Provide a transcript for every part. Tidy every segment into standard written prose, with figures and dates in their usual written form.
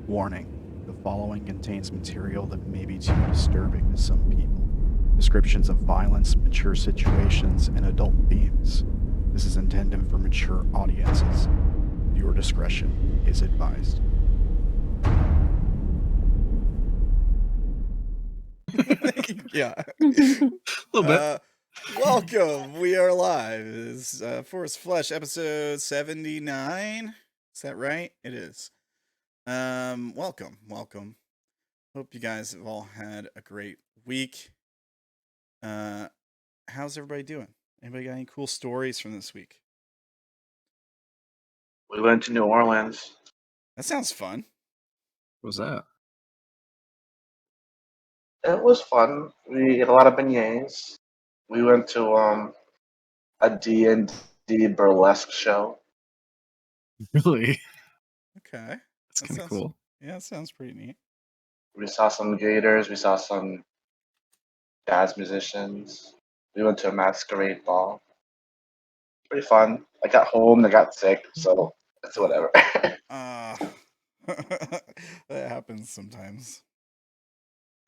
Warning, the following contains material that may be too disturbing to some people. Descriptions of violence, mature situations, and adult themes. This is intended for mature audiences. Viewer discretion is advised. Yeah. A little bit. Welcome. We are live. It is Forest Flesh episode 79. Is that right? It is. Welcome. Hope you guys have all had a great week. How's everybody doing? Anybody got any cool stories from this week? We went to New Orleans. That sounds fun. What was that? It was fun. We ate a lot of beignets. We went to a D&D burlesque show. Really? Okay. That's kind of sounds cool. Yeah, that sounds pretty neat. We saw some gators. We saw some jazz musicians. We went to a masquerade ball. Pretty fun. I got home and I got sick, so it's whatever. That happens sometimes.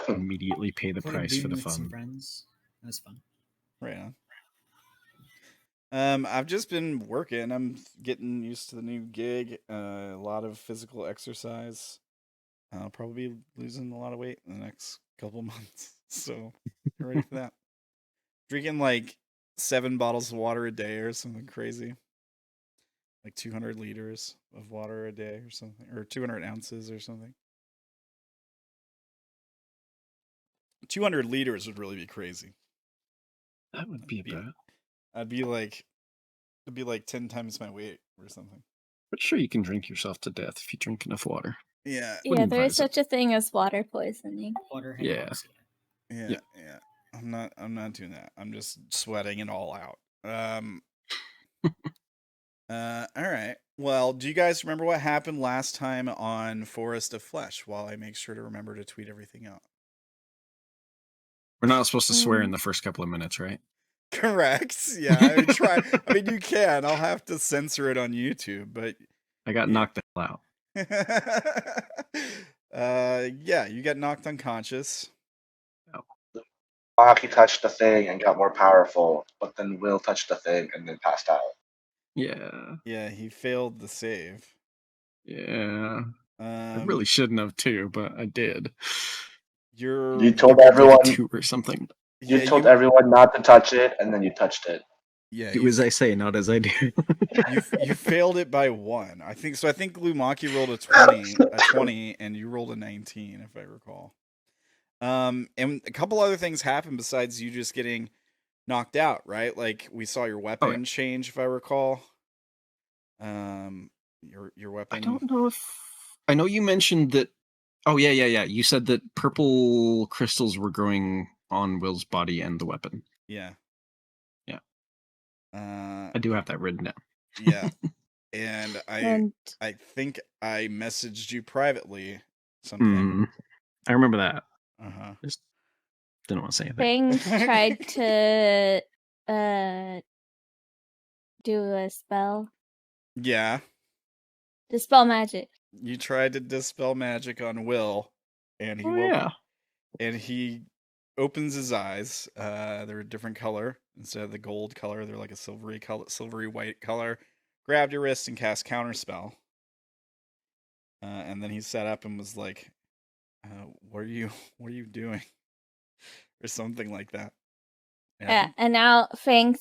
Immediately pay the Probably price for being the with some fun. friends. That's fun. Right on. I've just been working. I'm getting used to the new gig. A lot of physical exercise. I'll probably be losing a lot of weight in the next couple months. So get ready for that. Drinking like 7 bottles of water a day or something crazy. Like 200 liters of water a day or something. Or 200 ounces or something. 200 liters would really be crazy. That would be a bit. It'd be like 10 times my weight or something. But sure, you can drink yourself to death if you drink enough water. Yeah. Yeah, Wouldn't there is advise it. such a thing as water poisoning. Water Yeah. hypoxia. Yeah. I'm not doing that. I'm just sweating it all out. All right. Well, do you guys remember what happened last time on Forest of Flesh? While I make sure to remember to tweet everything out. We're not supposed to swear in the first couple of minutes, right? Correct. Yeah. I mean, you can. I'll have to censor it on YouTube, but I got knocked the hell out. yeah, you got knocked unconscious. Lumaki touched the thing and got more powerful, but then Will touched the thing and then passed out. Yeah. Yeah, he failed the save. Yeah. I really shouldn't have too, but I did. You told everyone two or something. You told everyone not to touch it, and then you touched it. Yeah, do as I say, not as I do. you failed it by 1. I think so. I think Lumaki rolled a 20, and you rolled a 19, if I recall. And a couple other things happened besides you just getting knocked out, right? Like we saw your weapon change, if I recall. Your weapon. I don't know if I know you mentioned that. Oh yeah. You said that purple crystals were growing on Will's body and the weapon. Yeah. I do have that written down. Yeah. And I think I messaged you privately something. I remember that. Just didn't want to say anything. Fang tried to do a spell. Yeah. Dispel magic. You tried to dispel magic on Will, and he opens his eyes. They're a different color instead of the gold color. They're like a silvery white color. Grabbed your wrist and cast counterspell. And then he sat up and was like, "What are you doing?" or something like that. Yeah, and now Fang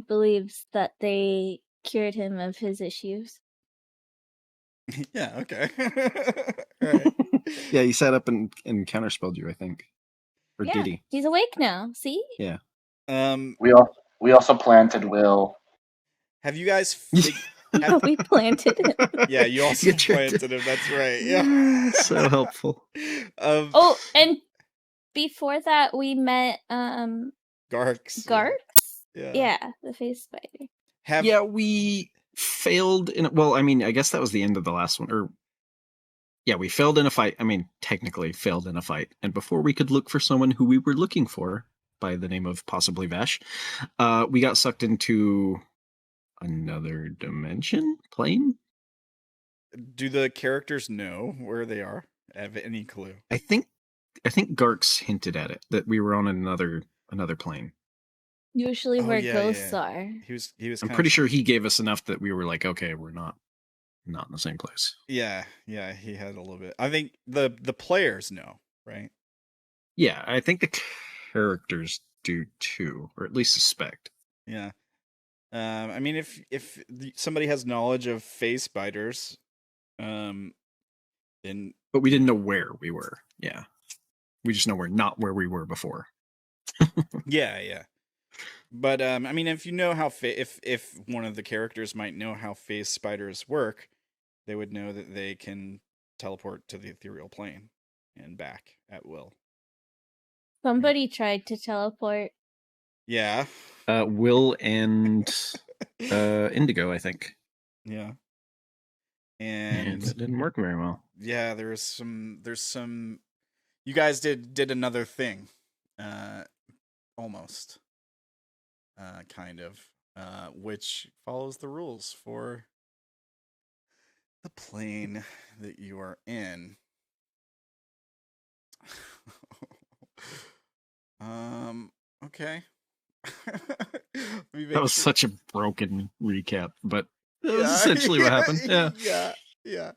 believes that they cured him of his issues. Yeah. Okay. Right. Yeah, he sat up and counterspelled you, I think. Or did he? He's awake now. See? Yeah. We also planted Will. Have you guys? We planted him. Yeah, you also planted him. That's right. Yeah. So helpful. Oh, and before that, we met Garx. Garx. Yeah. Yeah, the face spider. Yeah, we failed in. Well, I mean, I guess that was the end of the last one. Or yeah, we failed in a fight. I mean, technically failed in a fight. And before we could look for someone who we were looking for by the name of possibly Vash, we got sucked into another dimension plane. Do the characters know where they are? Have any clue? I think Garx hinted at it that we were on another plane. Usually Oh, where yeah, ghosts yeah. are. He was I'm kinda pretty sure he gave us enough that we were like, okay, we're not in the same place. Yeah, he had a little bit. I think the players know, right? Yeah, I think the characters do too, or at least suspect. Yeah. I mean, if somebody has knowledge of phase spiders, then But we didn't know where we were. Yeah. We just know we're not where we were before. yeah. But I mean, if you know how if one of the characters might know how phase spiders work, they would know that they can teleport to the ethereal plane and back at will. Somebody tried to teleport. Yeah. Will and Indigo, I think. Yeah. And And it didn't work very well. yeah, there's some you guys did another thing. Almost. Kind of. Which follows the rules for the plane that you are in. Okay. That was such a broken recap, but that was Yeah, essentially what happened. Yeah. Yeah.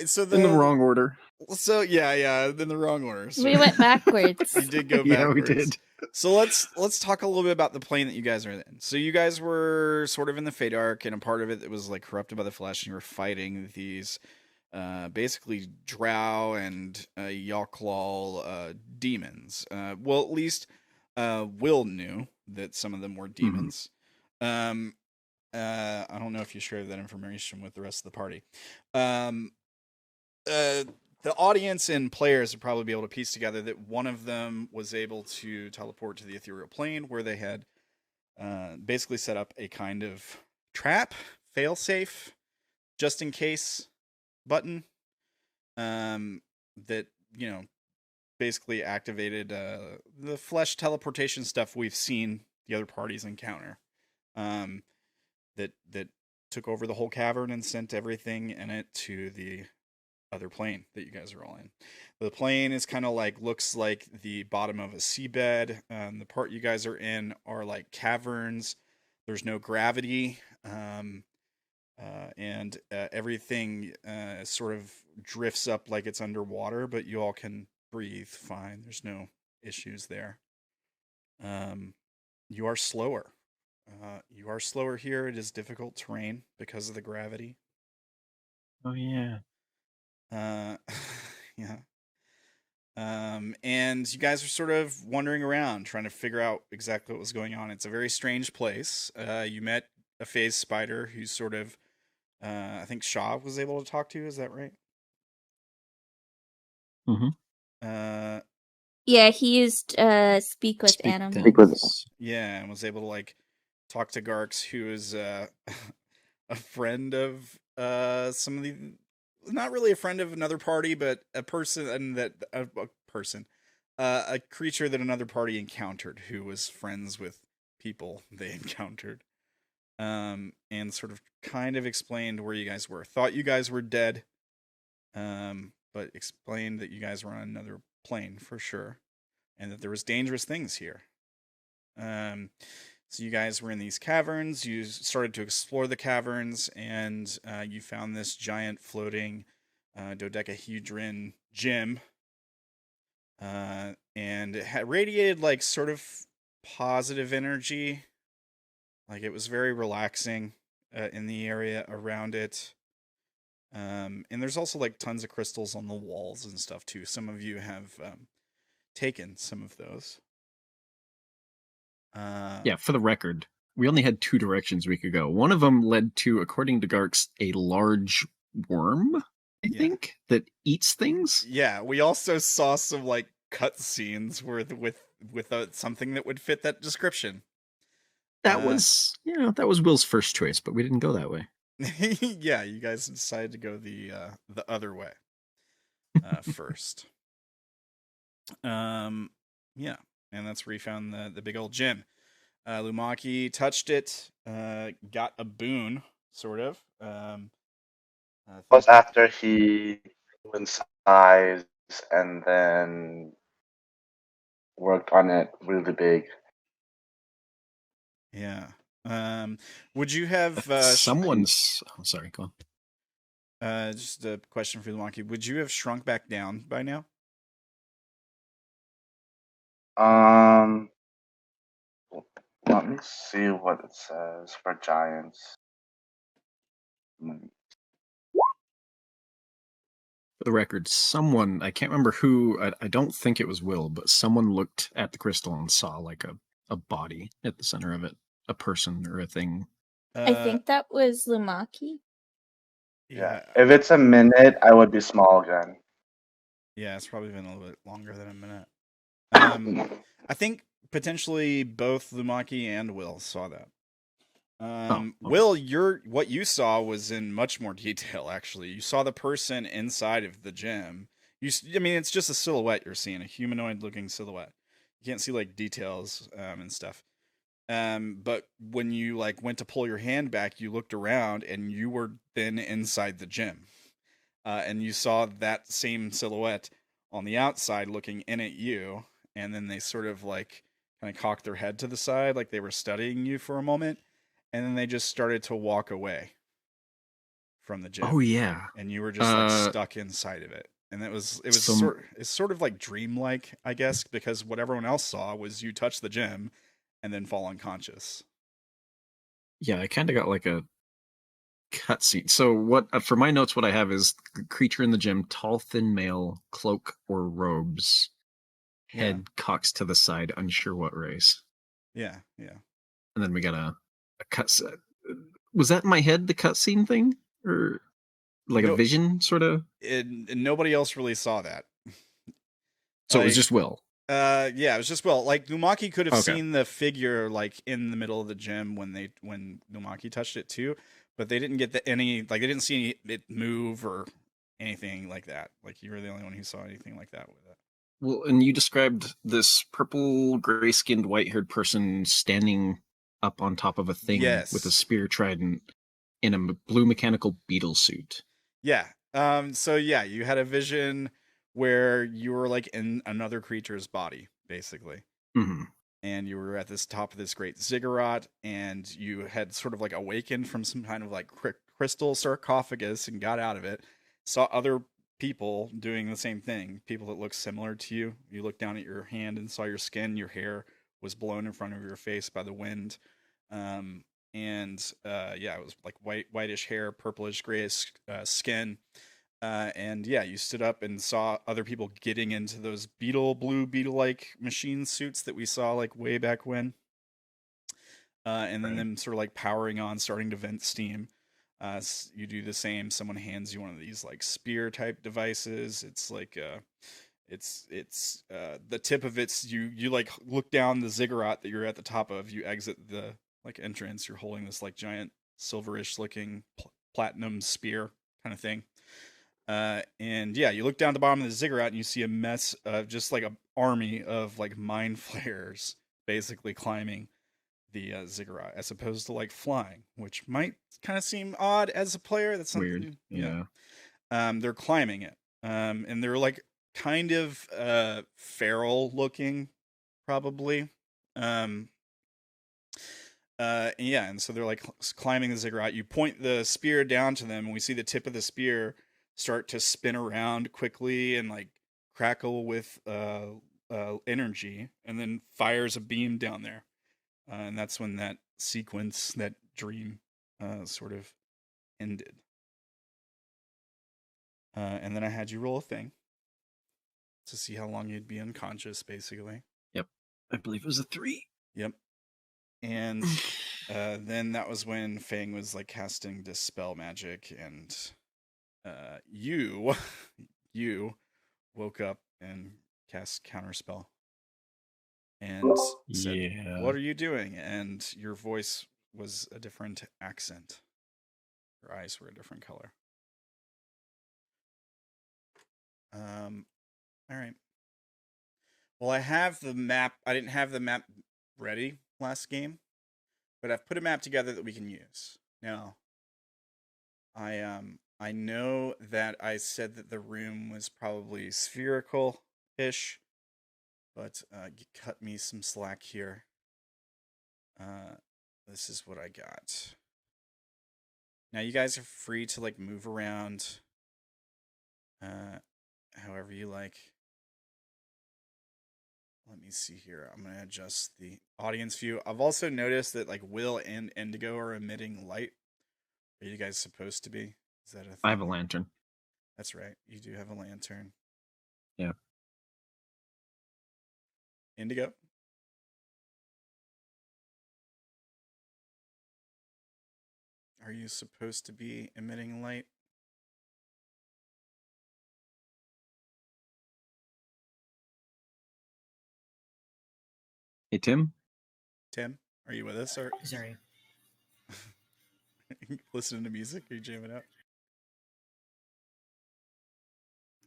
So In the wrong order. So yeah, in the wrong order. So We went backwards. we did go backwards. Yeah, we did. So let's talk a little bit about the plane that you guys are in. So you guys were sort of in the Fade Arc, and a part of it that was like corrupted by the flesh, and you were fighting these basically drow and Yawklal demons. Well, at least Will knew that some of them were demons. I don't know if you shared that information with the rest of the party. The audience and players would probably be able to piece together that one of them was able to teleport to the ethereal plane, where they had basically set up a kind of trap, failsafe, just in case button that, basically activated the flesh teleportation stuff we've seen the other parties encounter. That took over the whole cavern and sent everything in it to the other plane that you guys are all in. The plane is kind of looks like the bottom of a seabed. The part you guys are in are like caverns. There's no gravity. And everything sort of drifts up like it's underwater, but you all can breathe fine. There's no issues there. You are slower. You are slower here. It is difficult terrain because of the gravity. Oh yeah. Yeah. And you guys are sort of wandering around, trying to figure out exactly what was going on. It's a very strange place. You met a phase spider who's sort of, I think Sha'ah was able to talk to. Is that right? Mm-hmm. Yeah, he used speak with animals. Yeah, and was able to talk to Garx, who is a friend of some of the, not really a friend of another party, but a person, and a creature that another party encountered, who was friends with people they encountered, and sort of kind of explained where you guys were. Thought you guys were dead, but explained that you guys were on another plane for sure, and that there was dangerous things here. So you guys were in these caverns. You started to explore the caverns, and you found this giant floating dodecahedron gem, and it had radiated sort of positive energy. It was very relaxing in the area around it. And there's also tons of crystals on the walls and stuff too. Some of you have taken some of those. Yeah, for the record, we only had two directions we could go. One of them led to, according to Garx, a large worm, I think, that eats things. Yeah, we also saw some cutscenes with something that would fit that description. That was Will's first choice, but we didn't go that way. Yeah, you guys decided to go the other way first. Yeah, and that's where you found the big old gem. Lumaki touched it, got a boon, sort of. Was after he grew in size and then worked on it really big. Yeah. Would you have someone's? Oh, sorry, go on. just a question for Lumaki. Would you have shrunk back down by now? Let me see what it says for giants. For the record, someone, I can't remember who, I don't think it was Will, but someone looked at the crystal and saw like a body at the center of it, a person or a thing. I think that was Lumaki. Yeah. If it's a minute, I would be small again. Yeah, it's probably been a little bit longer than a minute. I think potentially both Lumaki and Will saw that. Okay. Will, what you saw was in much more detail. Actually, you saw the person inside of the gem. I mean, it's just a silhouette you're seeing, a humanoid-looking silhouette. You can't see like details and stuff. But when you like went to pull your hand back, you looked around and you were then inside the gem, and you saw that same silhouette on the outside looking in at you, and then they sort of like kind of cocked their head to the side, like they were studying you for a moment. And then they just started to walk away from the gym. Oh yeah, and you were just like stuck inside of it, and it was sort of like dreamlike, I guess, because what everyone else saw was you touch the gym and then fall unconscious. Yeah, I kind of got like a cutscene. So what for my notes, what I have is creature in the gym, tall, thin male, cloak or robes, head cocks to the side, unsure what race. Yeah. And then we got a cut. Was that in my head, the cutscene thing, or like a vision sort of? And nobody else really saw that. So it was just Will. Yeah, it was just Will. Like Lumaki could have seen the figure like in the middle of the gym when Lumaki touched it too, but they didn't get they didn't see it move or anything like that. Like you were the only one who saw anything like that with it. Well, and you described this purple, gray-skinned, white-haired person standing up on top of a thing with a spear trident in a blue mechanical beetle suit. Yeah. So yeah, you had a vision where you were like in another creature's body, basically. Mm-hmm. And you were at this top of this great ziggurat, and you had sort of like awakened from some kind of like crystal sarcophagus and got out of it. Saw other people doing the same thing, people that look similar to you. You looked down at your hand and saw your skin, your hair was blown in front of your face by the wind. Yeah, it was like whitish hair, purplish grayish skin. And yeah, you stood up and saw other people getting into those blue beetle-like machine suits that we saw like way back when. And then them sort of like powering on, starting to vent steam. You do the same. Someone hands you one of these like spear type devices. It's like it's the tip of it's you like look down the ziggurat that you're at the top of. You exit the like entrance. You're holding this like giant silverish looking platinum spear kind of thing. And yeah, you look down the bottom of the ziggurat and you see a mess of just like an army of like mind flayers basically climbing the ziggurat as opposed to like flying, which might kind of seem odd as a player. That's something weird. Yeah. They're climbing it. And they're like kind of feral looking, probably. Yeah, and so they're like climbing the ziggurat. You point the spear down to them, and we see the tip of the spear start to spin around quickly and like crackle with energy, and then fires a beam down there. And that's when that sequence, that dream, sort of ended. And then I had you roll a thing to see how long you'd be unconscious, basically. Yep. I believe it was a 3. Yep. And then that was when Fang was like casting Dispel Magic, and you woke up and cast Counterspell. and said, Yeah. "What are you doing?" And your voice was a different accent. Your eyes were a different color. All right. Well, I have the map. I didn't have the map ready last game, but I've put a map together that we can use. Now, I know that I said that the room was probably spherical-ish, but cut me some slack here. This is what I got. Now you guys are free to like move around however you like. Let me see here. I'm going to adjust the audience view. I've also noticed that like Will and Indigo are emitting light. Are you guys supposed to be? Is that a thing? I have a lantern. That's right. You do have a lantern. Yeah. Indigo? Are you supposed to be emitting light? Hey, Tim? Tim, are you with us? Or Sorry. listening to music? Are you jamming out?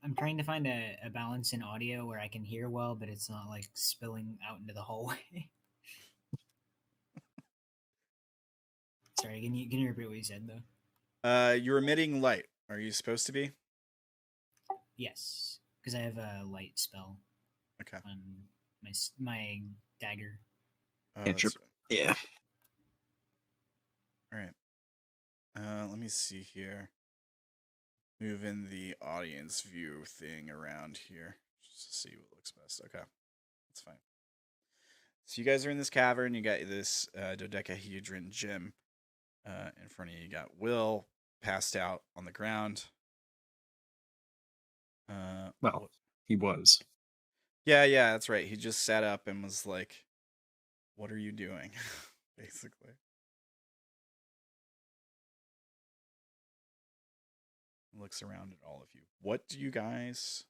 I'm trying to find a balance in audio where I can hear well, but it's not like spilling out into the hallway. Sorry, can you repeat what you said though? You're emitting light. Are you supposed to be? Yes, because I have a light spell Okay. on my dagger. Cantrip. Yeah. All right. Let me see here. Moving the audience view thing around here just to see what looks best. Okay, that's fine. So you guys are in this cavern. You got this dodecahedron gem in front of you. You got Will passed out on the ground. Well, he was. Yeah, that's right. He just sat up and was like, "What are you doing?" Basically. Looks around at all of you. What do you guys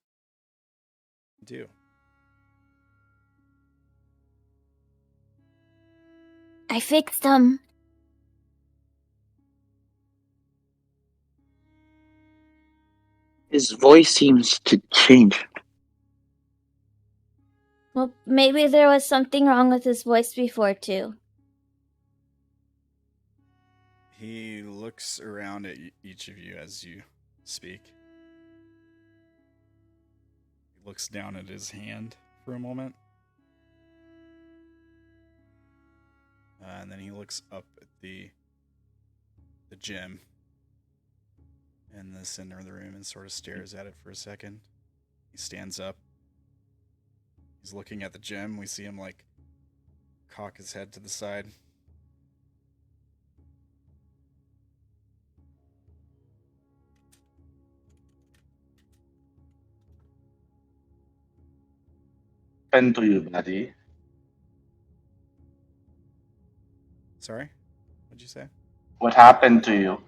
do? I fixed them. His voice seems to change. Well, maybe there was something wrong with his voice before, too. He looks around at each of you as you speak. He looks down at his hand for a moment. And then he looks up at the gym in the center of the room and sort of stares at it for a second. He stands up. He's looking at the gym. We see him like cock his head to the side. Pen to you, buddy. Sorry? What'd you say? What happened to you?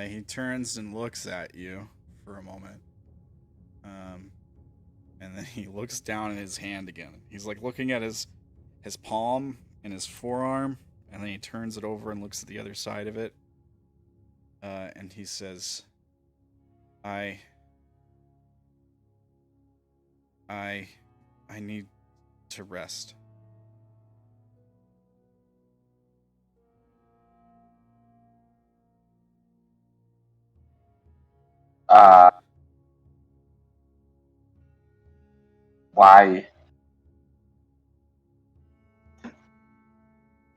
He turns and looks at you for a moment. And then he looks down at his hand again. He's like looking at his palm and his forearm, and then he turns it over and looks at the other side of it. And he says, I need to rest. Why?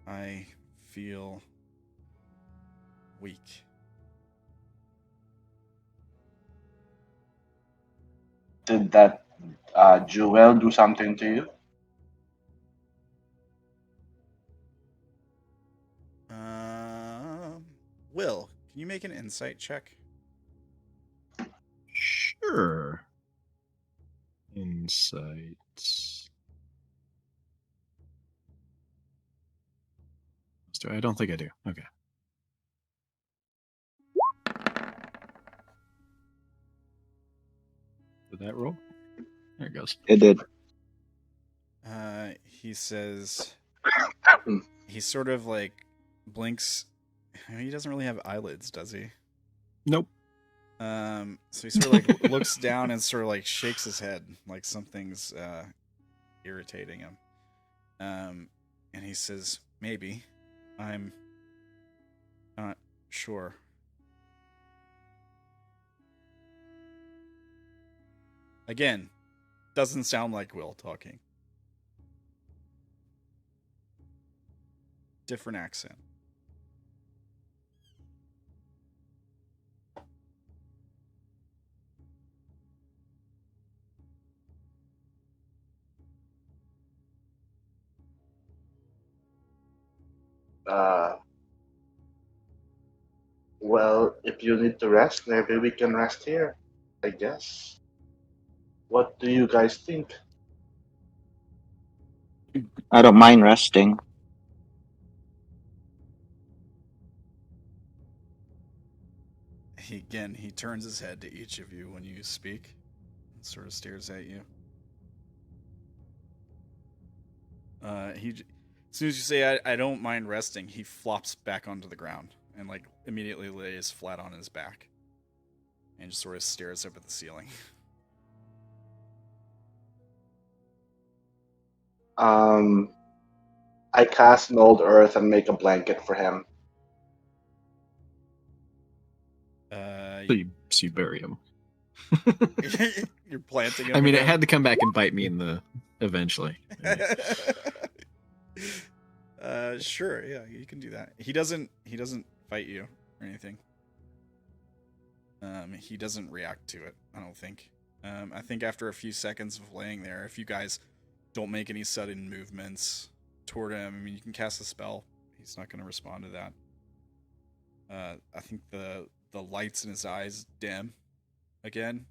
I feel weak. Did that Jewel do something to you? Will, can you make an insight check? Sure. Insights. I don't think I do. Okay. Did that roll? There it goes. It did. he says, he sort of like blinks. He doesn't really have eyelids, does he? Nope. So he sort of like looks down and sort of like shakes his head like something's irritating him. And he says, maybe. I'm not sure. Again, doesn't sound like Will talking. Different accent. Well, if you need to rest, maybe we can rest here, I guess. What do you guys think? I don't mind resting. He turns his head to each of you when you speak and sort of stares at you. As soon as you say, I don't mind resting, he flops back onto the ground and like immediately lays flat on his back and just sort of stares up at the ceiling. I cast Mold Earth and make a blanket for him. So you bury him. You're planting him. I mean, again? it had to come back and bite me in the eventually. Sure, yeah, you can do that. He doesn't fight you or anything. He doesn't react to it, I don't think. I think after a few seconds of laying there, if you guys don't make any sudden movements toward him, I mean, you can cast a spell. He's not going to respond to that. I think the lights in his eyes dim again.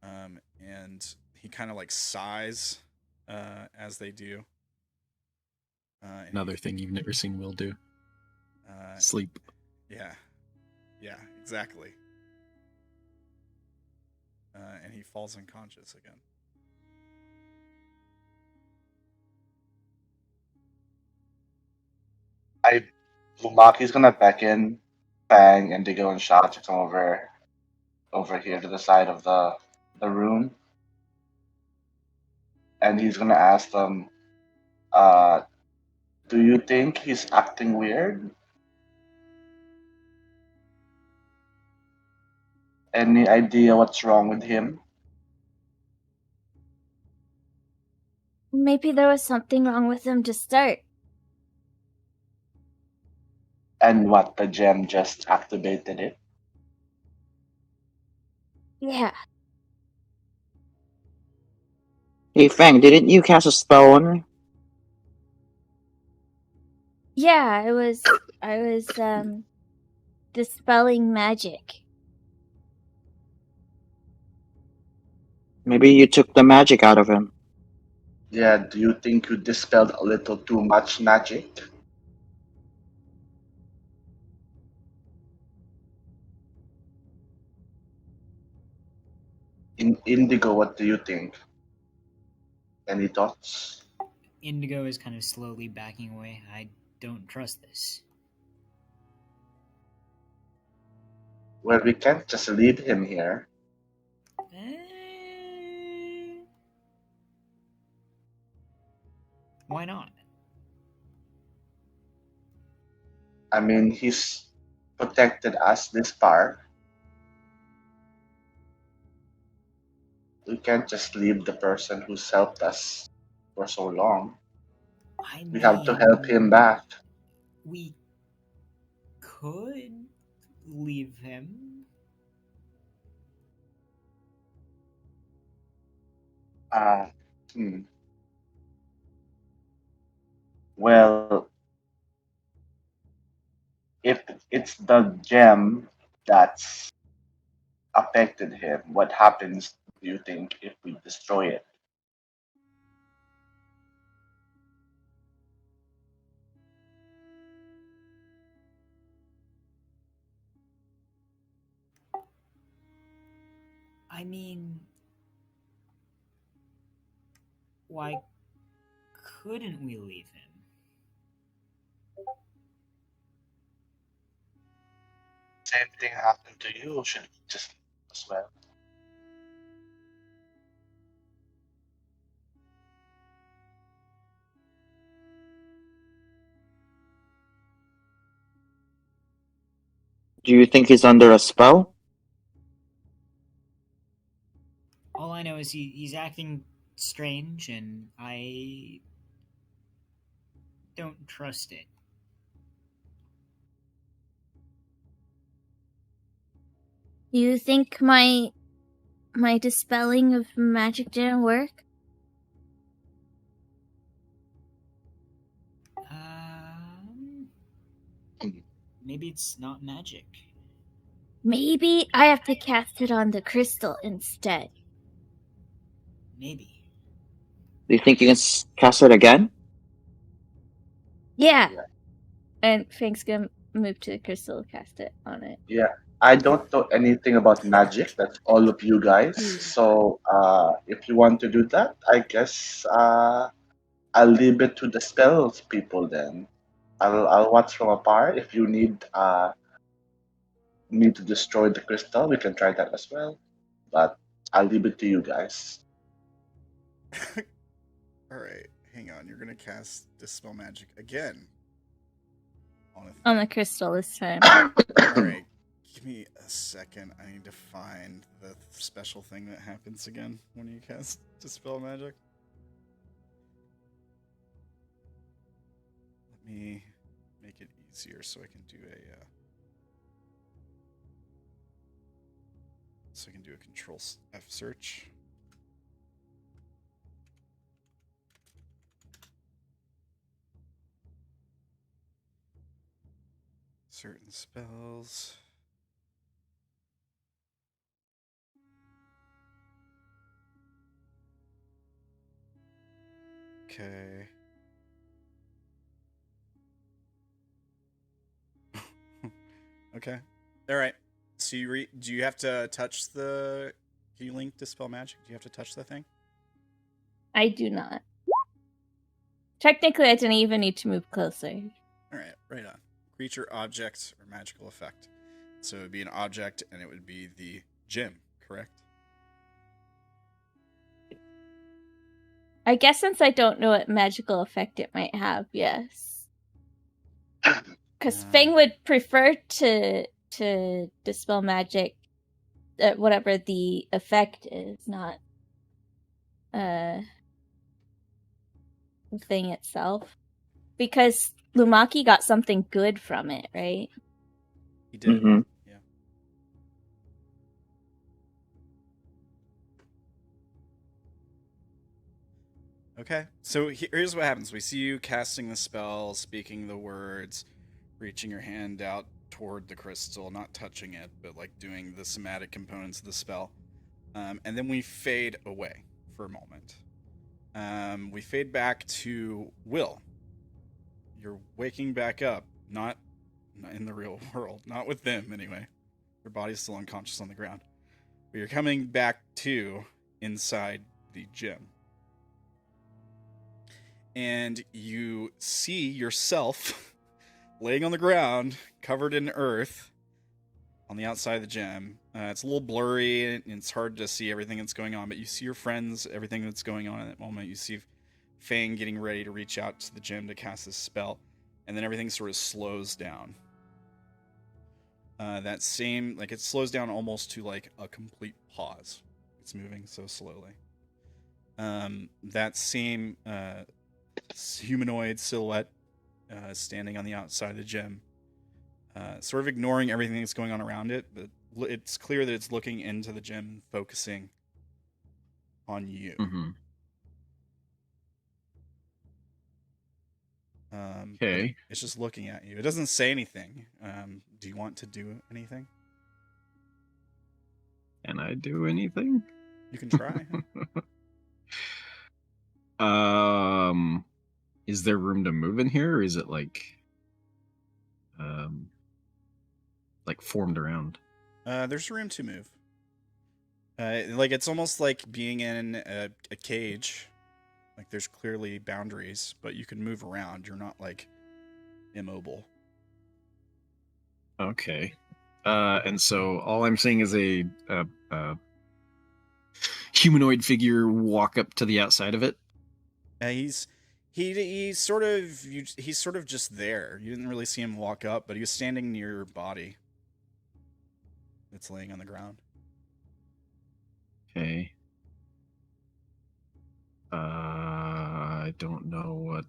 And he kind of like sighs as they do. Another thing you've never seen Will do. Sleep. Yeah, exactly. And he falls unconscious again. Lumaki's gonna beckon Fang, Indigo, and Sha'ah to come over here to the side of the room, and he's gonna ask them, "Do you think he's acting weird? Any idea what's wrong with him?" Maybe there was something wrong with him to start. And what, the gem just activated it? Yeah. Hey Fang, didn't you cast a spell on her? Yeah, I was dispelling magic. Maybe you took the magic out of him. Yeah, do you think you dispelled a little too much magic? In Indigo, what do you think? Any thoughts? Indigo is kind of slowly backing away. I don't trust this. Well, we can't just leave him here. Why not? I mean, he's protected us this far. We can't just leave the person who's helped us for so long. We have to help him back. We could leave him. Well, if it's the gem that's affected him, what happens, do you think, if we destroy it? I mean, why couldn't we leave him? Same thing happened to you. Should just as well. Do you think he's under a spell? All I know is he's acting strange, and I don't trust it. Do you think my dispelling of magic didn't work? Maybe it's not magic. Maybe I have to cast it on the crystal instead. Maybe. Do you think you can cast it again? Yeah. Yeah. And Fang's gonna move to the crystal, cast it on it. Yeah, I don't know anything about magic. That's all of you guys. So if you want to do that, I guess I'll leave it to the spells people then. I'll watch from afar. If you need me to destroy the crystal, we can try that as well. But I'll leave it to you guys. Alright, hang on. You're going to cast Dispel Magic again. On the crystal this time. Alright, give me a second. I need to find the special thing that happens again when you cast Dispel Magic. Let me make it easier so I can do a Control F search. Certain spells. Okay. Okay. All right. So do you have to touch the? Can you link Dispel Magic? Do you have to touch the thing? I do not. Technically, I didn't even need to move closer. All right. Right on. Creature, object, or magical effect. So it would be an object, and it would be the gem, correct? I guess since I don't know what magical effect it might have, yes. Because Fang would prefer to dispel magic, whatever the effect is, not the thing itself. Because Lumaki got something good from it, right? He did. Mm-hmm. Yeah. Okay. So here's what happens. We see you casting the spell, speaking the words, reaching your hand out toward the crystal, not touching it, but like doing the somatic components of the spell. And then we fade away for a moment. We fade back to Will. You're waking back up, not in the real world, not with them anyway. Your body's still unconscious on the ground. But you're coming back to inside the gym. And you see yourself laying on the ground, covered in earth, on the outside of the gym. It's a little blurry, and it's hard to see everything that's going on, but you see your friends, everything that's going on at that moment. You see Fang getting ready to reach out to the gym to cast this spell, and then everything sort of slows down. It slows down almost to like a complete pause. It's moving so slowly. That same humanoid silhouette standing on the outside of the gym, sort of ignoring everything that's going on around it, but it's clear that it's looking into the gym, focusing on you. Mm-hmm. Okay. It's just looking at you. It doesn't say anything. Do you want to do anything? Can I do anything? You can try. Is there room to move in here, or is it like formed around? There's room to move. It's almost like being in a cage, Like there's clearly boundaries, but you can move around. You're not like immobile. Okay. And so all I'm seeing is a humanoid figure walk up to the outside of it. He's sort of just there. You didn't really see him walk up, but he was standing near your body. It's laying on the ground. Okay. I don't know what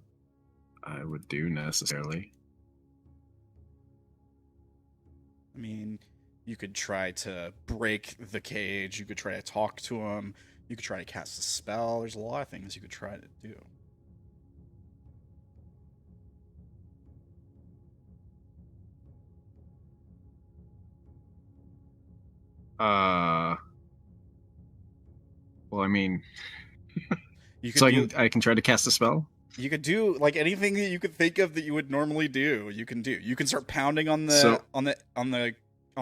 I would do necessarily. I mean, you could try to break the cage. You could try to talk to him. You could try to cast a spell. There's a lot of things you could try to do. Well, I mean, You could so do, I can try to cast a spell. you could do like anything that you could think of that you would normally do. You can do. You can start pounding on the So- on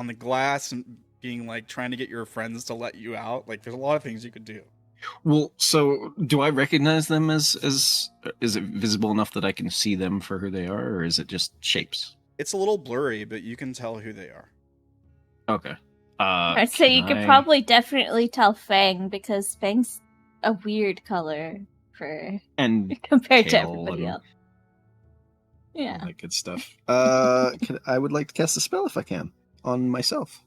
the glass and being like trying to get your friends to let you out. Like there's a lot of things you could do. Well, so do I recognize them as is it visible enough that I can see them for who they are, or is it just shapes? It's a little blurry, but you can tell who they are. Okay. I'd say you could probably definitely tell Fang because Fang's a weird color for and compared to pale everybody and else. Yeah. all that good stuff. I would like to cast a spell if I can on myself.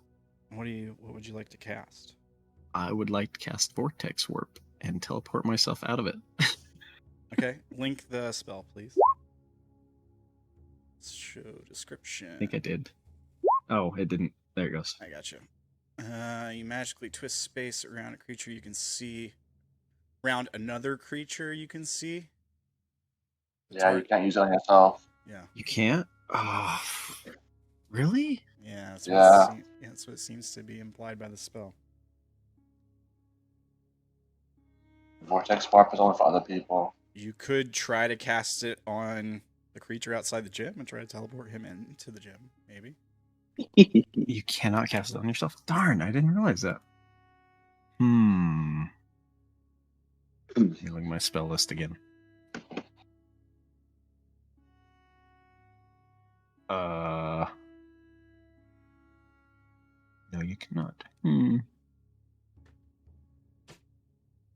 What would you like to cast? I would like to cast Vortex Warp and teleport myself out of it. Okay, link the spell, please. Show description. I think I did. Oh, it didn't. There it goes. I got you. You magically twist space around a creature you can see. Around another creature you can see. Yeah, you can't use it on yourself. Yeah. You can't? Oh, really? Yeah. That's Yeah. that's what seems to be implied by the spell. Vortex Warp is only for other people. You could try to cast it on the creature outside the gym and try to teleport him into the gym, maybe. You cannot cast it on yourself? Darn, I didn't realize that. Healing my spell list again. No, you cannot.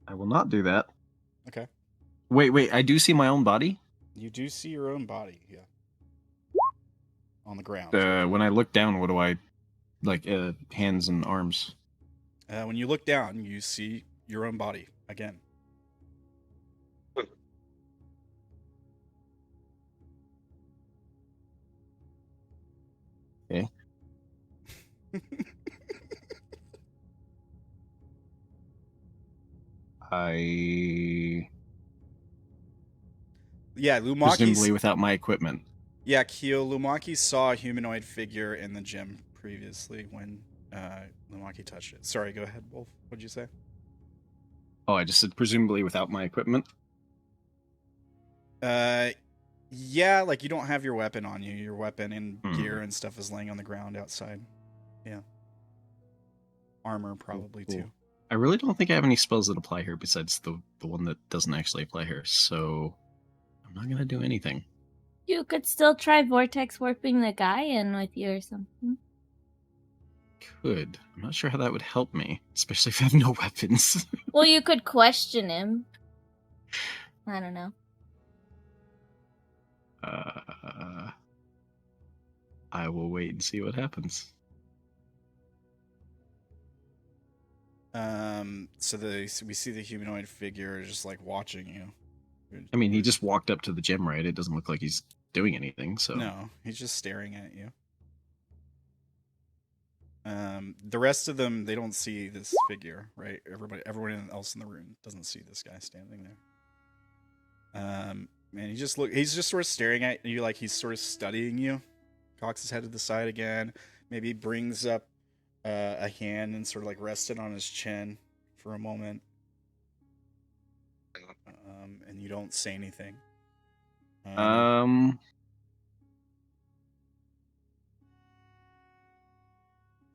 I will not do that. Okay. Wait, I do see my own body? You do see your own body, yeah. On the ground. When I look down, what do I... Like, hands and arms? When you look down, you see your own body again. Okay. Yeah, Lumaki. Presumably without my equipment. Yeah, Kyo, Lumaki saw a humanoid figure in the gym previously when Lumaki touched it. Sorry, go ahead, Wolf. What'd you say? Oh, I just said presumably without my equipment? Yeah, like you don't have your weapon on you. Your weapon and gear and stuff is laying on the ground outside. Yeah. Armor probably Cool. too. I really don't think I have any spells that apply here besides the one that doesn't actually apply here, so I'm not gonna do anything. You could still try vortex warping the guy in with you or something. Could. I'm not sure how that would help me, especially if I have no weapons. Well, you could question him. I don't know. I will wait and see what happens. So we see the humanoid figure just like watching you. I mean, he just walked up to the gym, right? It doesn't look like he's doing anything, so... No, he's just staring at you. The rest of them, they don't see this figure, right? Everyone else in the room doesn't see this guy standing there. And he's just sort of staring at you like he's sort of studying you. Cocks his head to the side again. Maybe brings up a hand and sort of like rests it on his chin for a moment. And you don't say anything.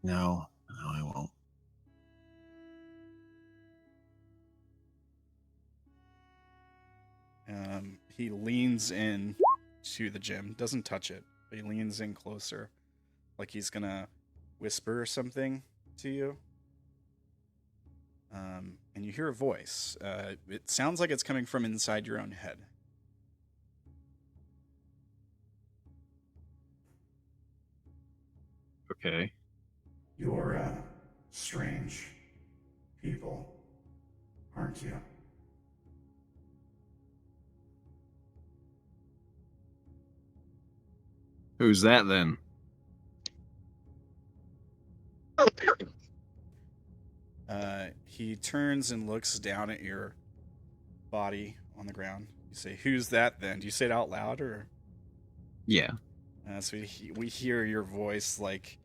No, I won't. he leans in to the gem. Doesn't touch it, but he leans in closer, like he's gonna whisper something to you. And you hear a voice. It sounds like it's coming from inside your own head. Okay. You're strange people, aren't you? Who's that then? He turns and looks down at your body on the ground. You say, "Who's that then?" Do you say it out loud or? Yeah. So we hear your voice like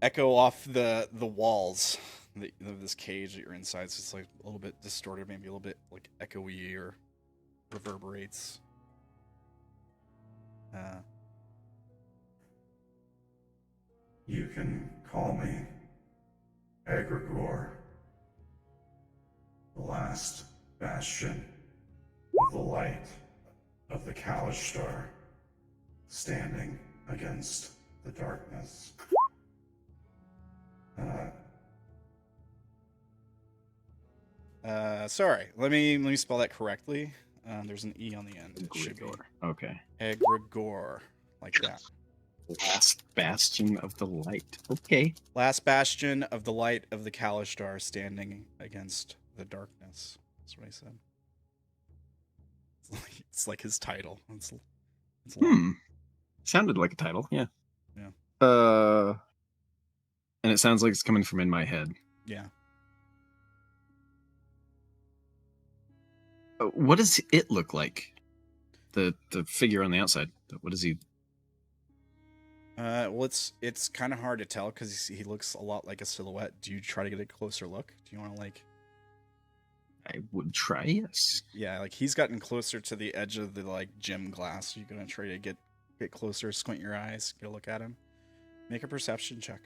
echo off the walls of this cage that you're inside. So it's like a little bit distorted, maybe a little bit like echoey or reverberates. You can call me Aggregor, the last bastion of the light of the Kalishtar, standing against the darkness. Sorry. Let me spell that correctly. There's an E on the end. It should be Okay. Aggregor, like that. Last bastion of the light. Okay. Last bastion of the light of the Kalishtar, standing against the darkness. That's what I said. It's like his title. It's long. Sounded like a title. Yeah. Yeah. And it sounds like it's coming from in my head. Yeah. What does it look like? The figure on the outside. What is he? Well, it's kind of hard to tell because he looks a lot like a silhouette. Do you try to get a closer look? Do you want to like? I would try. Yes. Yeah, like he's gotten closer to the edge of the like gem glass. You're gonna try to get closer, squint your eyes, get a look at him. Make a perception check.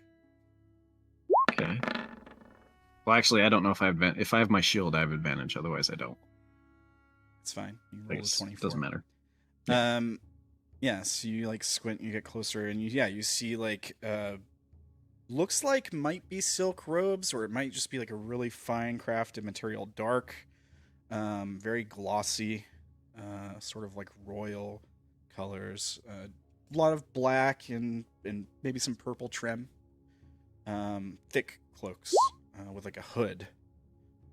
Okay. Well, actually, I don't know if if I have my shield, I have advantage. Otherwise, I don't. It's fine. You roll a 24. Doesn't matter. Yeah, so you like squint, you get closer, and you see like looks like might be silk robes, or it might just be like a really fine crafted material, dark, very glossy, sort of like royal colors, a lot of black and maybe some purple trim, thick cloaks with like a hood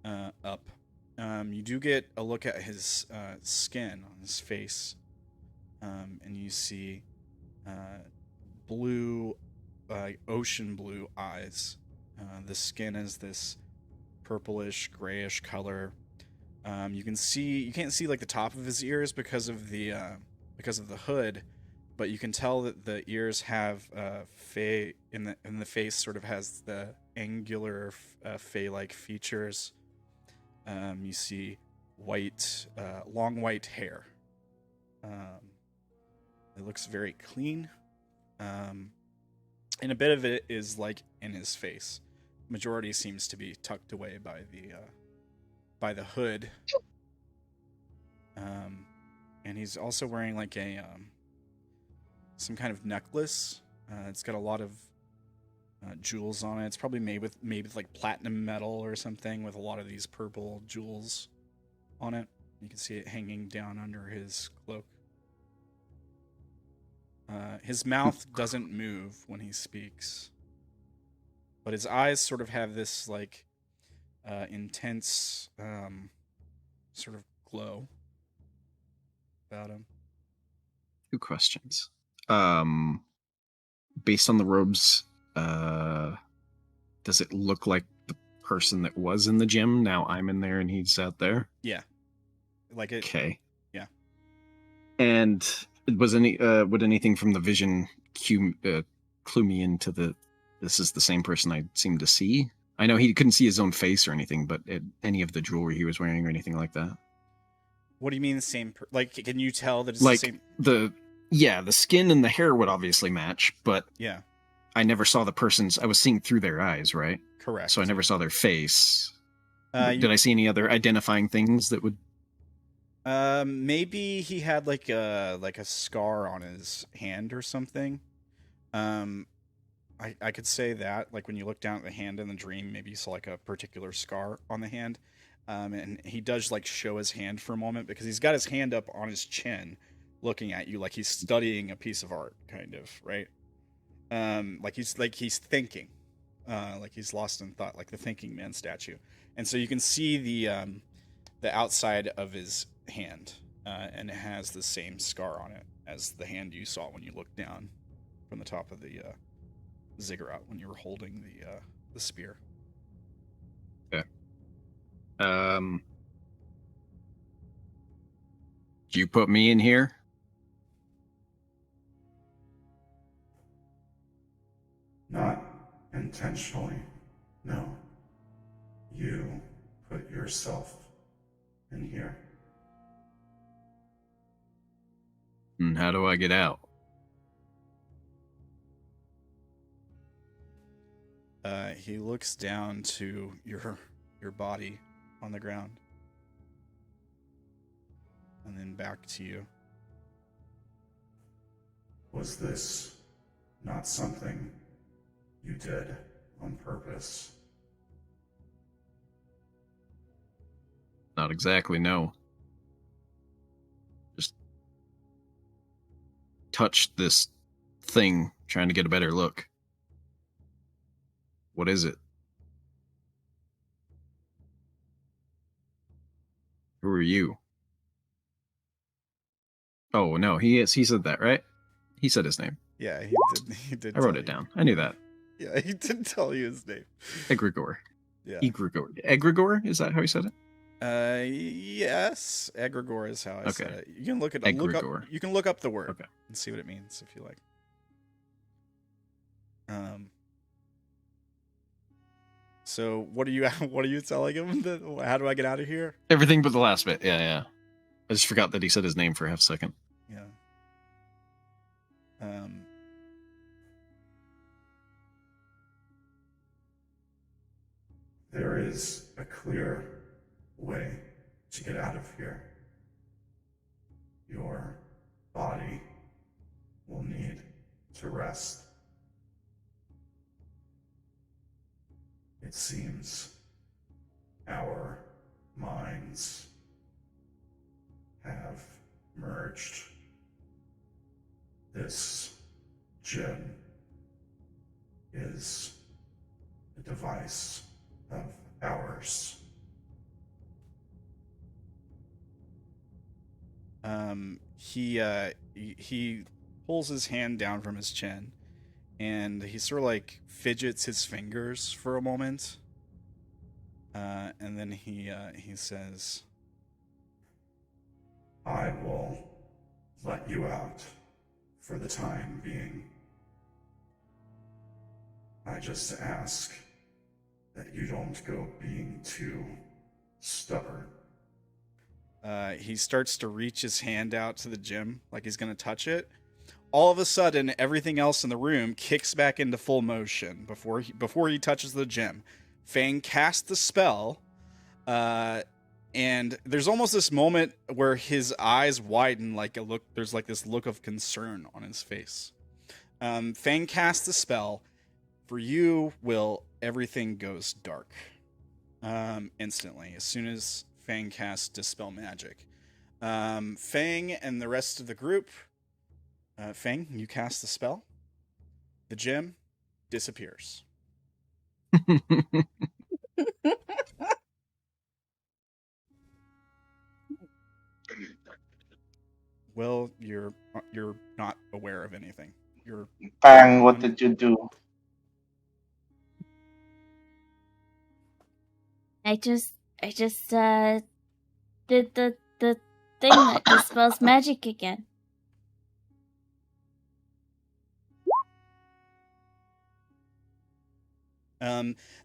up. You do get a look at his skin on his face. And you see blue, ocean blue eyes. The skin is this purplish, grayish color. You can't see like the top of his ears because of the hood, but you can tell that the ears have fey in the face sort of has the angular fey-like features. You see white, long white hair. It looks very clean. And a bit of it is like in his face. Majority seems to be tucked away by the hood. And he's also wearing like a some kind of necklace. It's got a lot of jewels on it. It's probably made with like platinum metal or something with a lot of these purple jewels on it. You can see it hanging down under his cloak. His mouth doesn't move when he speaks, but his eyes sort of have this like intense sort of glow about him. 2 questions. Based on the robes, does it look like the person that was in the gym? Now I'm in there and he's out there? Yeah. Like it. Okay. Yeah. And was would anything from the vision clue me into this is the same person I seem to see? I know he couldn't see his own face or anything, but any of the jewelry he was wearing or anything like that. What do you mean the same? Like, can you tell that it's like the same? The skin and the hair would obviously match, but yeah, I never saw the person's. I was seeing through their eyes, right? Correct. So I never saw their face. Did I see any other identifying things that would? Maybe he had like a scar on his hand or something. I could say that, like when you look down at the hand in the dream, maybe you saw like a particular scar on the hand. And he does like show his hand for a moment because he's got his hand up on his chin, looking at you like he's studying a piece of art, kind of, right? Like he's thinking, like he's lost in thought, like the thinking man statue. And so you can see the outside of his hand, and it has the same scar on it as the hand you saw when you looked down from the top of the ziggurat when you were holding the spear. Okay. Do you put me in here? Not intentionally, no. You put yourself in here. And how do I get out? He looks down to your body on the ground, and then back to you. Was this not something you did on purpose? Not exactly, no. Just touched this thing, trying to get a better look. What is it? Who are you? Oh, no, he is. He said that, right? He said his name. Yeah, he did. I wrote it down. I knew that. Yeah, he did tell you his name. Aggregor. Yeah. Aggregor. Aggregor? Is that how he said it? Yes. Aggregor is how I said it. You can look up. You can look up the word and see what it means if you like. So what are you telling him? How do I get out of here? Everything but the last bit. Yeah. I just forgot that he said his name for half a second. Yeah. There is a clear way to get out of here. Your body will need to rest. It seems our minds have merged. This gem is a device of ours. He pulls his hand down from his chin, and he sort of like fidgets his fingers for a moment, and then he says, I will let you out for the time being. I just ask that you don't go being too stubborn. He starts to reach his hand out to the gem like he's going to touch it. All of a sudden, everything else in the room kicks back into full motion before he touches the gem. Fang casts the spell, and there's almost this moment where his eyes widen like a look. There's like this look of concern on his face. Fang casts the spell. For you, Will, everything goes dark instantly as soon as Fang casts Dispel Magic. Fang and the rest of the group. Fang, you cast the spell. The gem disappears. Well, you're not aware of anything. You're Fang, what did you do? I just did the thing that dispels magic again.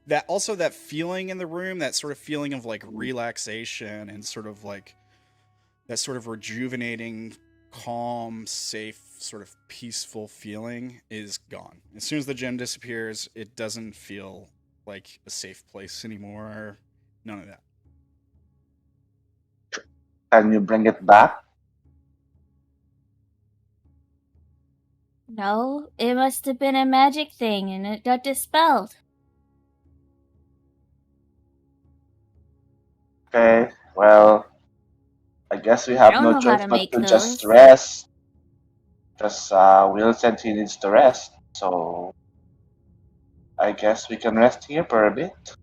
That feeling in the room, that sort of feeling of like relaxation and sort of like that sort of rejuvenating, calm, safe, sort of peaceful feeling is gone. As soon as the gem disappears, it doesn't feel like a safe place anymore. None of that. Can you bring it back? No, it must have been a magic thing and it got dispelled. Okay, well, I guess we I have don't no know how choice to but make to those. just rest. Just Will said he needs to rest, so I guess we can rest here for a bit.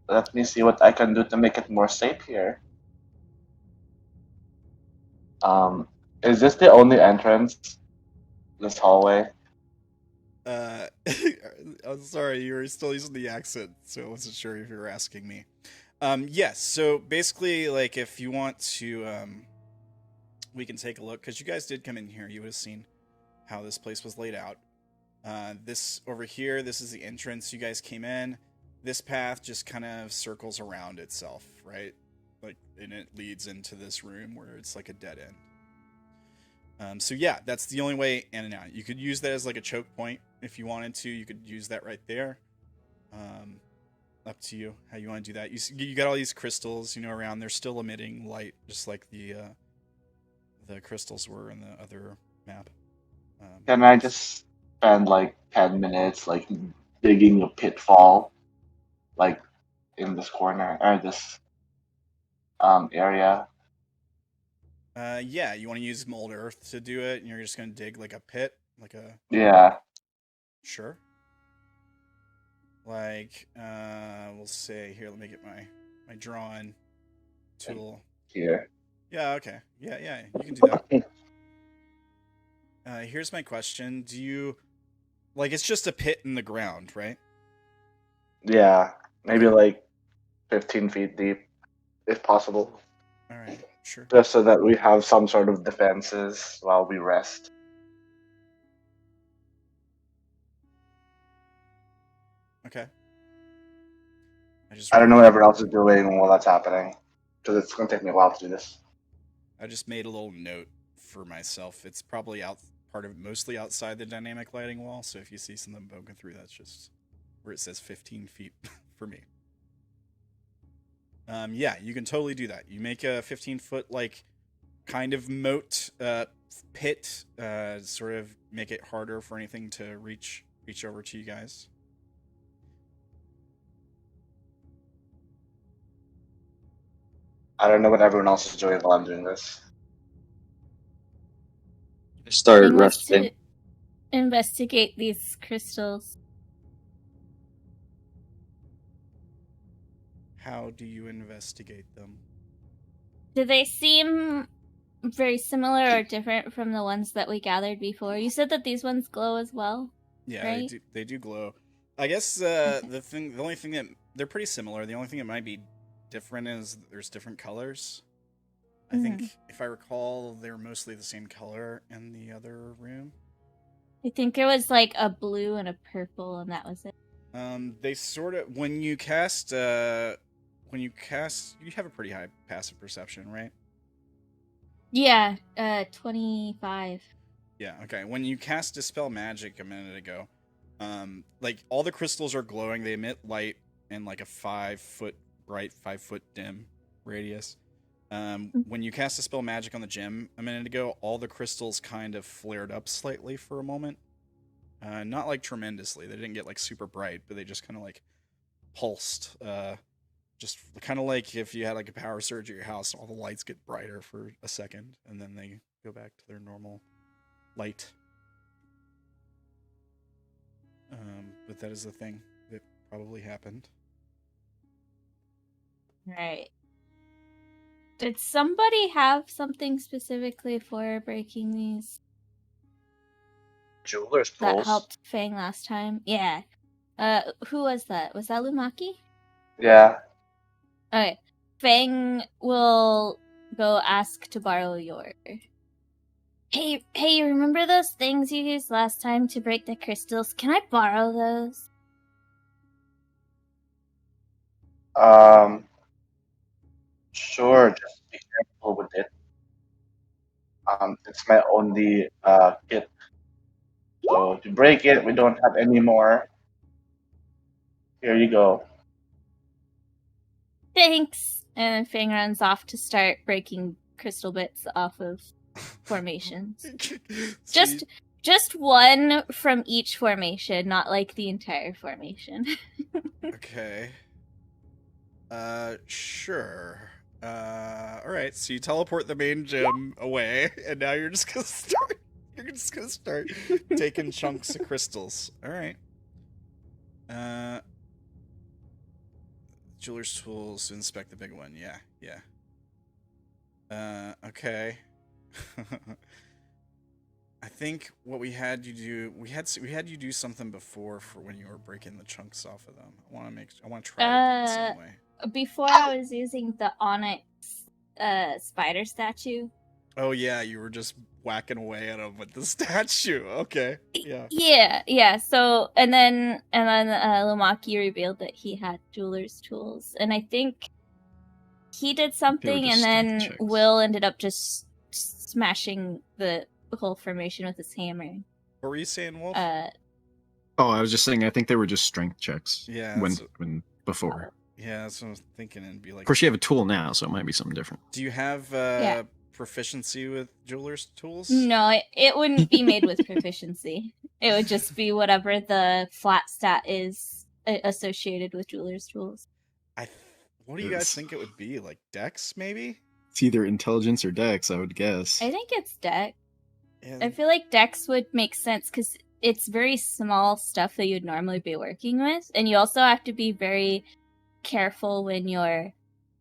Let me see what I can do to make it more safe here. Is this the only entrance? This hallway? I'm sorry, you were still using the accent, so I wasn't sure if you were asking me. Yes, so basically, like, if you want to, we can take a look, because you guys did come in here, you would have seen how this place was laid out. This over here, this is the entrance you guys came in. This path just kind of circles around itself, right? Like, and it leads into this room where it's like a dead end. So yeah, that's the only way in and out. You could use that as like a choke point if you wanted to. You could use that right there. Up to you how you want to do that. You got all these crystals, around. They're still emitting light, just like the crystals were in the other map. Can I just spend like 10 minutes like digging a pitfall, like in this corner or this area? Yeah, you want to use mold earth to do it, and you're just gonna dig like a pit, like a Yeah. sure. Like, we'll say here. Let me get my drawing tool. Here. Yeah. Okay. Yeah. You can do that. Here's my question: do you like? It's just a pit in the ground, right? Yeah. Maybe Okay. like 15 feet deep, if possible. All right. Sure. Just so that we have some sort of defenses while we rest. Okay. I don't know what everyone else is doing while that's happening, because it's going to take me a while to do this. I just made a little note for myself. It's probably mostly outside the dynamic lighting wall. So if you see something poking through, that's just where it says 15 feet for me. Yeah, you can totally do that. You make a 15-foot like kind of moat pit, sort of make it harder for anything to reach over to you guys. I don't know what everyone else is doing while I'm doing this. Start Fang wants resting. to investigate these crystals. How do you investigate them? Do they seem very similar or different from the ones that we gathered before? You said that these ones glow as well. Yeah, right? they do glow. I guess Okay. the only thing that they're pretty similar. The only thing that might be different is there's different colors. I think if I recall, they were mostly the same color in the other room. I think it was like a blue and a purple, and that was it. They sort of when you cast, you have a pretty high passive perception, right? Yeah, 25. Yeah, okay. When you cast Dispel Magic a minute ago, like all the crystals are glowing. They emit light in like a 5-foot bright, 5-foot dim radius. When you cast Dispel Magic on the gem a minute ago, all the crystals kind of flared up slightly for a moment. Not like tremendously. They didn't get like super bright, but they just kind of like pulsed. Just kind of like if you had like a power surge at your house, all the lights get brighter for a second, and then they go back to their normal light. But that is the thing that probably happened. Right. Did somebody have something specifically for breaking these Jeweler's that tools. helped Fang last time? Yeah. Who was that? Was that Lumaki? Yeah. Okay. Fang will go ask to borrow your... Hey, you remember those things you used last time to break the crystals? Can I borrow those? Sure, just be careful with it. It's my only kit. So if you break it, we don't have any more. Here you go. thanks. And then Fang runs off to start breaking crystal bits off of formations. So Just one from each formation, not like the entire formation. okay. Sure. All right. So you teleport the main gym away, and now you're just gonna start. You're just gonna start taking chunks of crystals. All right. Jeweler's tools to inspect the big one. Yeah. Okay. I think what we had you do, we had you do something before for when you were breaking the chunks off of them. I want to try it the same way. Before I was using the onyx spider statue. Oh yeah, you were just whacking away at him with the statue. Okay, yeah. Yeah. So and then Lumaki revealed that he had jeweler's tools, and I think he did something, and then checks. Will ended up just smashing the whole formation with his hammer. What were you saying, Wolf? I was just saying. I think they were just strength checks. Yeah. When before. Yeah, that's what I was thinking. And be like, Of course, you have a tool now, so it might be something different. do you have proficiency with jeweler's tools? No, it wouldn't be made with proficiency. It would just be whatever the flat stat is associated with jeweler's tools. What do you guys think it would be? Like Dex, maybe? It's either intelligence or dex, I would guess. I think it's Dex. Yeah. I feel like Dex would make sense because it's very small stuff that you'd normally be working with, and you also have to be very careful when you're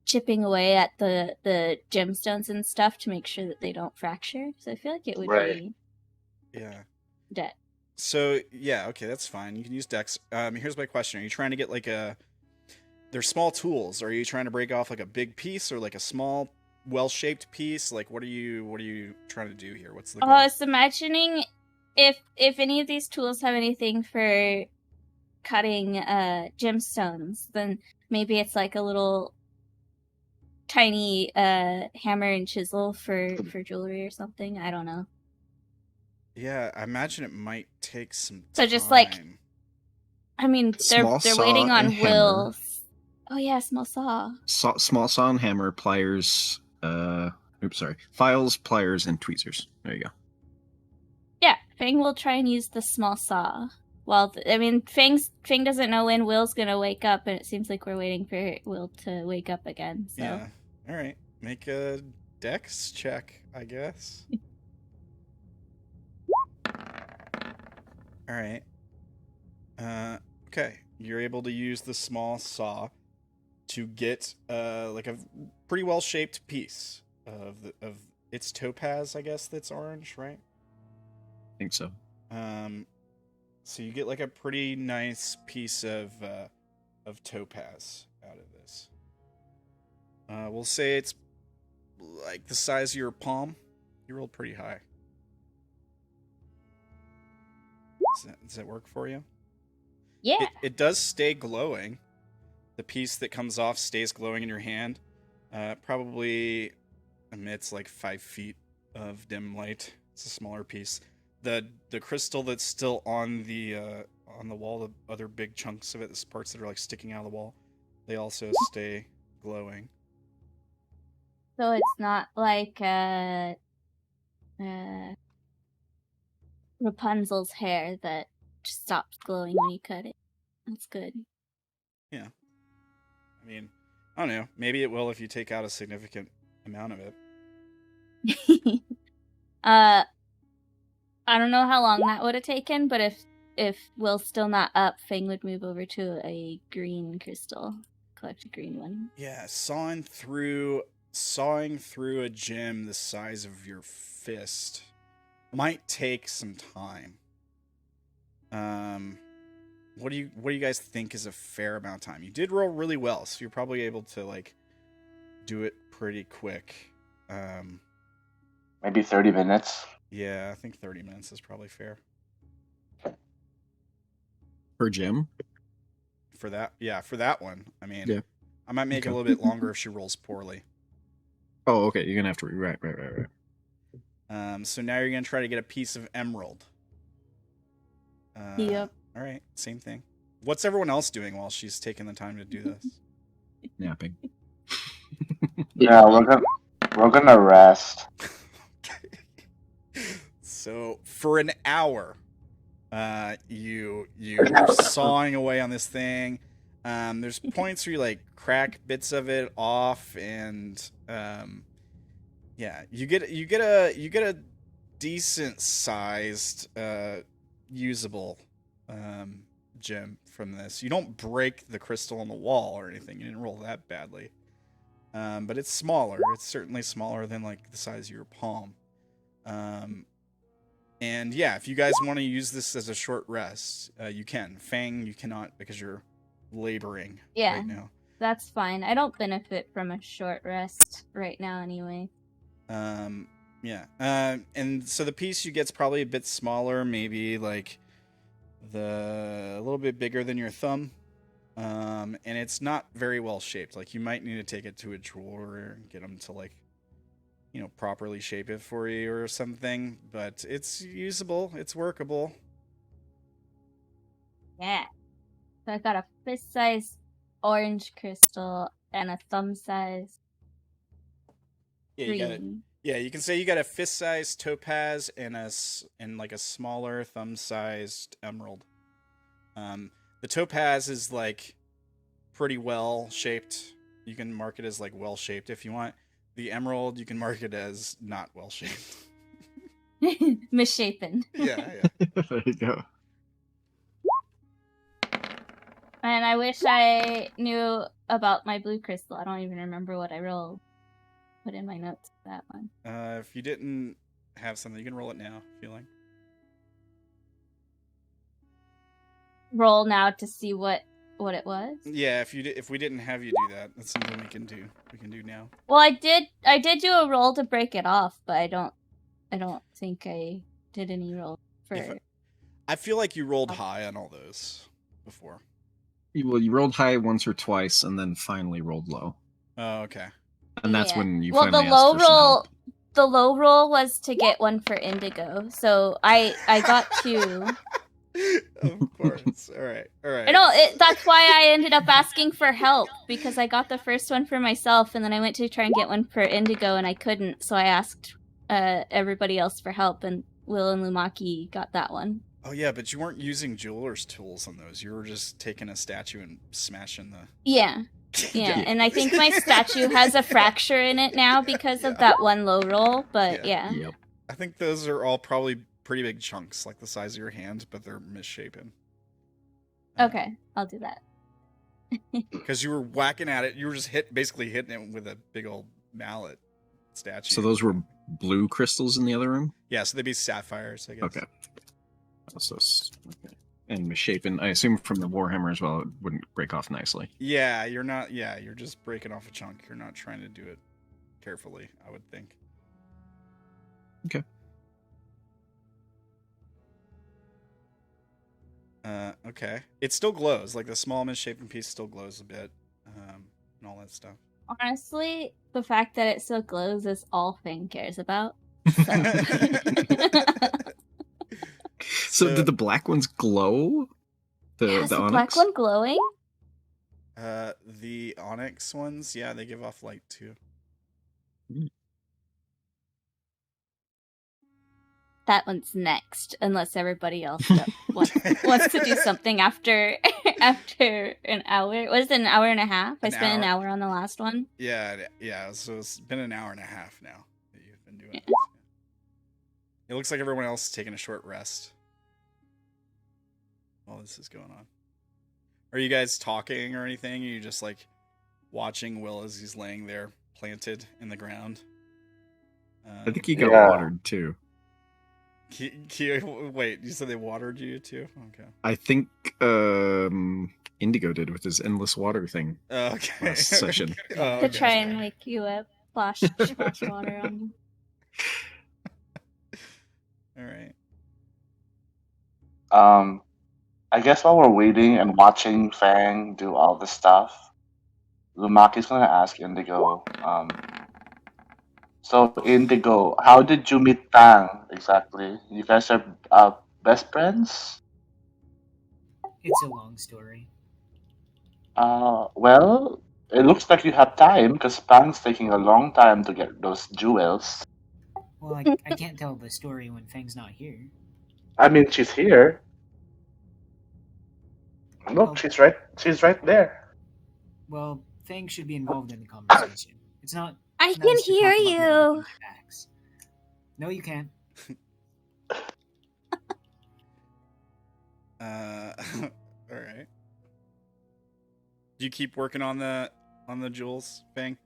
chipping away at the gemstones and stuff to make sure that they don't fracture. So I feel like it would be Dex. So yeah, okay, that's fine. You can use Dex. Here's my question: are you trying to get like they're small tools? Are you trying to break off like a big piece or like a small, well-shaped piece? Like, what are you trying to do here? What's the goal? I was imagining if any of these tools have anything for cutting gemstones, then maybe it's like a little tiny hammer and chisel for jewelry or something. I don't know. Yeah, I imagine it might take some So time. just like, I mean, they're Small waiting saw on and hammer. Will. Oh yeah, small saw. Small saw and hammer, pliers. Files, pliers, and tweezers. There you go. Yeah, Fang will try and use the small saw. Well, Fang doesn't know when Will's gonna wake up, and it seems like we're waiting for Will to wake up again. So. Yeah. All right. Make a Dex check, I guess. All right. Okay. You're able to use the small saw to get like a pretty well shaped piece of its topaz, I guess that's orange, right? I think so. So you get like a pretty nice piece of topaz out of this. We'll say it's like the size of your palm. You rolled pretty high. Does that work for you? Yeah. It does stay glowing. The piece that comes off stays glowing in your hand. Probably emits like 5 feet of dim light. It's a smaller piece. The crystal that's still on the wall, the other big chunks of it, the parts that are like sticking out of the wall, they also stay glowing. So it's not like Rapunzel's hair that just stops glowing when you cut it. That's good. Yeah. I mean, I don't know. Maybe it will if you take out a significant amount of it. I don't know how long that would have taken, but if Will's still not up, Fang would move over to a green crystal, collect a green one. Yeah, sawing through a gem the size of your fist might take some time. What do you guys think is a fair amount of time? You did roll really well, so you're probably able to like do it pretty quick. Maybe 30 minutes. Yeah, I think 30 minutes is probably fair. Per gem? For that, yeah, for that one. I mean, Yeah. I might make it a little bit longer if she rolls poorly. Oh, okay. You're gonna have to right. So now you're gonna try to get a piece of emerald. Yep. All right, same thing. What's everyone else doing while she's taking the time to do this? Napping. Yeah, we're gonna rest. So for an hour, you're sawing away on this thing. There's points where you like crack bits of it off, and yeah, you get a decent sized usable gem from this. You don't break the crystal on the wall or anything. You didn't roll that badly. But it's smaller. It's certainly smaller than like the size of your palm. And yeah, if you guys want to use this as a short rest, you can. Fang, you cannot because you're laboring right now. That's fine. I don't benefit from a short rest right now anyway. Yeah. And so the piece you get's probably a bit smaller, maybe like a little bit bigger than your thumb. And it's not very well shaped. Like you might need to take it to a jeweler and get them to like, properly shape it for you or something. But it's usable. It's workable. Yeah. So I got a fist-sized orange crystal and a thumb-sized green. You can say you got a fist-sized topaz and like a smaller thumb-sized emerald. The topaz is like pretty well shaped. You can mark it as like well shaped if you want. The emerald you can mark it as not well shaped. Misshapen. Yeah. There you go. And I wish I knew about my blue crystal. I don't even remember what I rolled. Put in my notes for that one. If you didn't have something, you can roll it now if you like. Roll now to see what it was. Yeah, if we didn't have you do that, that's something we can do. We can do now. Well, I did do a roll to break it off, but I don't think I did any roll for. I feel like you rolled high on all those before. Well, you rolled high once or twice, and then finally rolled low. Oh, okay. And that's when you the finally low asked for some roll. help. The low roll was to get one for Indigo, so I got 2. Of course. All right. No, that's why I ended up asking for help, because I got the first one for myself, and then I went to try and get one for Indigo, and I couldn't, so I asked everybody else for help, and Will and Lumaki got that one. Oh yeah, but you weren't using jeweler's tools on those. You were just taking a statue and smashing the... Yeah, and I think my statue has a fracture in it now because of that one low roll, but yeah. Yep. I think those are all probably pretty big chunks, like the size of your hand, but they're misshapen. Okay, I'll do that. Because you were whacking at it, you were just basically hitting it with a big old mallet statue. So those were blue crystals in the other room? Yeah, so they'd be sapphires, I guess. Okay. Okay. And misshapen, I assume from the Warhammer as well, it wouldn't break off nicely. Yeah, you're not. Yeah, you're just breaking off a chunk. You're not trying to do it carefully, I would think. Okay. Okay. It still glows. Like the small misshapen piece still glows a bit, and all that stuff. Honestly, the fact that it still glows is all Fang cares about. So did the black ones glow? The Is the onyx? black one glowing? The onyx ones, yeah, they give off light too. That one's next, unless everybody else wants to do something after an hour. Was it an hour and a half? I spent an hour on the last one. Yeah. So it's been an hour and a half now that you've been doing this. It looks like everyone else is taking a short rest while this is going on. Are you guys talking or anything? Are you just like watching Will as he's laying there planted in the ground? I think he got watered too. Wait, you said they watered you too? Okay. I think Indigo did with his endless water thing. Okay. Last session. To try and wake you up, splash water on you. All right. I guess while we're waiting and watching Fang do all this stuff, Lumaki's gonna ask Indigo. So Indigo, how did you meet Fang exactly? You guys are best friends? It's a long story. Well, It looks like you have time because Fang's taking a long time to get those jewels. Well, I can't tell the story when Fang's not here. I mean, she's here. Look, Well- she's right. She's right there. Well, Fang should be involved in the conversation. It's not. I nice can to hear talk about people you. behind their backs. No, you can't. All right. Do you keep working on the jewels, Fang?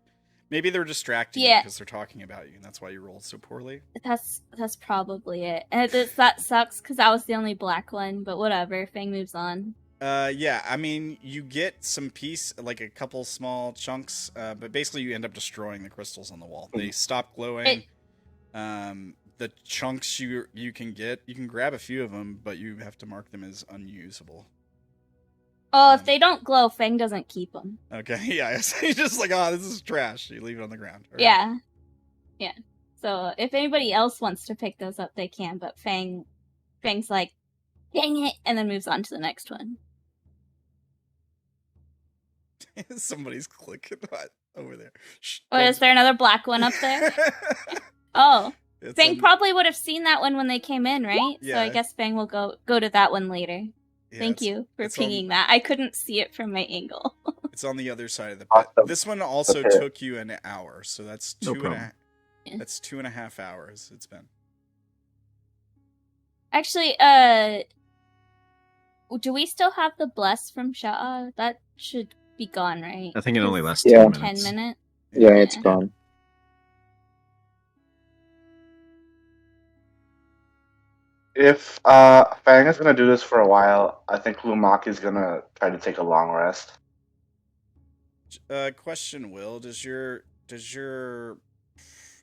Maybe they're distracting you Yeah. because they're talking about you, and that's why you rolled so poorly. That's probably it. And that sucks because I was the only black one, but whatever. Fang moves on. Yeah, I mean, you get some piece, like a couple small chunks, but basically you end up destroying the crystals on the wall. They stop glowing. The chunks you can get, you can grab a few of them, but you have to mark them as unusable. Oh, if they don't glow, Fang doesn't keep them. Okay, yeah, so you're just like, oh, this is trash. You leave it on the ground. All right. Yeah. Yeah. So if anybody else wants to pick those up, they can, but Fang's like, dang it, and then moves on to the next one. Somebody's clicking over there. Shh, Oh, is there another black one up there? Oh. It's Fang on- probably would have seen that one when they came in, right? So I Yeah. guess Fang will go to that one later. yeah, Thank it's- you for it's on- pinging that. I couldn't see it from my angle. It's on the other side of the pit. Awesome. This one also Okay. took you an hour, so that's No 2.5 problem. Yeah. That's 2.5 hours it's been. Actually, do we still have the bless from Sha'ah? That should be gone, right? I think it only lasts Yeah. 10 minutes. 10 minutes. Yeah, it's Yeah. gone. If Fang is gonna do this for a while, I think Lumaki is gonna try to take a long rest. Question, Will, does your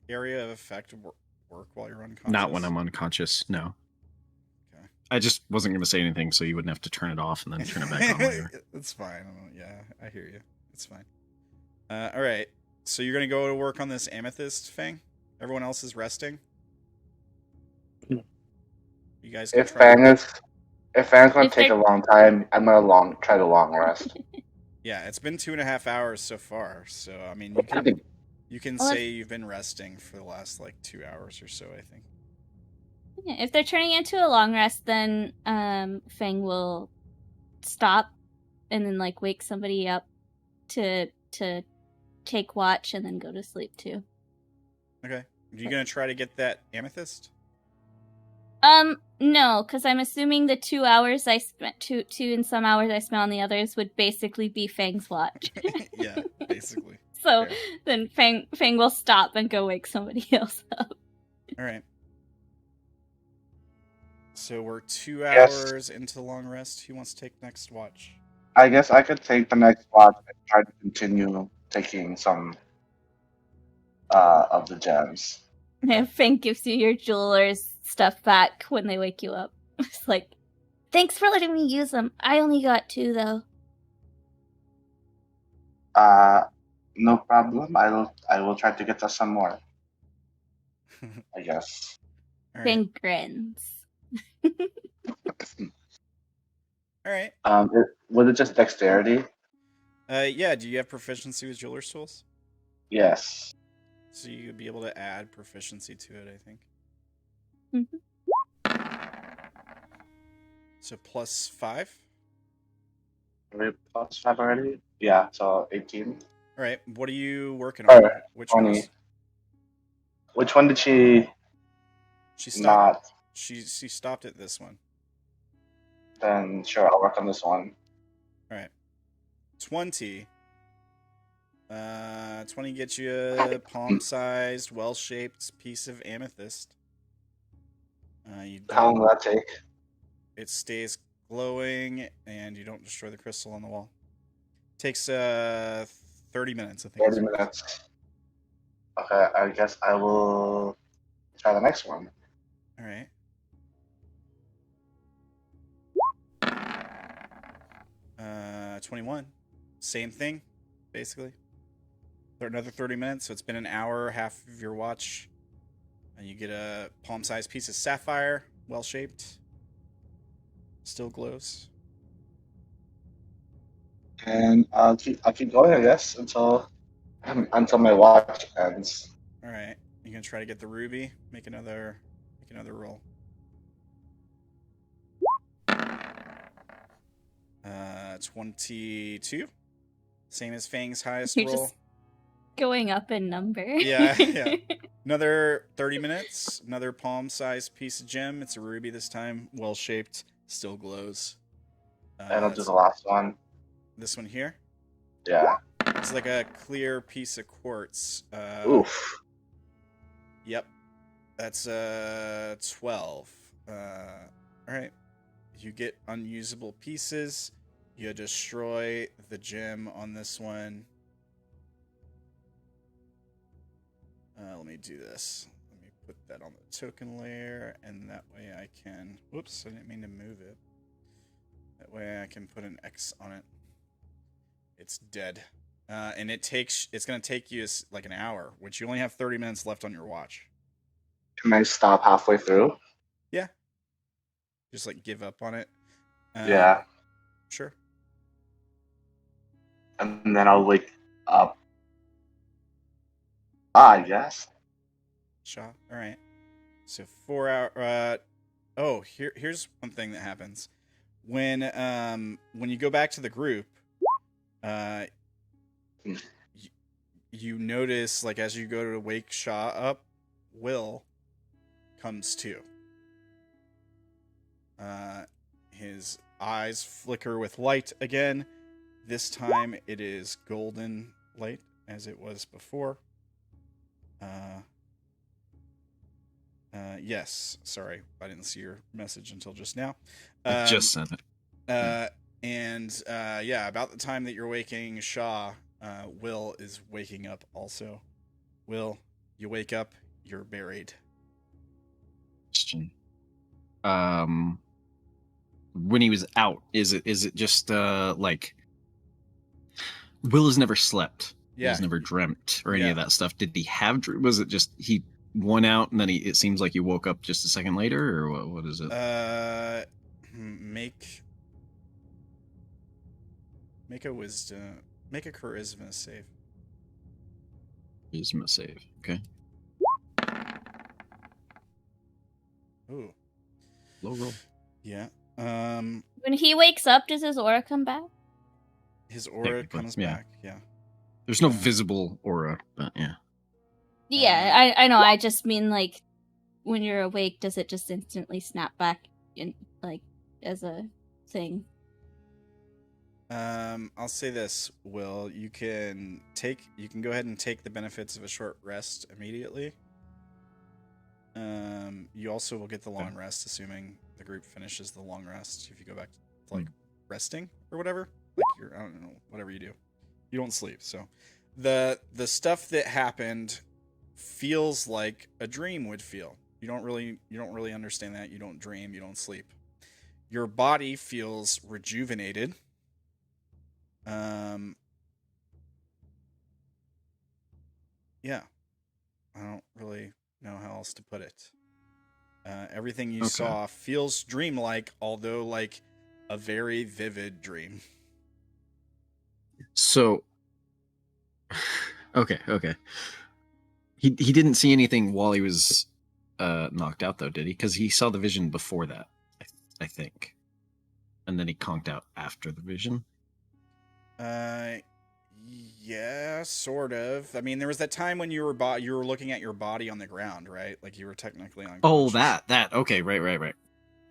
area of effect work while you're unconscious? Not when I'm unconscious, no. Okay. I just wasn't going to say anything so you wouldn't have to turn it off and then turn it back on later. That's fine. Yeah, I hear you. It's fine. All right. So you're gonna go to work on this amethyst, Fang? Everyone else is resting. You guys can If try. Fang's gonna If take a they're- long time, I'm gonna try the long rest. Yeah, it's been 2.5 hours so far. So I mean, you can Well, say you've been resting for the last like 2 hours or so. I think. Yeah, if they're turning into a long rest, then Fang will stop and then like wake somebody up to take watch and then go to sleep too. Okay. Are you gonna try to get that amethyst? No, because I'm assuming the 2 hours I spent, two and some hours I spent on the others would basically be Fang's watch. Yeah, basically. So Fair. then Fang will stop and go wake somebody else up. All right. So we're 2 Yes. hours into the long rest. Who wants to take next watch? I guess I could take the next watch and try to continue taking some of the gems. And Fang gives you your jeweler's stuff back when they wake you up. It's like, thanks for letting me use them. I only got 2 though. No problem. I will try to get us some more. I guess. All right. Fang grins. All right. Was it just dexterity? Yeah. Do you have proficiency with jeweler's tools? Yes. So you would be able to add proficiency to it, I think. Mhm. So +5. Are we +5 already? Yeah. So 18. All right. What are you working All on? right, Which 20. one? Which one did she She stopped. not? She stopped at this one. Then sure, I'll work on this one. All right. 20. 20 gets you a palm-sized, well-shaped piece of amethyst. You How long don't, will that take? it stays glowing, and you don't destroy the crystal on the wall. Takes 30 minutes, I think. 30 minutes. Okay, I guess I will try the next one. All right. 21. Same thing, basically. For another 30 minutes, so it's been an hour, half of your watch. And you get a palm-sized piece of sapphire, well-shaped. Still glows. And I'll keep going, I guess, until my watch ends. All right, you gonna try to get the ruby? Make another roll. 22. Same as Fang's highest You're roll. just going up in number. Yeah. Another 30 minutes. Another palm-sized piece of gem. It's a ruby this time. Well-shaped. Still glows. And I'll do the last one. This one here. Yeah. It's like a clear piece of quartz. Oof. Yep. That's 12. All right. You get unusable pieces. You destroy the gem on this one. Let me do this. Let me put that on the token layer, and that way I can... Whoops, I didn't mean to move it. That way I can put an X on it. It's dead. And it's going to take you like an hour, which you only have 30 minutes left on your watch. Can I stop halfway through? Yeah. Just like give up on it. Yeah. Sure. And then I'll wake up. Yes. Sha'ah. All right. So 4 hour. Here's one thing that happens when you go back to the group. You notice, like, as you go to wake Sha'ah up, Will comes to. His eyes flicker with light again. This time it is golden light, as it was before. Yes. Sorry, I didn't see your message until just now. I just sent it. Yeah, about the time that you're waking Sha'ah, Will is waking up also. Will, you wake up, you're buried. Question. When he was out, is it just like Will has never slept? Yeah. He's never dreamt or any of that stuff. Did he have? Was it just he went out and then it seems like he woke up just a second later, or what is it? Make a charisma save. Charisma save. Okay. Ooh. Low roll. Yeah. When he wakes up, does his aura come back? His aura comes back. Yeah. There's no visible aura, but yeah. Yeah, I know. I just mean, like, when you're awake, does it just instantly snap back in, like, as a thing? I'll say this, Will. You can go ahead and take the benefits of a short rest immediately. You also will get the long rest, assuming the group finishes the long rest. If you go back to like resting or whatever, like I don't know, whatever you do, you don't sleep. So the stuff that happened feels like a dream would feel. You don't really understand that. You don't dream. You don't sleep. Your body feels rejuvenated. Yeah, I don't really know how else to put it. Everything you saw feels dreamlike, although like a very vivid dream. So, okay. He didn't see anything while he was knocked out, though, did he? Because he saw the vision before that, I think, and then he conked out after the vision. Yeah, sort of. I mean, there was that time when you were looking at your body on the ground, right? Like you were technically unconscious. Oh, that. Okay, right.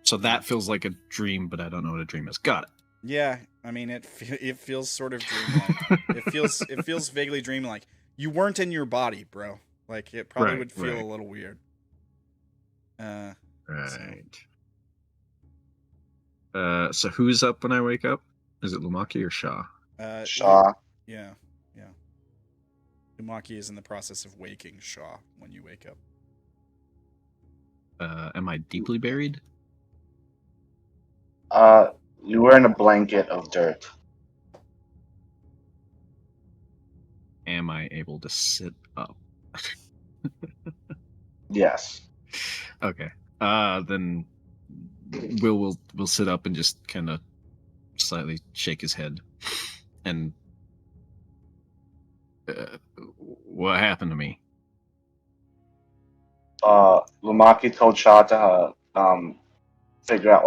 So that feels like a dream, but I don't know what a dream is. Got it. Yeah, I mean, it feels sort of dreamlike. it feels vaguely dreamlike. You weren't in your body, bro. Like it probably would feel a little weird. Right. So who's up when I wake up? Is it Lumaki or Sha'ah? Sha'ah. Yeah. Lumaki is in the process of waking Sha'ah when you wake up. Am I deeply buried? You were in a blanket of dirt. Am I able to sit up? Yes. Okay. Then we'll sit up and just kind of slightly shake his head. And what happened to me? Lumaki told Sha'ah to figure out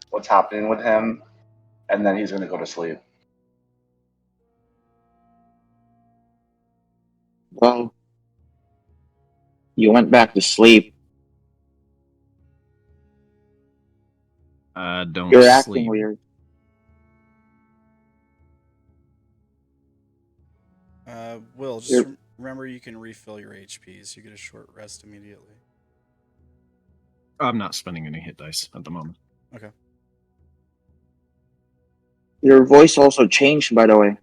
what's happening with him, and then he's gonna go to sleep. Well, you went back to sleep. I don't You're sleep. acting weird. Will, just You're- remember you can refill your HP, so you get a short rest immediately. I'm not spending any hit dice at the moment. Okay. Your voice also changed, by the way.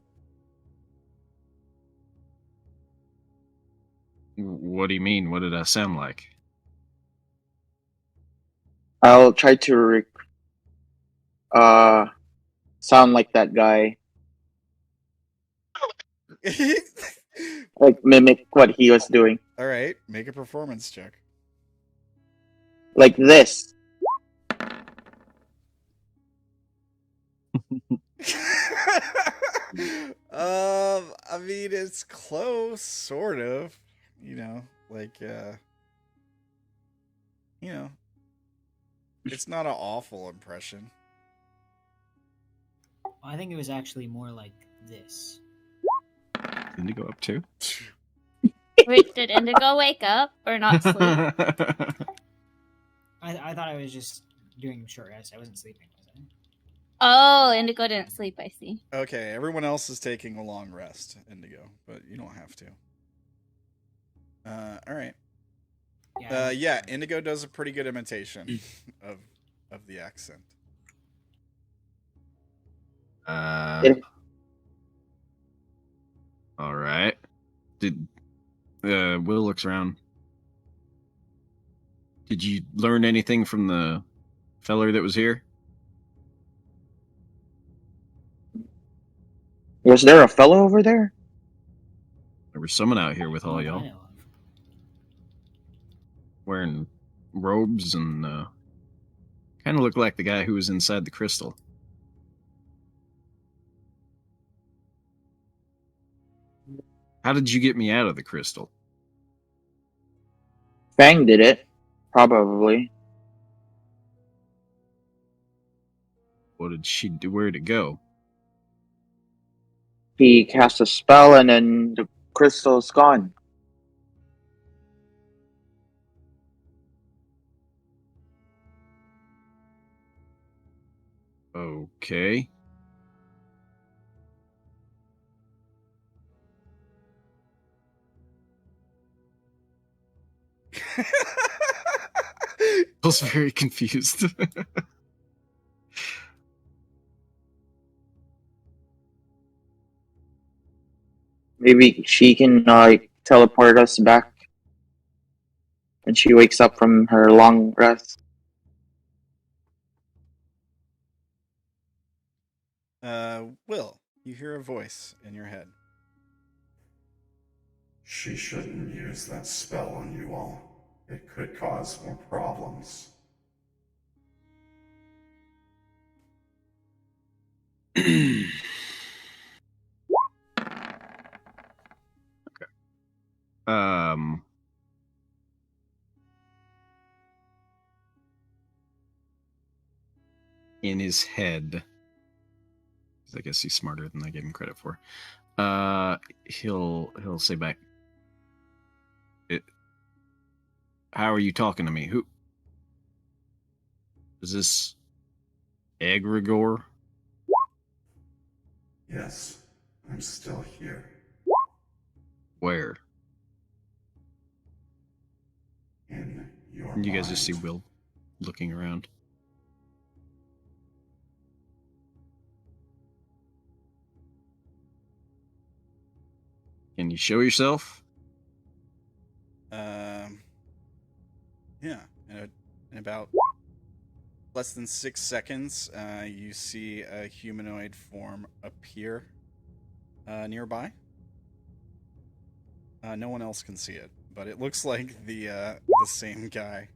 What do you mean? What did I sound like? I'll try to sound like that guy, like mimic what he was doing, All right, make a performance check. like this. I mean, it's close, sort of. You know, like, it's not an awful impression. I think it was actually more like this. Indigo up too? Wait, did Indigo wake up or not sleep? I thought I was just doing short rest. I wasn't sleeping, was I? Oh, Indigo didn't sleep, I see. Okay, everyone else is taking a long rest, Indigo, but you don't have to. All right. Yeah, Indigo does a pretty good imitation of the accent. All right. Did Will looks around. Did you learn anything from the feller that was here? Was there a fellow over there? There was someone out here with all Not that I y'all know of. wearing robes and kind of looked like the guy who was inside the crystal. How did you get me out of the crystal? Fang did it, probably. What did she do? Where'd it go? He cast a spell and then the crystal's gone. Okay. I was very confused. Maybe she can teleport us back when she wakes up from her long rest. Will, you hear a voice in your head. She shouldn't use that spell on you all. It could cause more problems. Okay. In his head, 'cause I guess he's smarter than I gave him credit for. He'll say back, how are you talking to me? Who is this? Aggregor? Yes, I'm still here. Where? In your And you guys just see mind. Will looking around. Can you show yourself? Yeah, in about less than 6 seconds, you see a humanoid form appear nearby. No one else can see it, but it looks like the same guy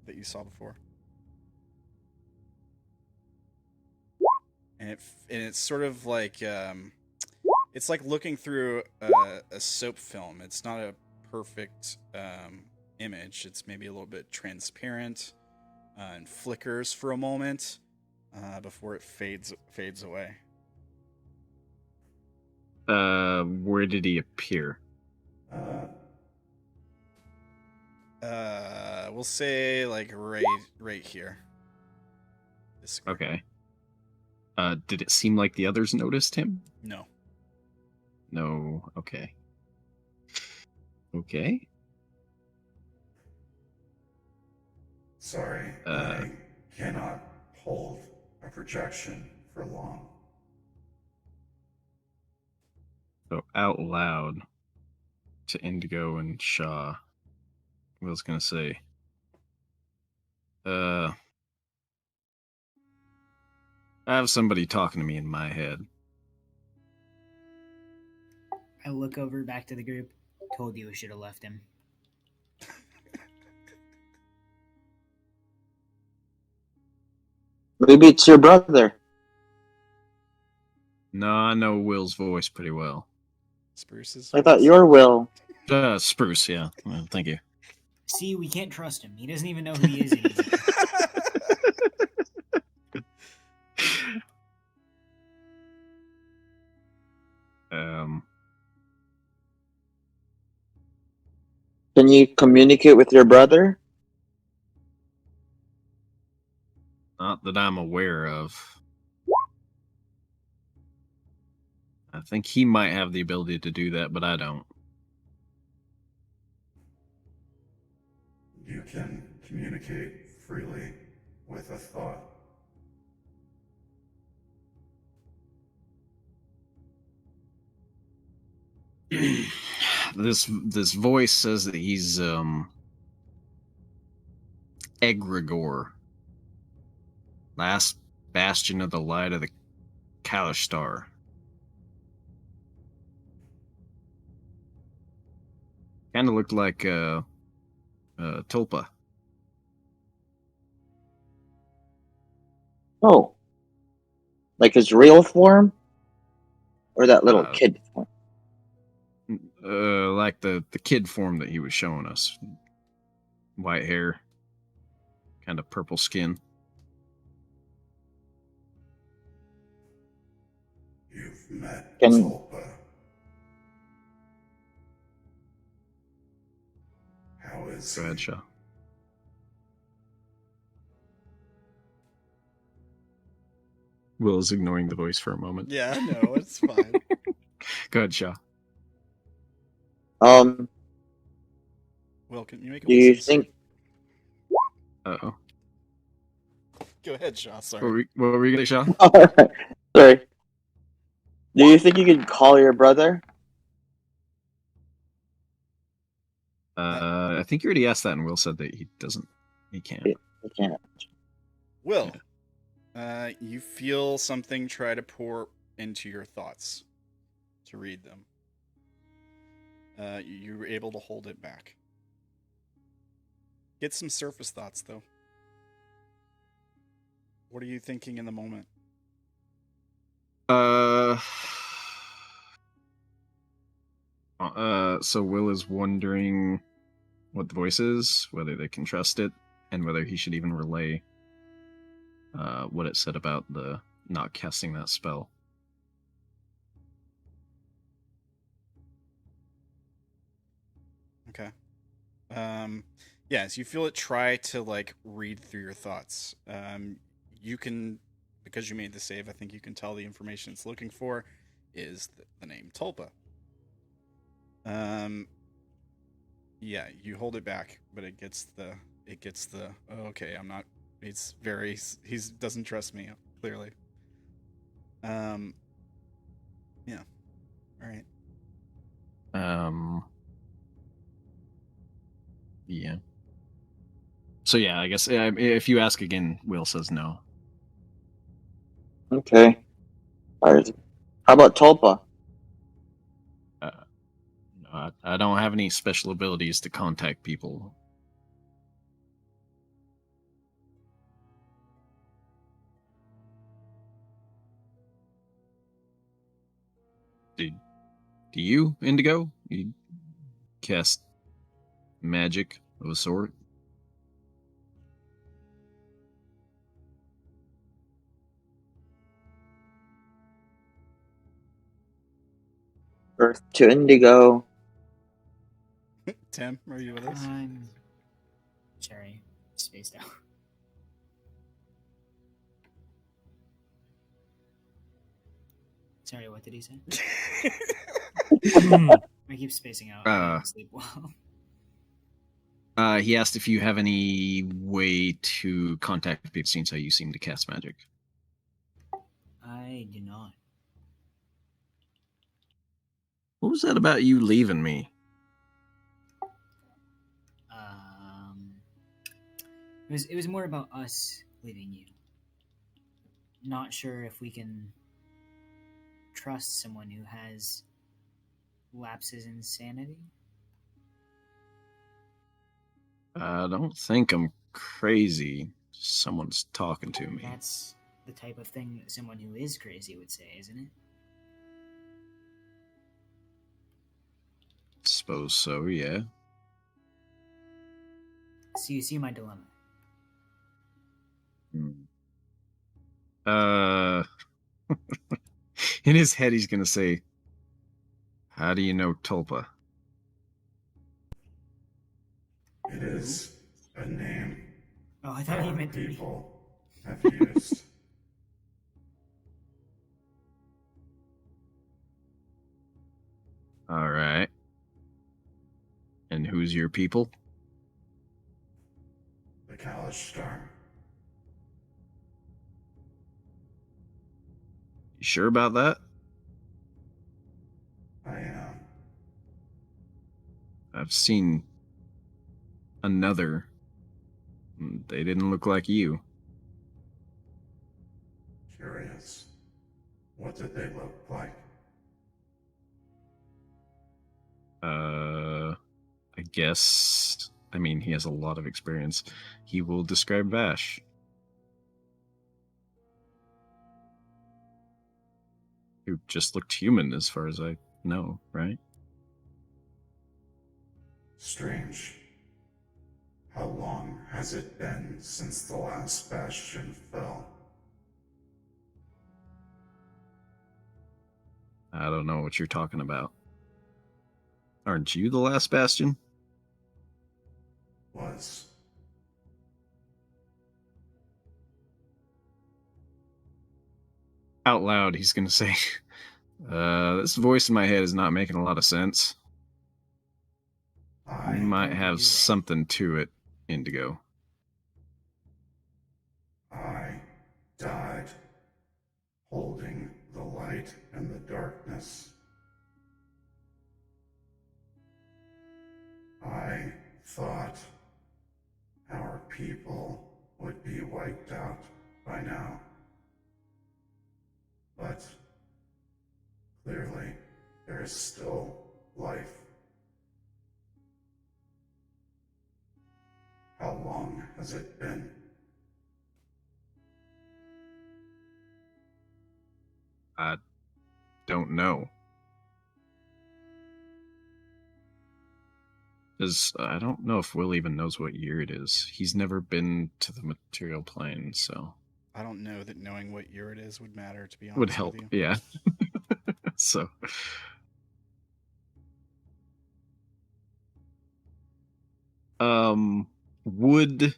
that you saw before. And it's sort of like It's like looking through a soap film. It's not a perfect image. It's maybe a little bit transparent and flickers for a moment before it fades away. Where did he appear? We'll say like right here. This square. Okay. Did it seem like the others noticed him? No. No. Okay. Okay. Sorry, I cannot hold a projection for long. So out loud to Indigo and Sha'ah, I was gonna say, I have somebody talking to me in my head. I look over back to the group. Told you we should have left him. Maybe it's your brother. No, I know Will's voice pretty well. Spruce's. I thought your Will. Spruce, yeah. Well, thank you. See, we can't trust him. He doesn't even know who he is anymore. Can you communicate with your brother? Not that I'm aware of. I think he might have the ability to do that, but I don't. You can communicate freely with a thought. This voice says that he's Aggregor, last bastion of the light of the Kalish Star. Kind of looked like Tulpa. Oh. Like his real form? Or that little kid form? Like the kid form that he was showing us. White hair, kind of purple skin. You've met Can- Tulpa. How is Go he? ahead, Shaw. Will is ignoring the voice for a moment. Yeah, no, it's fine. Go ahead, Shaw. Will, can you make a Do you wisdom think... Uh-oh. save? Go ahead, Shaw. What Sorry. were you going to say, Shaw? Alright. Sorry. Do you think you could call your brother? I think you already asked that, and Will said that he doesn't. He can't. He can't. Will, you feel something try to pour into your thoughts to read them. You were able to hold it back. Get some surface thoughts, though. What are you thinking in the moment? So Will is wondering what the voice is, whether they can trust it, and whether he should even relay what it said about the not casting that spell. Okay. Yes, you feel it try to like read through your thoughts. You can, because you made the save, I think you can tell the information it's looking for is the name Tulpa. Yeah, you hold it back, but it gets the oh, okay, I'm not, he doesn't trust me, clearly. Yeah. All right. Yeah. So yeah, I guess if you ask again, Will says no. Okay. Alright. How about Tulpa? No, I don't have any special abilities to contact people. Do you, Indigo? You cast magic of a sort? Earth to Indigo. Tim, are you with us? I'm sorry, spaced out. Sorry, what did he say? I keep spacing out. I don't sleep well. He asked if you have any way to contact people, since how you seem to cast magic. I do not. What was that about you leaving me? It was more about us leaving you. Not sure if we can trust someone who has lapses in sanity. I don't think I'm crazy. Someone's talking to me. That's the type of thing that someone who is crazy would say, isn't it? Suppose so, yeah. So you see my dilemma. In his head, he's gonna say, "How do you know Tulpa?" It is a name Oh, I thought you our meant to be. people have used. All right. And who's your people? The Kalishtar. You sure about that? I am. I've seen another. They didn't look like you. Curious. What did they look like? I guess. I mean, he has a lot of experience. He will describe Vash. Who just looked human, as far as I know, right? Strange. How long has it been since the last Bastion fell? I don't know what you're talking about. Aren't you the last Bastion? Was. Out loud, he's going to say, this voice in my head is not making a lot of sense. I You might Don't have do that. something to it, Indigo. died, holding the light and the darkness. I thought our people would be wiped out by now. But clearly, there is still life. How long has it been? I don't know. Because I don't know if Will even knows what year it is. He's never been to the material plane, so I don't know that knowing what year it is would matter, to be honest would help. with you. Yeah. So would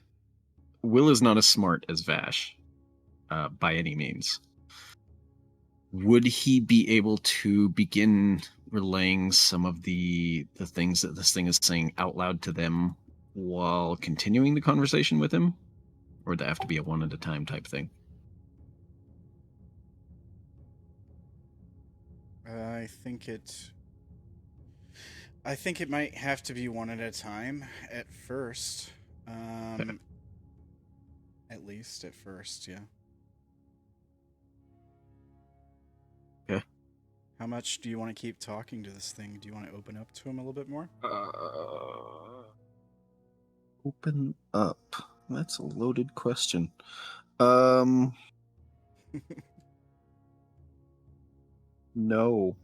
Will is not as smart as Vash, by any means. Would he be able to begin relaying some of the things that this thing is saying out loud to them while continuing the conversation with him? Or would that have to be a one at a time type thing? I think it might have to be one at a time at first. At least at first, yeah. Yeah. How much do you want to keep talking to this thing? Do you want to open up to him a little bit more? Open up. That's a loaded question. No.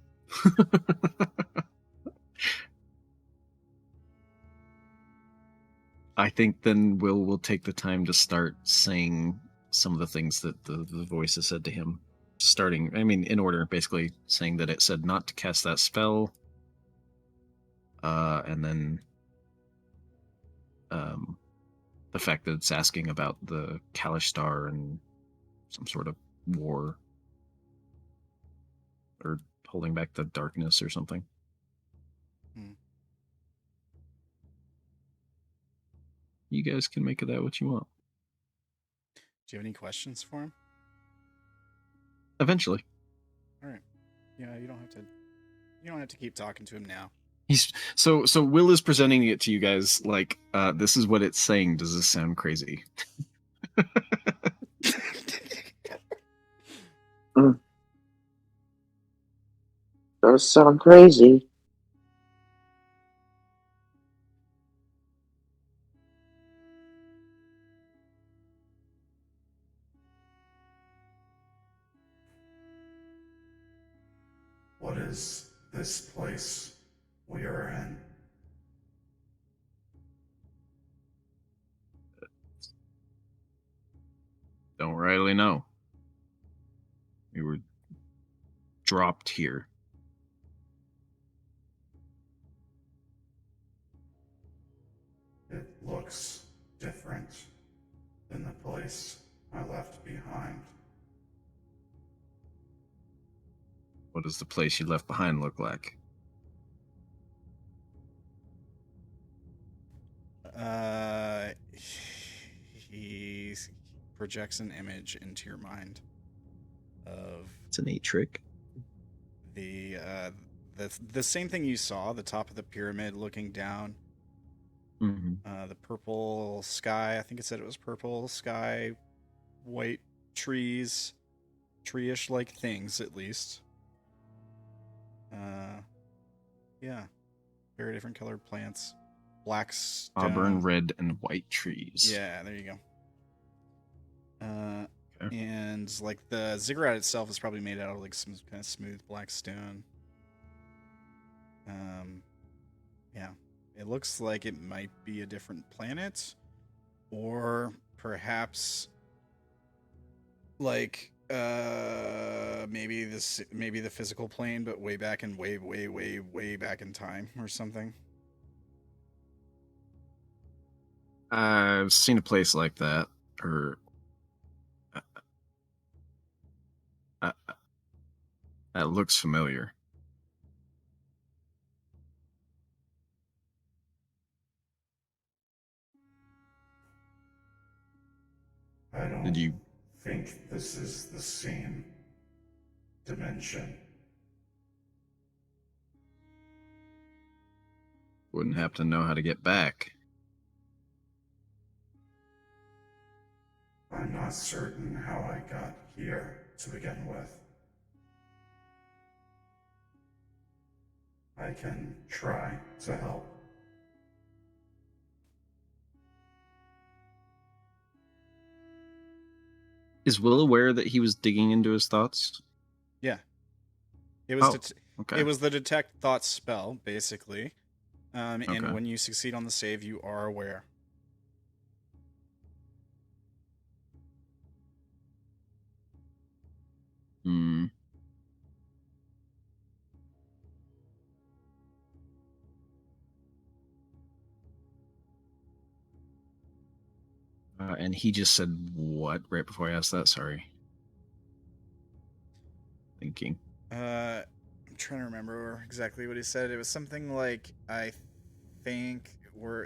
I think then we'll take the time to start saying some of the things that the voice has said to him. Starting, I mean, in order, basically saying that it said not to cast that spell. And then the fact that it's asking about the Kalish Star and some sort of war. Or holding back the darkness or something. You guys can make of that what you want. Do you have any questions for him? Eventually. All right. Yeah, you don't have to. You don't have to keep talking to him now. He's so Will is presenting it to you guys like this is what it's saying. Does this sound crazy? Does sound crazy. What is this place we are in? Don't really know. We were dropped here. It looks different than the place I left behind. What does the place you left behind look like? He projects an image into your mind of It's a neat trick. the same thing you saw, the top of the pyramid looking down. Mm-hmm. The purple sky. I think it said it was purple sky, white trees, tree-ish like things at least. Yeah, very different colored plants. Black stone. Auburn, red, and white trees. Yeah, there you go. Okay. And like the ziggurat itself is probably made out of like some kind of smooth black stone. Yeah, it looks like it might be a different planet, or perhaps like maybe the physical plane, but way back in way back in time or something. I've seen a place like that, or that looks familiar. I don't Did you think this is the same dimension. wouldn't happen to know how to get back? I'm not certain how I got here to begin with. I can try to help. Is Will aware that he was digging into his thoughts? Yeah, it was. Okay. It was the detect thoughts spell, basically. Okay. And when you succeed on the save, you are aware. Hmm. And he just said what right before I asked that? Sorry. Thinking. I'm trying to remember exactly what he said. It was something like, I think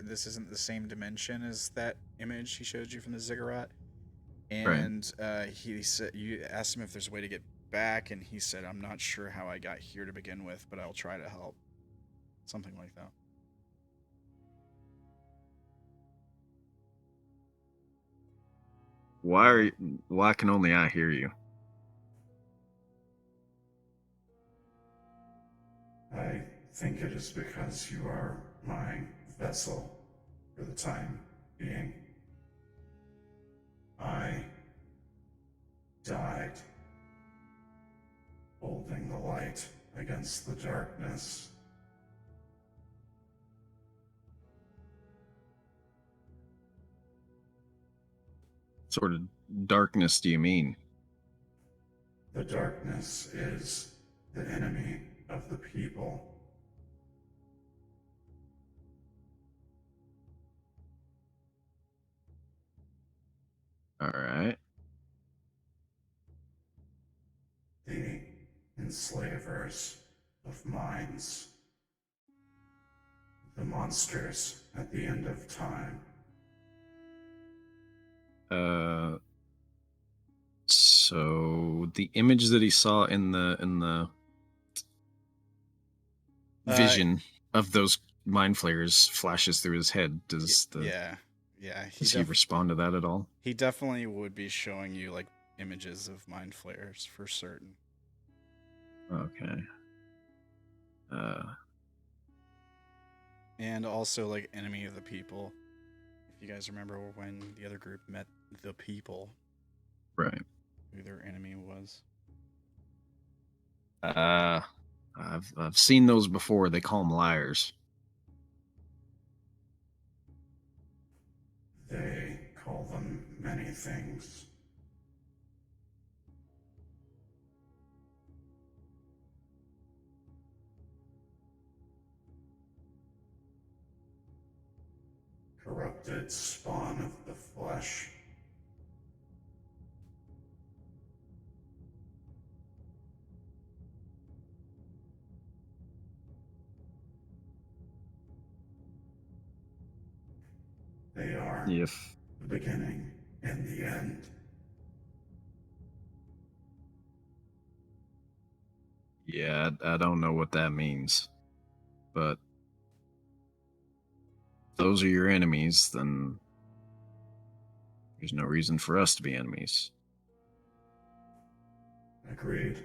this isn't the same dimension as that image he showed you from the ziggurat. And he said, you asked him if there's a way to get back, and he said, I'm not sure how I got here to begin with, but I'll try to help. Something like that. Why can only I hear you? I think it is because you are my vessel for the time being. I died holding the light against the darkness. Sort of darkness do you mean? The darkness is the enemy of the people. All right. The enslavers of minds. The monsters at the end of time. So the image that he saw in the vision of those mind flayers flashes through his head. Does he respond to that at all? He definitely would be showing you like images of mind flayers for certain. Okay. And also like enemy of the people. If you guys remember when the other group met the people, Right. who their enemy was. I've seen those before. They call them liars. They call them many things. Corrupted spawn of the flesh. They are the beginning and the end. Yeah, I don't know what that means, but if those are your enemies, then there's no reason for us to be enemies. Agreed.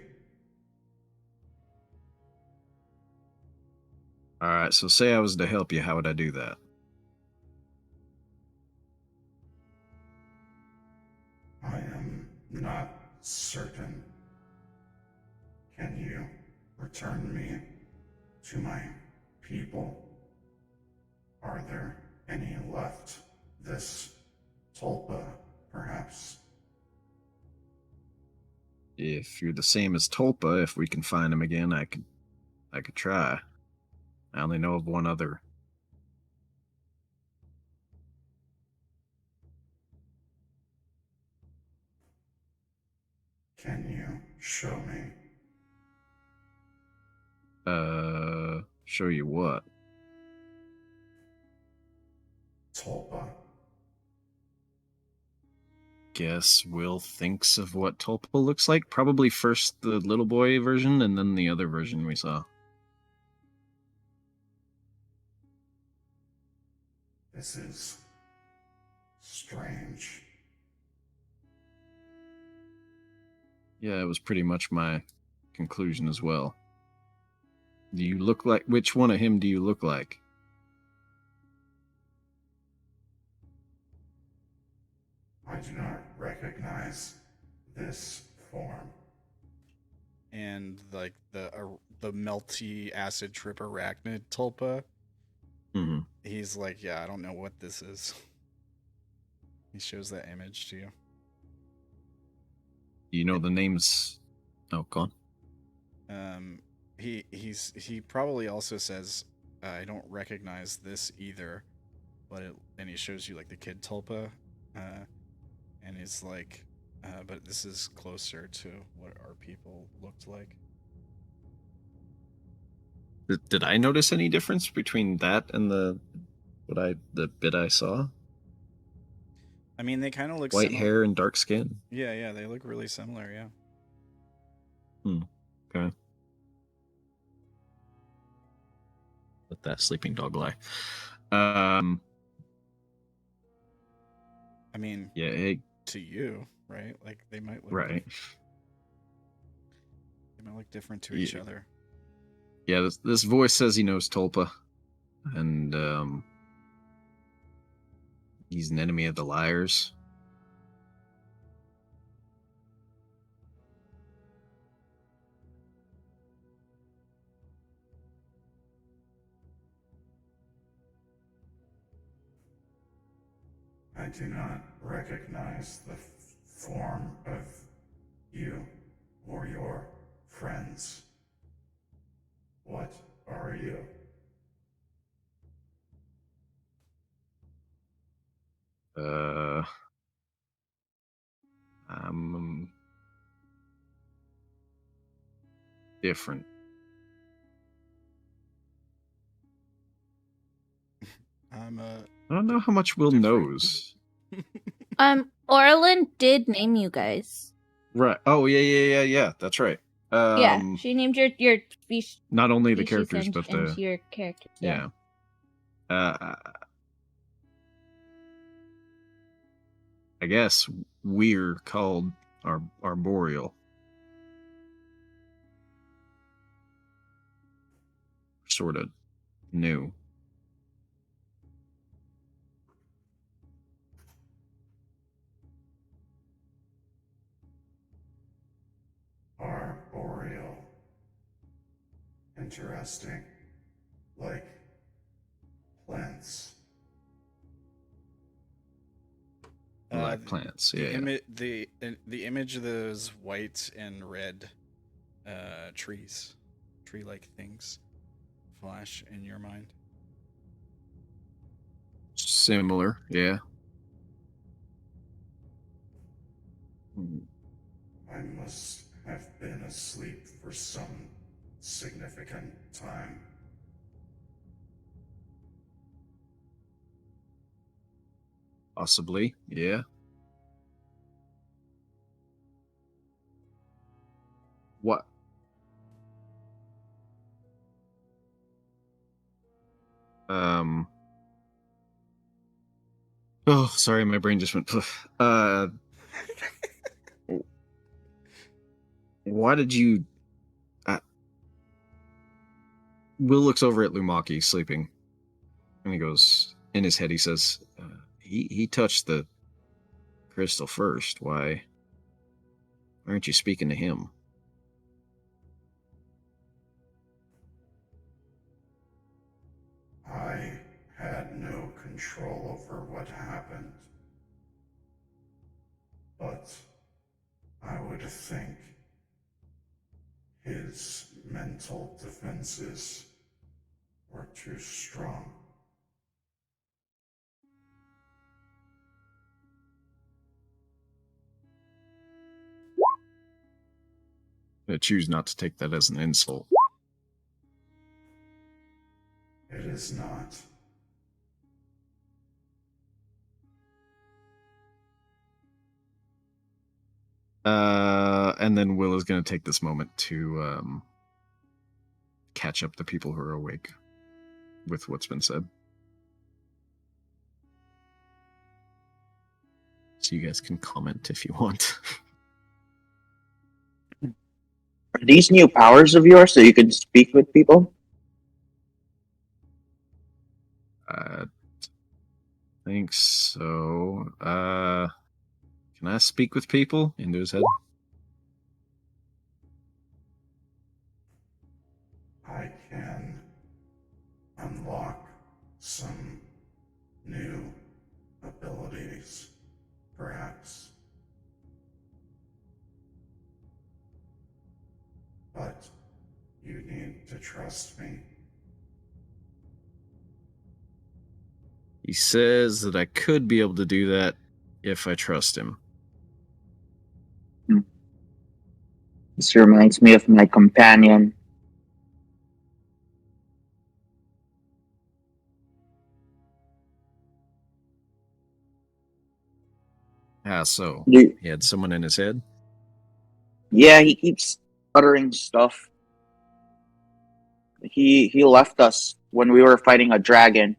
Alright, so say I was to help you, how would I do that? I am not certain. Can you return me to my people? Are there any left? This Tulpa, perhaps? If you're the same as Tulpa, if we can find him again, I could try. I only know of one other. Can you show me? Show you what? Tulpa. Guess Will thinks of what Tulpa looks like. Probably first the little boy version, and then the other version we saw. This is strange. Yeah, it was pretty much my conclusion as well. Do you look like... Which one of him do you look like? I do not recognize this form. And like the melty acid trip arachnid Tulpa, Mm-hmm. he's like, yeah, I don't know what this is. He shows that image to you. Do you know the names? Oh, go on. He probably also says, I don't recognize this either, and he shows you like the kid Tulpa, and he's like, but this is closer to what our people looked like. Did I notice any difference between that and the bit I saw? I mean, they kind of look white hair and dark skin. Yeah, they look really similar. Yeah. Okay. Let that sleeping dog lie. I mean, yeah. Hey, to you, right? Like they might look right. They might look different to each other. Yeah. This voice says he knows Tulpa, and he's an enemy of the liars. I do not recognize the form of you or your friends. What are you? I'm different. I'm I don't know how much Will different. knows. Orilyn did name you guys. Right. Oh, yeah. That's right. Yeah, she named your species. Not only the species characters, and, but and the your characters. yeah. I guess we're called arboreal. Sort of new. Arboreal. Interesting. Like plants. Like plants, the yeah. The image of those white and red trees, tree-like things, flash in your mind. Similar, yeah. I must have been asleep for some significant time. Possibly, yeah. What? Oh, sorry, my brain just went. Why did you? Will looks over at Lumaki sleeping, and he goes. In his head, he says, "He touched the crystal first. Why aren't you speaking to him?" I had no control over what happened. But I would think his mental defenses were too strong. I choose not to take that as an insult. It is not. And then Will is going to take this moment to catch up the people who are awake with what's been said. So you guys can comment if you want. Are these new powers of yours so you can speak with people? I think so. Can I speak with people? Into his head. I can unlock some new abilities, perhaps. But you need to trust me. He says that I could be able to do that if I trust him. This reminds me of my companion. Ah, so You, he had someone in his head? yeah, he keeps uttering stuff. He left us when we were fighting a dragon.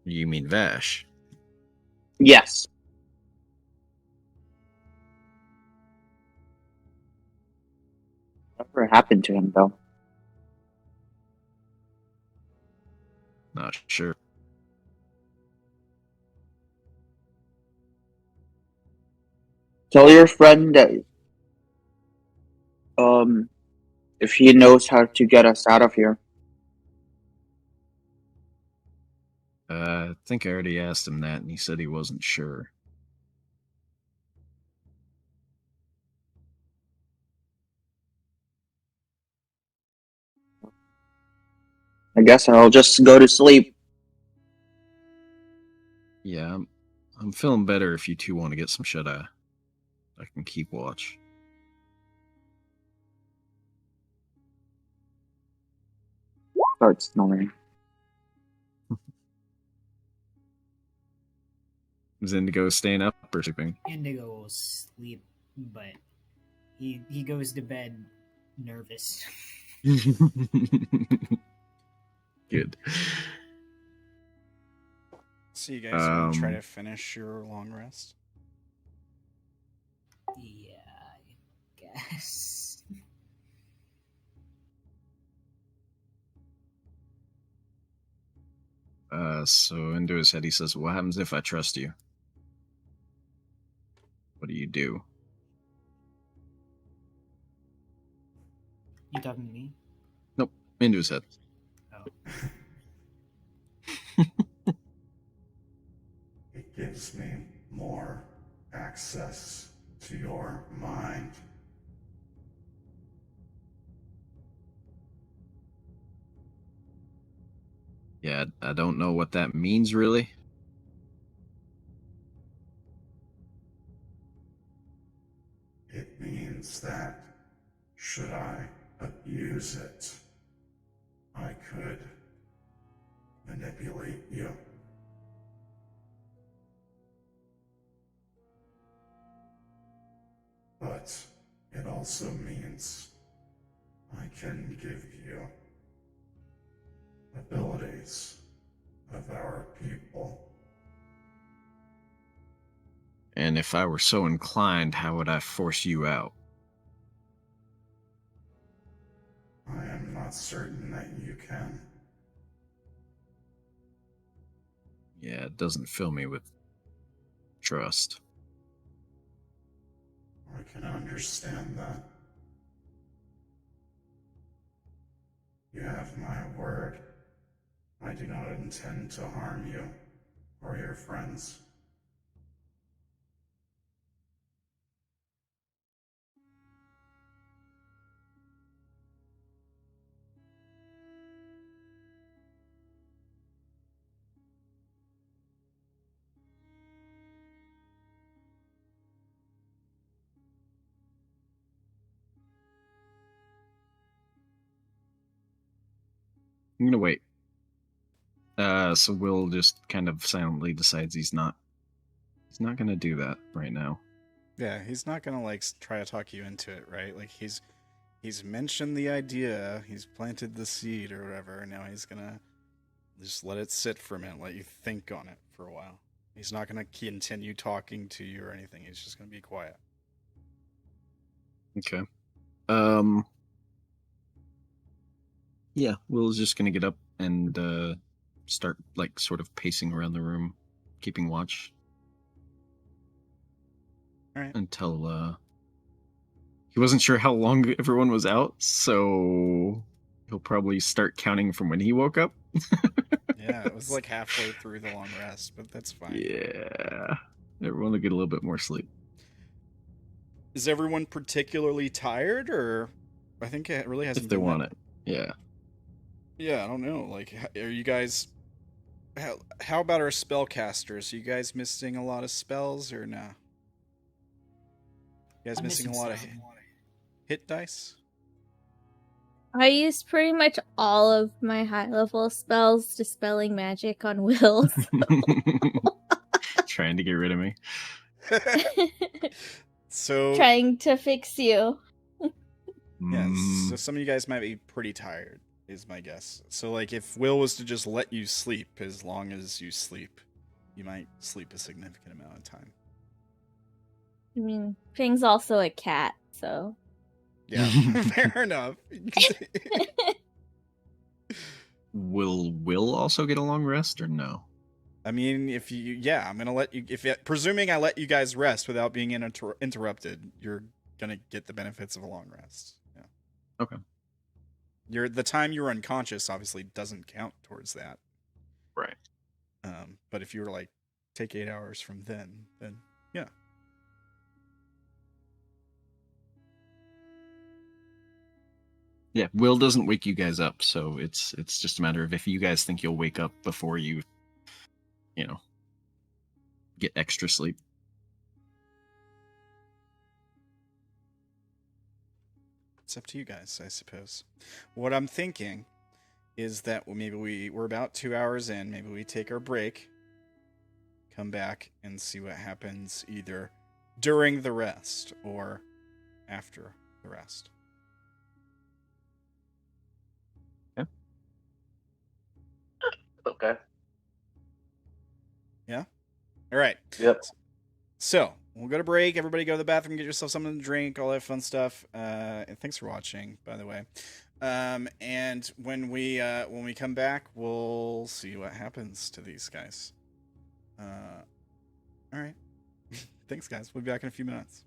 You mean Vash? Yes. Whatever happened to him, though? Not sure. Tell your friend that if he knows how to get us out of here. I think I already asked him that, and he said he wasn't sure. I guess I'll just go to sleep. Yeah, I'm feeling better if you two want to get some shut-eye. I can keep watch. Start snoring. Is Indigo staying up or sleeping? Indigo will sleep, but he goes to bed nervous. Good. So you guys want to try to finish your long rest? Yeah, I guess. So into his head he says, "What happens if I trust you? What do you do?" You talking to me? Nope, into his head. Oh. It gives me more access to your mind. Yeah, I don't know what that means really. It means that, should I abuse it, I could manipulate you. But it also means I can give you abilities of our people. And if I were so inclined, how would I force you out? I am not certain that you can. Yeah, it doesn't fill me with trust. I can understand that. You have my word. I do not intend to harm you or your friends. I'm gonna wait. So Will just kind of silently decides he's not gonna do that right now. Yeah, he's not gonna like try to talk you into it, right? Like he's mentioned the idea, he's planted the seed or whatever, and now he's gonna just let it sit for a minute, let you think on it for a while. He's not gonna continue talking to you or anything. He's just gonna be quiet. Okay. Yeah, Will's just gonna get up and start like sort of pacing around the room, keeping watch. All right. Until he wasn't sure how long everyone was out, so he'll probably start counting from when he woke up. Yeah, it was like halfway through the long rest, but that's fine. Yeah. Everyone will get a little bit more sleep. Is everyone particularly tired, or I think it really hasn't If they been want that... it. Yeah. Yeah, I don't know. Like, are you guys... How about our spellcasters? Are you guys missing a lot of spells, or nah? You guys I'm missing a lot of hit dice? I used pretty much all of my high level spells dispelling magic on Will. Trying to get rid of me. So trying to fix you. yeah, so some of you guys might be pretty tired, is my guess. So like if Will was to just let you sleep as long as you sleep, you might sleep a significant amount of time. I mean, Fang's also a cat, so. Yeah, fair enough. Will Will also get a long rest or no? I mean, I'm gonna let you. Presuming I let you guys rest without being interrupted, you're gonna get the benefits of a long rest. Yeah. Okay. The time you're unconscious obviously doesn't count towards that. Right. But if you were like take 8 hours from then yeah. Yeah, Will doesn't wake you guys up, so it's just a matter of if you guys think you'll wake up before you get extra sleep. It's up to you guys, I suppose. What I'm thinking is that maybe we're about 2 hours in. Maybe we take our break, come back, and see what happens either during the rest or after the rest. Okay. Yeah? All right. Yep. So we'll go to break. Everybody go to the bathroom, get yourself something to drink, all that fun stuff. And thanks for watching, by the way. And when we come back, we'll see what happens to these guys. All right. Thanks, guys. We'll be back in a few minutes.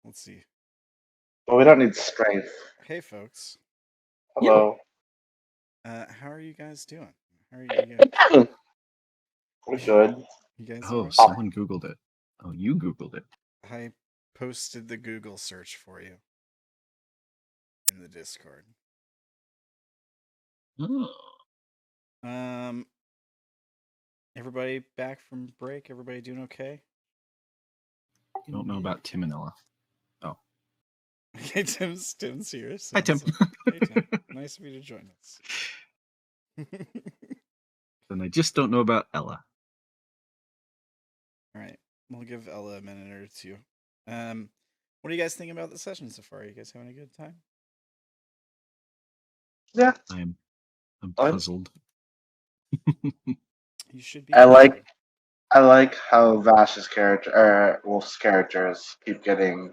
Let's see. But we don't need strength. Hey, folks. Hello. How are you guys doing? How are you? We're good. You guys Oh, alright? someone Googled it. Oh, you Googled it. I posted the Google search for you in the Discord. Oh. Everybody back from break? Everybody doing okay? Don't know about Tim and Ella. Oh. Okay, Tim's here. So Hi, Tim. hey, Tim. Nice of you to join us. And I just don't know about Ella. All right, we'll give Ella a minute or two. What do you guys think about the session so far? Are you guys having a good time? Yeah. I'm I'm- puzzled. You should be. I like how Vash's character, Wolf's characters keep getting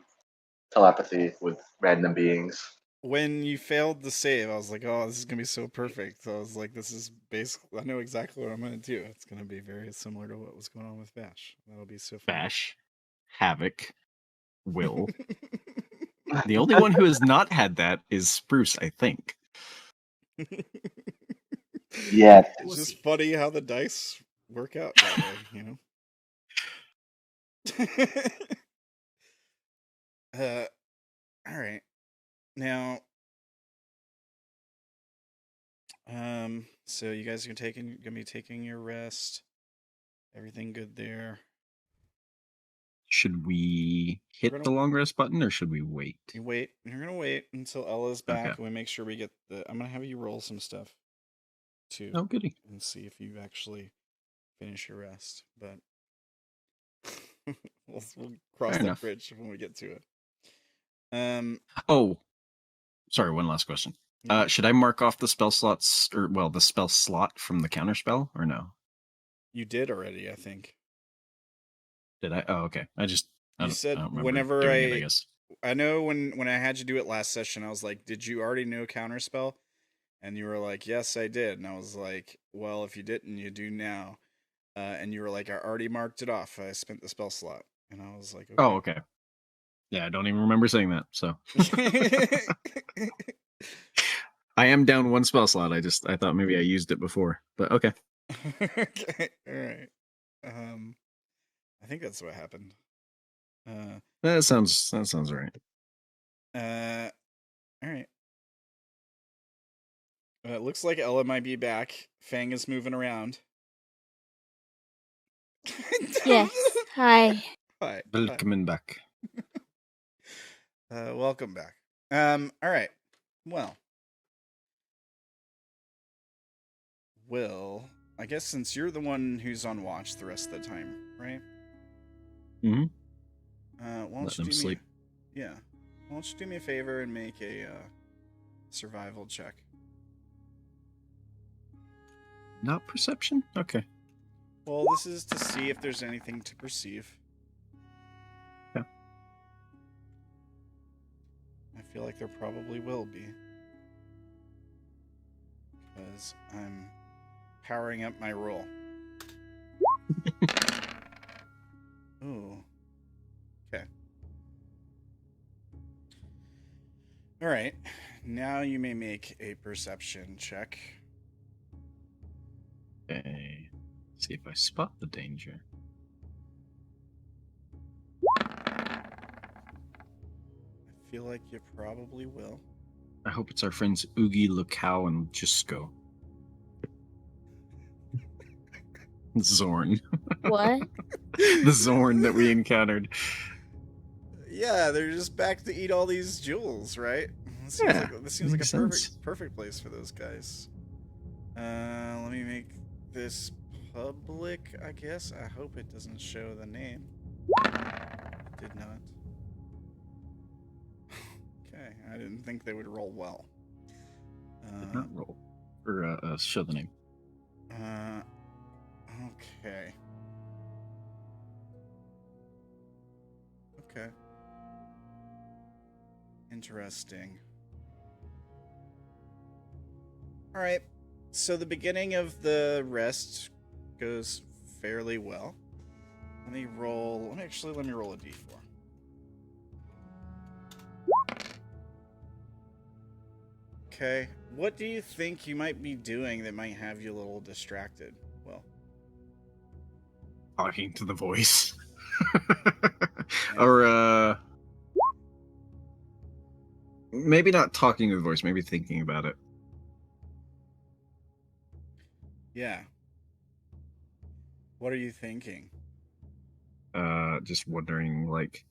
telepathy with random beings. When you failed the save, I was like, "Oh, this is gonna be so perfect." So I was like, "This is basically, I know exactly what I'm gonna do. It's gonna be very similar to what was going on with Vash. That'll be so fun." Bash, Havoc, Will. The only one who has not had that is Spruce, I think. Yeah. It's just funny how the dice work out that way, you know. All right. Now, so you guys are gonna be taking your rest. Everything good there? Should we hit gonna- the long rest button or should we wait? You wait. You're gonna wait until Ella's back, Okay. and we make sure we get the. I'm gonna have you roll some stuff, too, Oh, goody. and see if you actually finish your rest. But we'll cross Fair that enough. bridge when we get to it. Oh, sorry, one last question. Yeah. Should I mark off the spell slots, or, well, the spell slot from the counterspell, or no? You did already, I think. Did I? Oh, okay. I You said don't remember whenever doing it, I guess. I know when I had you do it last session, I was like, "Did you already know counterspell?" And you were like, "Yes, I did." And I was like, "Well, if you didn't, you do now." And you were like, "I already marked it off. I spent the spell slot." And I was like, "Okay." Oh, okay. Yeah, I don't even remember saying that, so. I am down one spell slot. I thought maybe I used it before, but okay. Okay, all right. I think that's what happened. That sounds right. All right. It looks like Ella might be back. Fang is moving around. Yes. Hi. Hi. Welcome back. Welcome back. All right. Well, Will, I guess since you're the one who's on watch the rest of the time, right? Mm-hmm. Why don't Let you them do sleep. me? Yeah. Why don't you do me a favor and make a survival check? Not perception? Okay. Well, this is to see if there's anything to perceive. Yeah. I feel like there probably will be. Because I'm powering up my roll. Ooh. Okay. Alright. Now you may make a perception check. Okay. See if I spot the danger. I feel like you probably will. I hope it's our friends Oogie, Lukau, and Jusko. Zorn. What? The Zorn that we encountered. Yeah, they're just back to eat all these jewels, right? This seems like makes a sense. perfect place for those guys. Let me make this public, I guess. I hope it doesn't show the name. It did not. Okay, I didn't think they would roll well. Did not roll. Or show the name. Okay. Okay. Interesting. Alright. So the beginning of the rest goes fairly well. Let me roll a d4. Okay. What do you think you might be doing that might have you a little distracted? Well, Talking to the voice. Yeah. Or maybe not talking to the voice, maybe thinking about it. yeah. What are you thinking? Just wondering, like,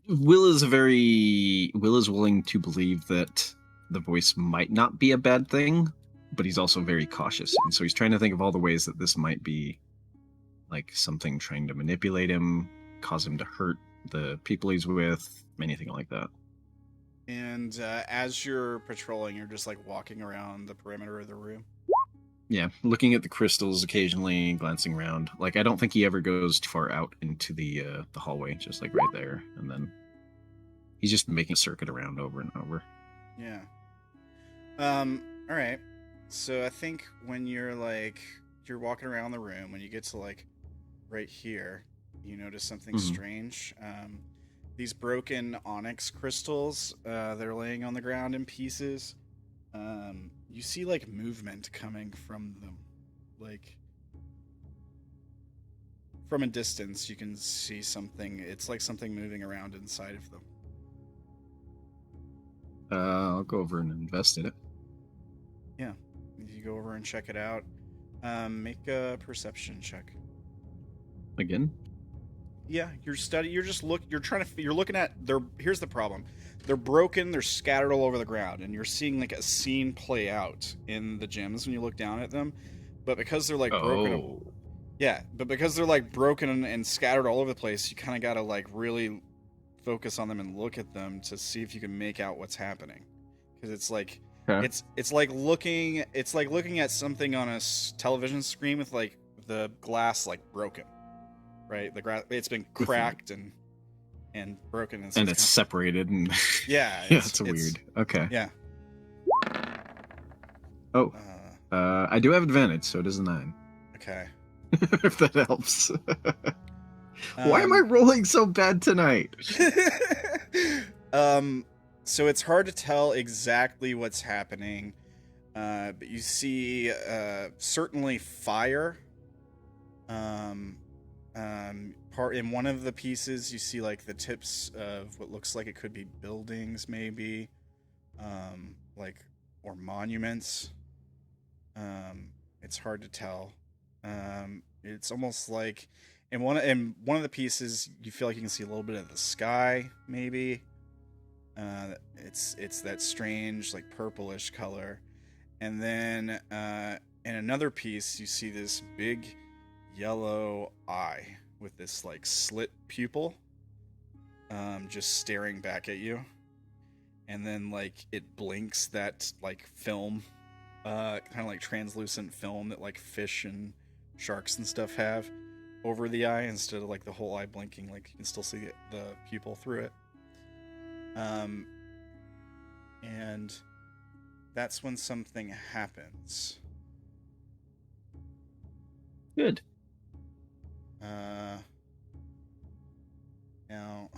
Will is willing to believe that the voice might not be a bad thing, but he's also very cautious, and so he's trying to think of all the ways that this might be like something trying to manipulate him, cause him to hurt the people he's with, anything like that. And as you're patrolling, you're just like walking around the perimeter of the room. Yeah, looking at the crystals occasionally, glancing around. Like, I don't think he ever goes too far out into the hallway, just like right there, and then he's just making a circuit around over and over. Yeah. All right. So I think when you're walking around the room, when you get to like right here, you notice something strange. These broken onyx crystals, they're laying on the ground in pieces. You see like movement coming from them. Like from a distance, you can see something. It's like something moving around inside of them. I'll go over and invest in it. Yeah. You go over and check it out. Make a perception check. Again? Yeah, you're looking at here's the problem. They're broken, they're scattered all over the ground, and you're seeing like a scene play out in the gyms when you look down at them. But because they're like broken, because they're like broken and scattered all over the place, you kind of got to like really focus on them and look at them to see if you can make out what's happening. Because it's like it's like looking at something on a television screen with like the glass like broken. Right, it's been cracked and broken, and it's separated, and yeah, it's weird. Okay. Yeah. Oh, I do have advantage, so it is a 9. Okay. If that helps. Why am I rolling so bad tonight? So it's hard to tell exactly what's happening, but you see certainly fire. Part in one of the pieces, you see like the tips of what looks like it could be buildings, maybe, or monuments. It's hard to tell. It's almost like in one of the pieces, you feel like you can see a little bit of the sky, maybe. It's that strange like purplish color, and then in another piece, you see this big yellow eye with this like slit pupil just staring back at you, and then like it blinks that like film, kind of like translucent film that like fish and sharks and stuff have over the eye, instead of like the whole eye blinking. Like you can still see the pupil through it, and that's when something happens. Good. Now,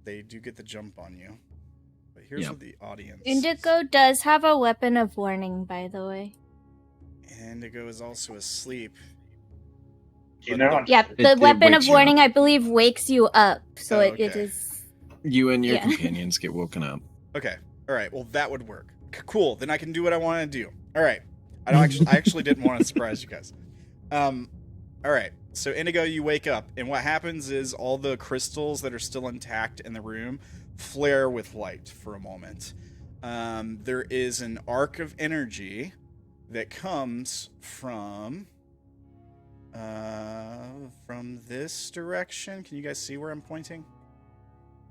they do get the jump on you, but here's what the audience... Indigo does have a weapon of warning, by the way. Indigo is also asleep. Yeah, the weapon of warning, I believe, wakes you up, so it is... You and your companions get woken up. Okay, alright, well that would work. Cool, then I can do what I want to do. Alright, I actually didn't want to surprise you guys. Alright, so Indigo, you wake up, and what happens is all the crystals that are still intact in the room flare with light for a moment. There is an arc of energy that comes from this direction. Can you guys see where I'm pointing?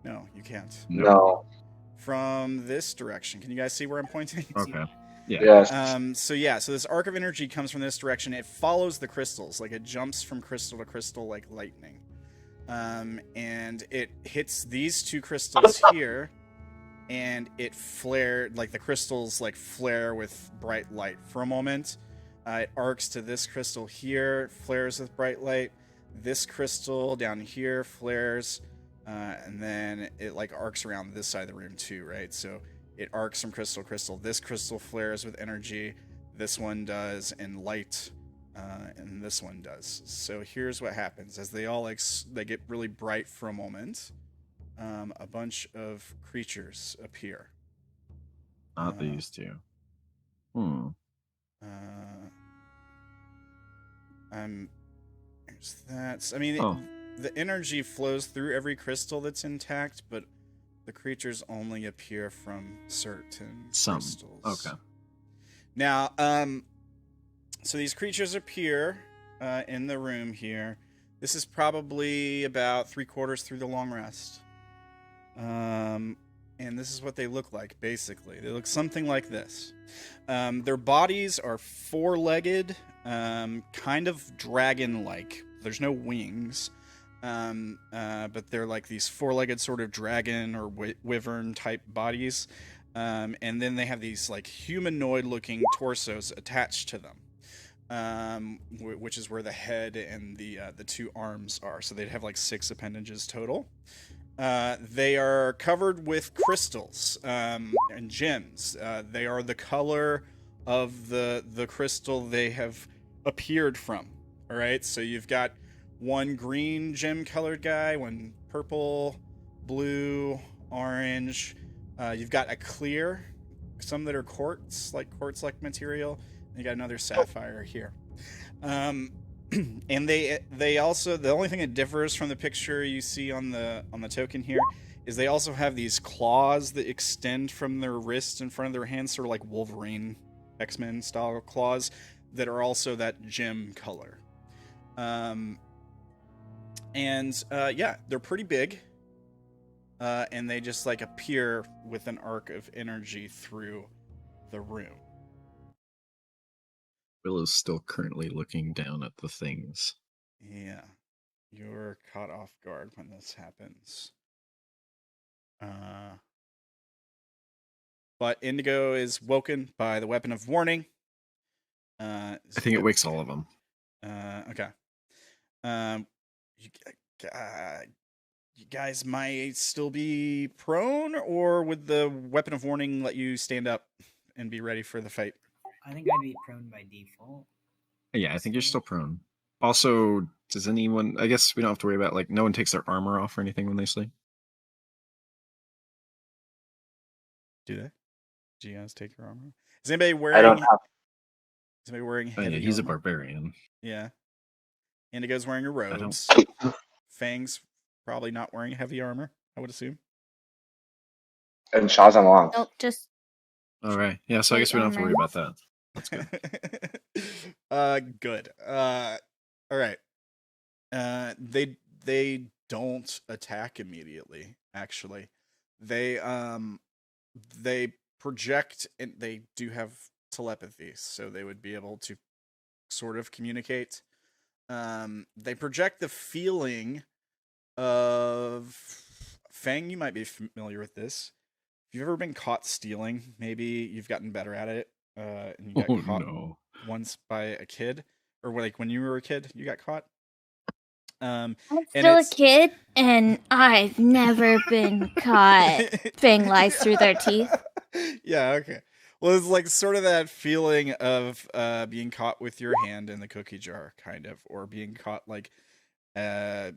No, you can't. No. From this direction. Can you guys see where I'm pointing? Okay. Yeah. Yes. So this arc of energy comes from this direction. It follows the crystals, like it jumps from crystal to crystal like lightning. And it hits these two crystals here, and it flared, like the crystals like flare with bright light for a moment. It arcs to this crystal here, flares with bright light. This crystal down here flares and then it like arcs around this side of the room too, right? So it arcs from crystal to crystal. This crystal flares with energy. This one does, and light, and this one does. So here's what happens as they all they get really bright for a moment. A bunch of creatures appear. Not these two. Here's that. I mean, the energy flows through every crystal that's intact, but the creatures only appear from certain crystals. Okay. Now, so these creatures appear in the room here. This is probably about 3/4 through the long rest. And this is what they look like, basically. They look something like this. Their bodies are four-legged, kind of dragon-like. There's no wings, but they're like these four-legged sort of dragon or wyvern-type bodies. And then they have these like humanoid-looking torsos attached to them, which is where the head and the two arms are. So they'd have like 6 appendages total. They are covered with crystals and gems. They are the color of the crystal they have appeared from. All right, so you've got one green gem-colored guy, one purple, blue, orange. You've got a clear, some that are quartz-like material. And you got another sapphire here. And they also, the only thing that differs from the picture you see on the token here is they also have these claws that extend from their wrists in front of their hands, sort of like Wolverine X-Men style claws that are also that gem color. Yeah, they're pretty big, and they just like appear with an arc of energy through the room. Willow's still currently looking down at the things. Yeah. You're caught off guard when this happens. But Indigo is woken by the weapon of warning. I think it wakes all of them. Okay. You guys might still be prone, or would the weapon of warning let you stand up and be ready for the fight? I think I'd be prone by default. Yeah, I think you're still prone. Also, does anyone... I guess we don't have to worry about, like, no one takes their armor off or anything when they sleep? Do they? Do you guys take your armor off? Is anybody wearing... I don't have. Is anybody wearing Oh, heavy yeah, he's a armor? barbarian. Yeah. Indigo's wearing a robes. Fang's probably not wearing heavy armor, I would assume. And Shaw's on long. Nope, just All right. Yeah, so I guess we don't have to worry about that. That's good. Good. All right. They don't attack immediately, actually. They project, and they do have telepathy, so they would be able to sort of communicate. They project the feeling of... Fang, you might be familiar with this. If you've ever been caught stealing, maybe you've gotten better at it, and you got caught once by a kid, or like when you were a kid, you got caught. I'm still a kid, and I've never been caught. Fang lies through their teeth. Yeah, okay. Well, it's like sort of that feeling of being caught with your hand in the cookie jar, kind of, or being caught like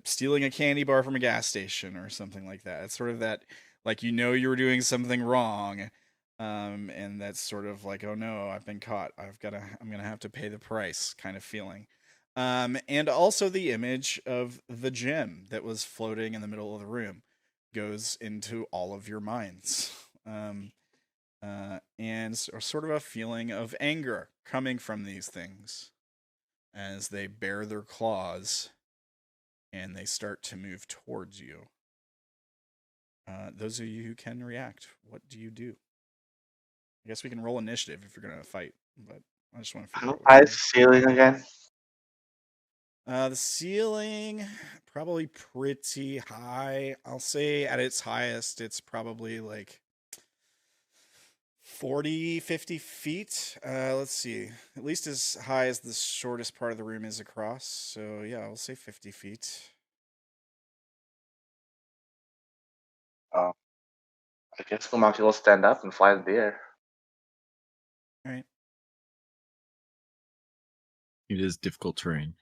stealing a candy bar from a gas station or something like that. It's sort of that, like, you know, you were doing something wrong, and that's sort of like, oh no, I've been caught. I'm gonna have to pay the price kind of feeling. And also the image of the gem that was floating in the middle of the room goes into all of your minds. And sort of a feeling of anger coming from these things as they bare their claws and they start to move towards you. Those of you who can react, what do you do? I guess we can roll initiative if you're going to fight, but I just want to figure How out high is the ceiling again? the ceiling, probably pretty high. I'll say at its highest, it's probably like 40, 50 feet. Let's see. At least as high as the shortest part of the room is across. So yeah, I'll say 50 feet. I guess Lumaki will stand up and fly in the air. All right. It is difficult terrain.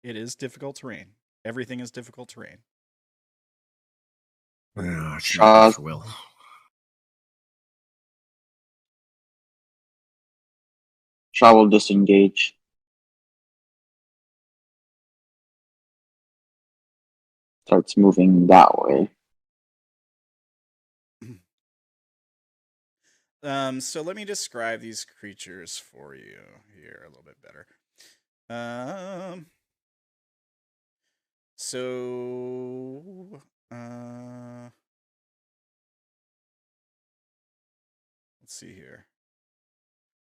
It is difficult terrain. Everything is difficult terrain. It's not good for Will. Sha'ah will disengage. Starts moving that way. So let me describe these creatures for you here a little bit better. Let's see here.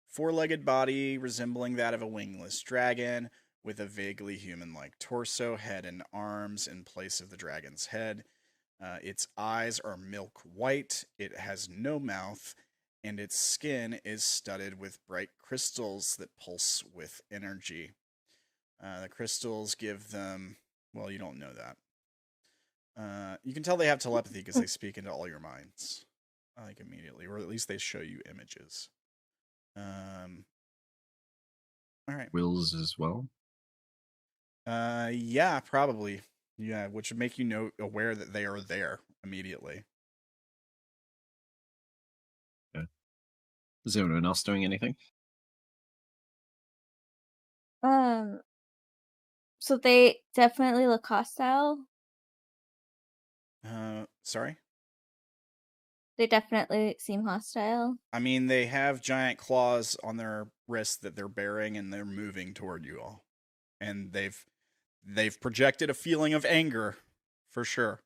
Four-legged body resembling that of a wingless dragon, with a vaguely human-like torso, head, and arms in place of the dragon's head. Its eyes are milk white. It has no mouth, and its skin is studded with bright crystals that pulse with energy. The crystals give them... Well, you don't know that. You can tell they have telepathy because they speak into all your minds, like immediately, or at least they show you images. All right. Will's as well. Yeah, probably. Yeah, which would make you aware that they are there immediately. Okay. Is anyone else doing anything? So they definitely look hostile. Sorry? They definitely seem hostile. I mean, they have giant claws on their wrists that they're bearing, and they're moving toward you all. And they've projected a feeling of anger, for sure.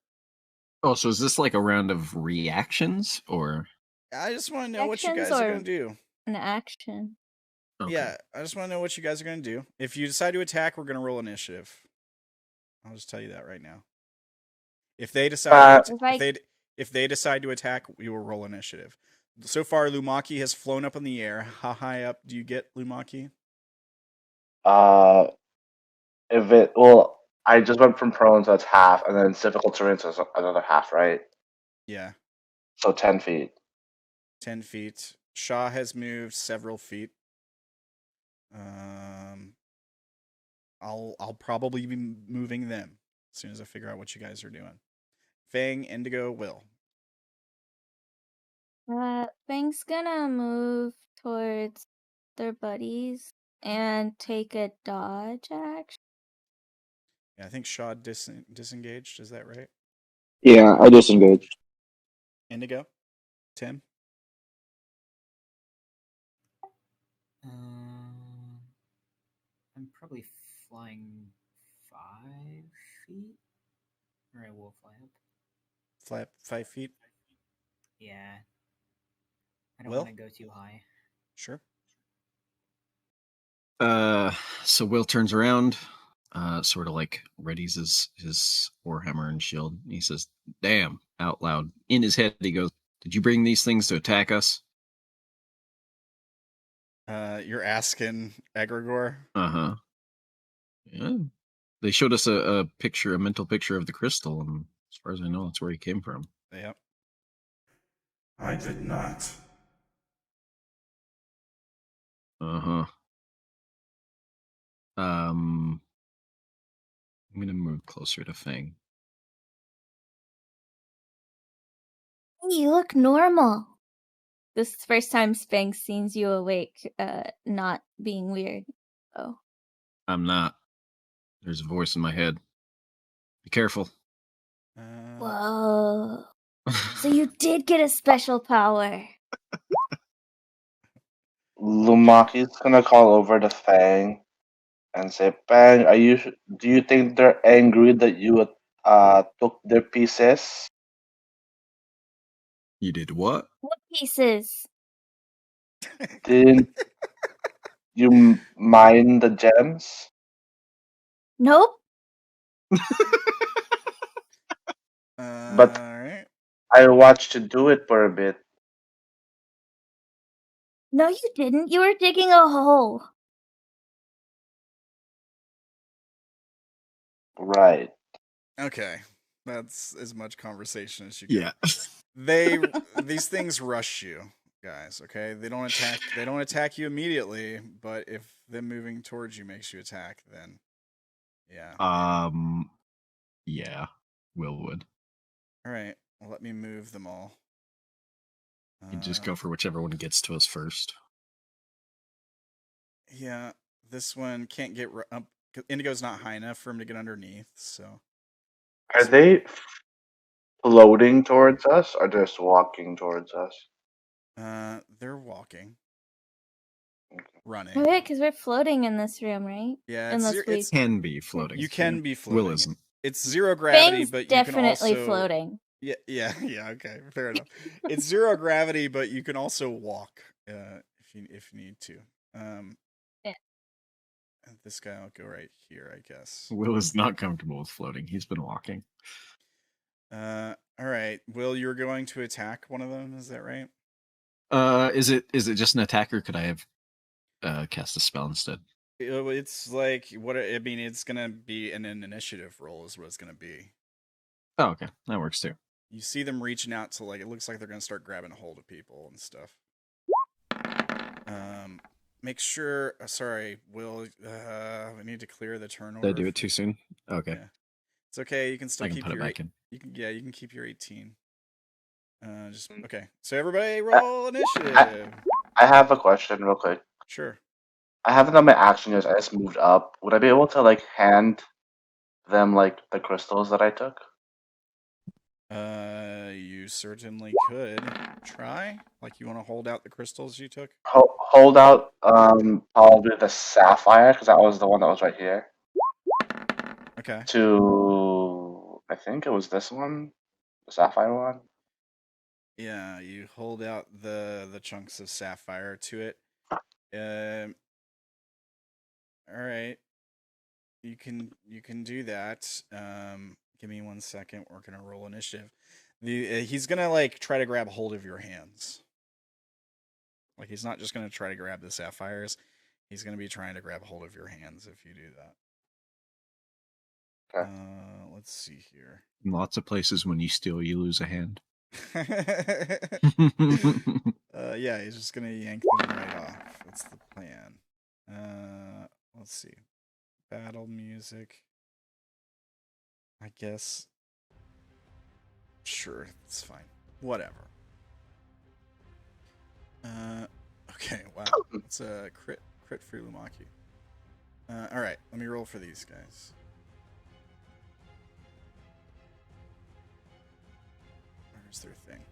Oh, so is this like a round of reactions, or? I just want to know what you guys are going to do. An action. Okay. Yeah, I just want to know what you guys are going to do. If you decide to attack, we're going to roll initiative. I'll just tell you that right now. If they decide if they decide to attack, we will roll initiative. So far, Lumaki has flown up in the air. How high up do you get, Lumaki? I just went from prone, so that's half, and then difficult terrain, so it's another half, right? Yeah. So 10 feet. 10 feet. Sha'ah has moved several feet. I'll probably be moving them as soon as I figure out what you guys are doing. Fang, Indigo, Will. Fang's gonna move towards their buddies and take a dodge action. Yeah, I think Sha'ah disengaged. Is that right? Yeah, I disengaged. Indigo? Tim? I'm probably flying 5 feet, or I will fly up. Fly 5 feet? Yeah. I don't Will? want to go too high. Sure. So Will turns around, sort of like readies his warhammer and shield. He says, "Damn!" out loud. In his head, he goes, "Did you bring these things to attack us?" You're asking Aggregor? Uh-huh. Yeah. They showed us a mental picture of the crystal, and as far as I know, that's where he came from. Yep. I did not. Uh-huh. I'm gonna move closer to Fang. You look normal. This is the first time Fang sees you awake, not being weird. Oh. I'm not. There's a voice in my head. Be careful. Whoa. So you did get a special power. Lumaki's gonna call over to Fang and say, "Fang, do you think they're angry that you took their pieces?" You did what? What pieces? Didn't you mine the gems? Nope. But Alright. I watched you do it for a bit. No, you didn't. You were digging a hole. Right. Okay. That's as much conversation as you Yeah. get. These things rush you, guys, okay? They don't attack you immediately, but if them moving towards you makes you attack, then yeah. Yeah. Will would. Alright. Well, let me move them all. You just go for whichever one gets to us first. Yeah, this one can't get up. Indigo's not high enough for him to get underneath, so. Are they floating towards us or just walking towards us? They're walking. Running. Oh, yeah, because we're floating in this room, right? Yeah, Unless we... it's Can be floating. you can be floating. Will isn't. It's zero gravity, Fang's but you definitely can also floating. Yeah, okay, fair enough. It's zero gravity, but you can also walk if you need to. Yeah. This guy will go right here, I guess. Will is not comfortable with floating. He's been walking. All right, Will, you're going to attack one of them. Is that right? Is it just an attack, or could I have cast a spell instead? It's like what I mean. It's gonna be an initiative roll, is what it's gonna be. Oh, okay, that works too. You see them reaching out to it looks like they're gonna start grabbing a hold of people and stuff. Make sure. Sorry, Will. We need to clear the turnover. Did I do it too soon? Okay. Yeah. It's okay. You can still keep put your it back in. You can keep your 18. Just okay. So everybody roll initiative. I have a question real quick. Sure. I haven't done my action yet. I just moved up. Would I be able to hand them the crystals that I took? You certainly could try. You want to hold out the crystals you took? Hold out probably the sapphire, because that was the one that was right here. Okay. To I think it was this one, the sapphire one. Yeah, you hold out the chunks of sapphire to it. All right. You can do that. Give me 1 second. We're gonna roll initiative. He's gonna try to grab hold of your hands. He's not just gonna try to grab the sapphires. He's gonna be trying to grab hold of your hands if you do that. Okay. Let's see here. In lots of places, when you steal, you lose a hand. Yeah, he's just gonna yank them right off. That's the plan. Let's see. Battle music. I guess. Sure, it's fine. Whatever. Okay, wow. It's a crit for Lumaki. Alright, let me roll for these guys. Where's their thing?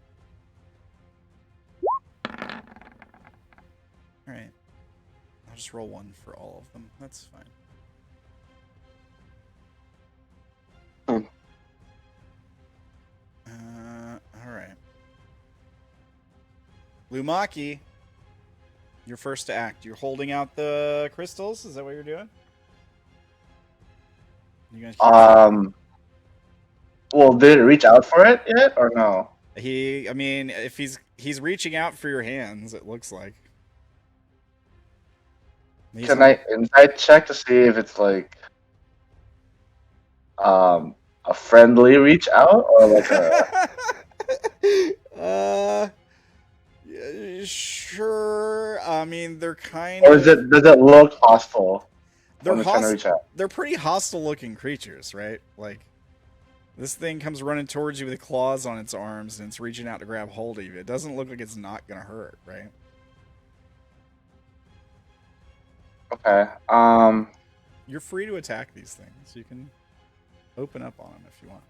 Alright. I'll just roll one for all of them. That's fine. Alright. Lumaki, you're first to act. You're holding out the crystals? Is that what you're doing? You gonna keep well, did it reach out for it yet, or no? I mean, if he's reaching out for your hands, it looks like. Can I insight check to see if it's a friendly reach out or yeah, sure. I mean, they're kind or of. does it look hostile? They're trying to reach out. They're pretty hostile looking creatures, right? This thing comes running towards you with claws on its arms and it's reaching out to grab hold of you. It doesn't look like it's not gonna hurt, right? Okay. You're free to attack these things. You can open up on them if you want.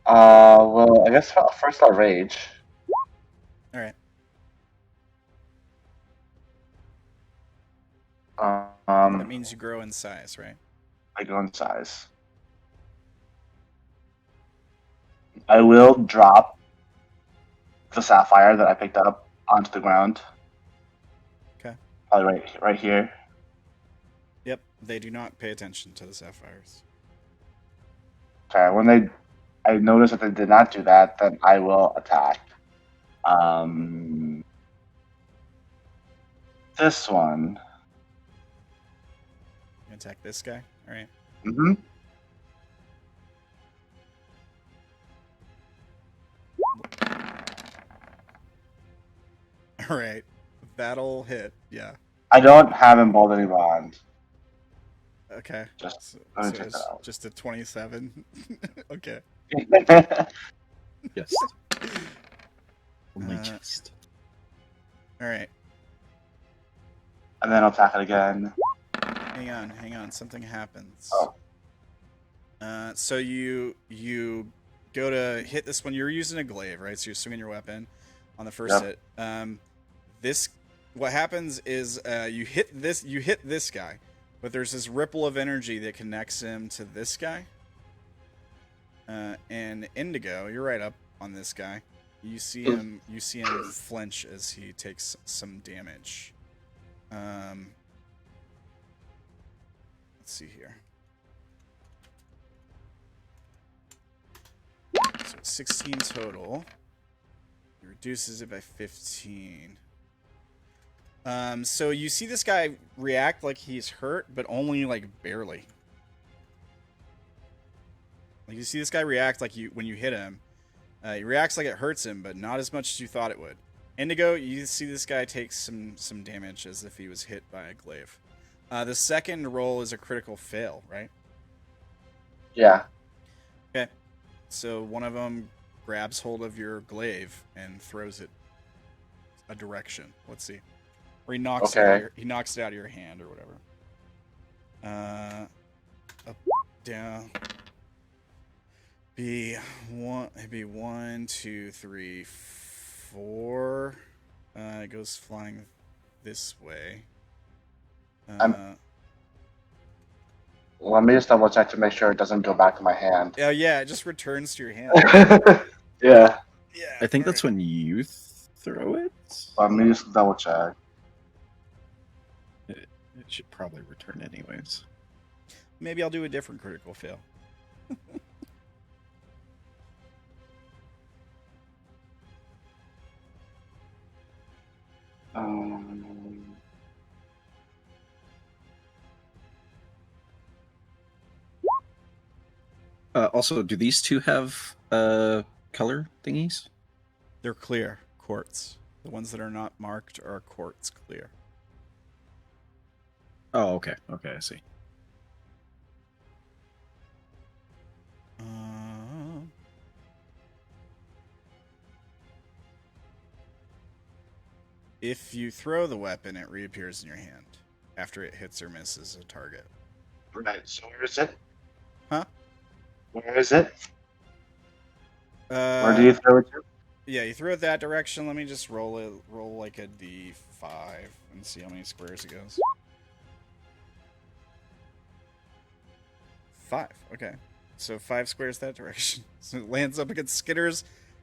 Well, I guess first I'll rage. All right. That means you grow in size, right? I go in size. I will drop the sapphire that I picked up onto the ground. Okay. Probably right here. Yep. They do not pay attention to the sapphires. Okay. When I notice that they did not do that, then I will attack. This one. You attack this guy? All right. Mm-hmm. All right, that'll hit. Yeah. I don't have emboldening bond. Okay. Just So check it's that out. just a 27. Okay. Yes. Only Uh, just. All right. And then I'll attack it again. Hang on. Something happens. Oh. So you go to hit this one. You're using a glaive, right? So you're swinging your weapon on the first hit. What happens is you hit this guy, but there's this ripple of energy that connects him to this guy. And Indigo, you're right up on this guy. You see him flinch as he takes some damage. Let's see here. So 16 total. He reduces it by 15. So you see this guy react like he's hurt, but only like barely. Like you see this guy react like when you hit him. He reacts like it hurts him, but not as much as you thought it would. Indigo, you see this guy take some damage as if he was hit by a glaive. The second roll is a critical fail, right? Yeah. Okay. So one of them grabs hold of your glaive and throws it a direction. Let's see. Or he knocks it out of your hand or whatever. Up, down. Be 1, 2, 3, 4. It goes flying this way. Let me just double check to make sure it doesn't go back to my hand. Oh yeah, it just returns to your hand. Yeah. Yeah. I think that's when you throw it. Let me just double check. It should probably return anyways. Maybe I'll do a different critical fail. Also, do these two have color thingies? They're clear quartz. The ones that are not marked are quartz clear. Oh, okay. Okay, I see. If you throw the weapon, it reappears in your hand after it hits or misses a target. Right, so where is it? Huh? Where is it? Uh, Where do you throw it to? Yeah, you throw it that direction. Let me just roll like a D5 and see how many squares it goes. 5. Okay. So 5 squares that direction. So it lands up against skitters,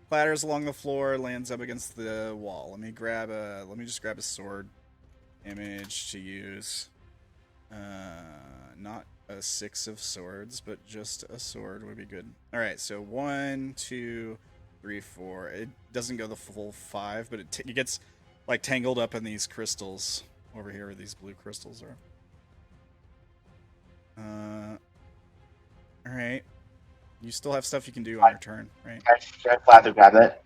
clatters along the floor, lands up against the wall. Let me just grab a sword image to use. Not a 6 of swords, but just a sword would be good. All right, so 1, 2, 3, 4. It doesn't go the full 5, but it gets like tangled up in these crystals over here where these blue crystals are. All right. You still have stuff you can do on your turn, right? Can I fly to grab it?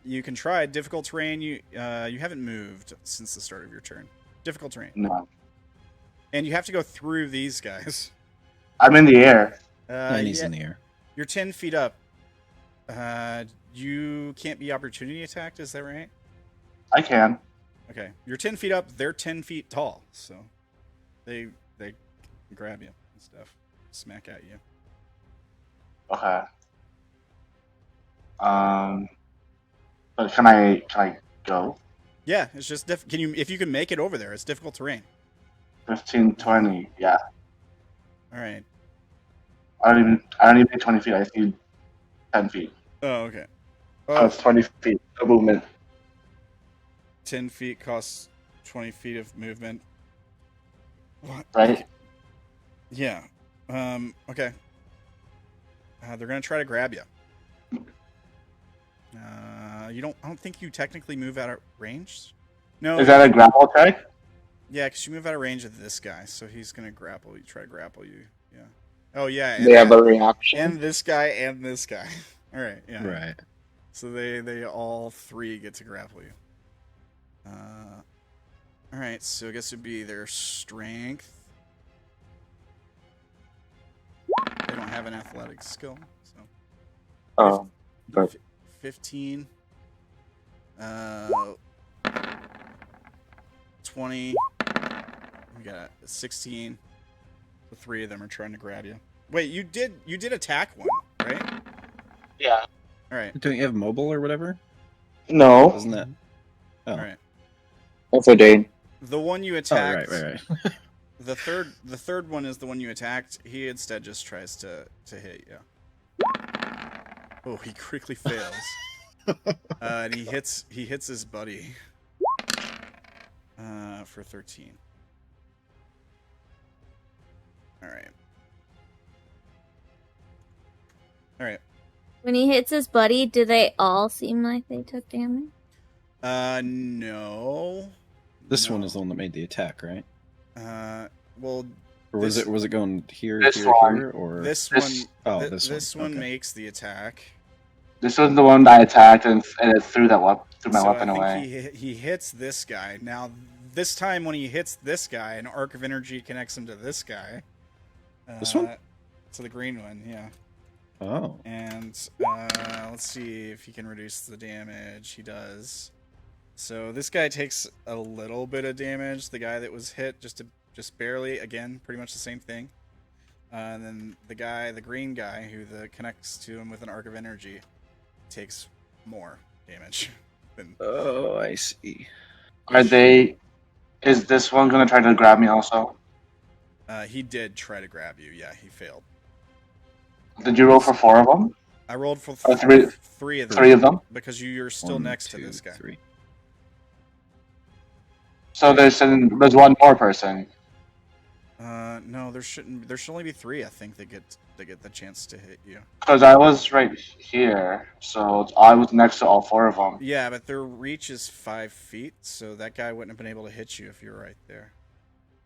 You can try difficult terrain. You haven't moved since the start of your turn. Difficult terrain. No. And you have to go through these guys. I'm in the air. And he's in the air. You're 10 feet up. You can't be opportunity attacked, is that right? I can. Okay. You're 10 feet up. They're 10 feet tall, so they grab you and stuff, smack at you. Okay. But can I go? Yeah, it's just if you can make it over there, it's difficult terrain. 15, 20, yeah. All right. I don't even need 20 feet. I just need 10 feet. Oh, okay. That's 20 feet of movement. 10 feet costs 20 feet of movement. What? Right? Yeah. Okay. They're gonna try to grab you. I don't think you technically move out of range. No. Is that a grapple check? Yeah, because you move out of range of this guy, so he's gonna grapple you. Try to grapple you. Yeah. Oh yeah. They have a reaction. And this guy and this guy. All right. Yeah. Right. So they all 3 get to grapple you. All right, so I guess it'd be their strength. They don't have an athletic skill, so Oh, but 15. 20. We got 16. The three of them are trying to grab you. Wait, you did attack one, right? Yeah. All right. Don't you have mobile or whatever? no, Wasn't that? Oh, All right. that's a Dane. The one you oh attacked. right. The third one is the one you attacked. He instead just tries to hit you. Oh, he quickly fails. And he hits his buddy. For 13. All right. When he hits his buddy, do they all seem like they took damage? No. This No. one is the one that made the attack, right? Well, Or was it going here, This here, one. here, or this This- one. Oh, this one okay. makes the attack. This was the one that I attacked, and it threw my weapon I away. think he hits this guy. Now, this time when he hits this guy, an arc of energy connects him to this guy. This one? To the green one, yeah. Oh, And let's see if he can reduce the damage. He does. So this guy takes a little bit of damage. The guy that was hit just barely. Again, pretty much the same thing. And then the green guy, who connects to him with an arc of energy, takes more damage. oh, I see. Is this one gonna try to grab me also? He did try to grab you. Yeah, he failed. Did you roll for 4 of them? I rolled for three of them. 3 of them because you're still One, next to two, this guy. 3. So there's one more person. No, there should only be 3. I think that get the chance to hit you. Because I was right here, so I was next to all 4 of them. Yeah, but their reach is 5 feet, so that guy wouldn't have been able to hit you if you were right there,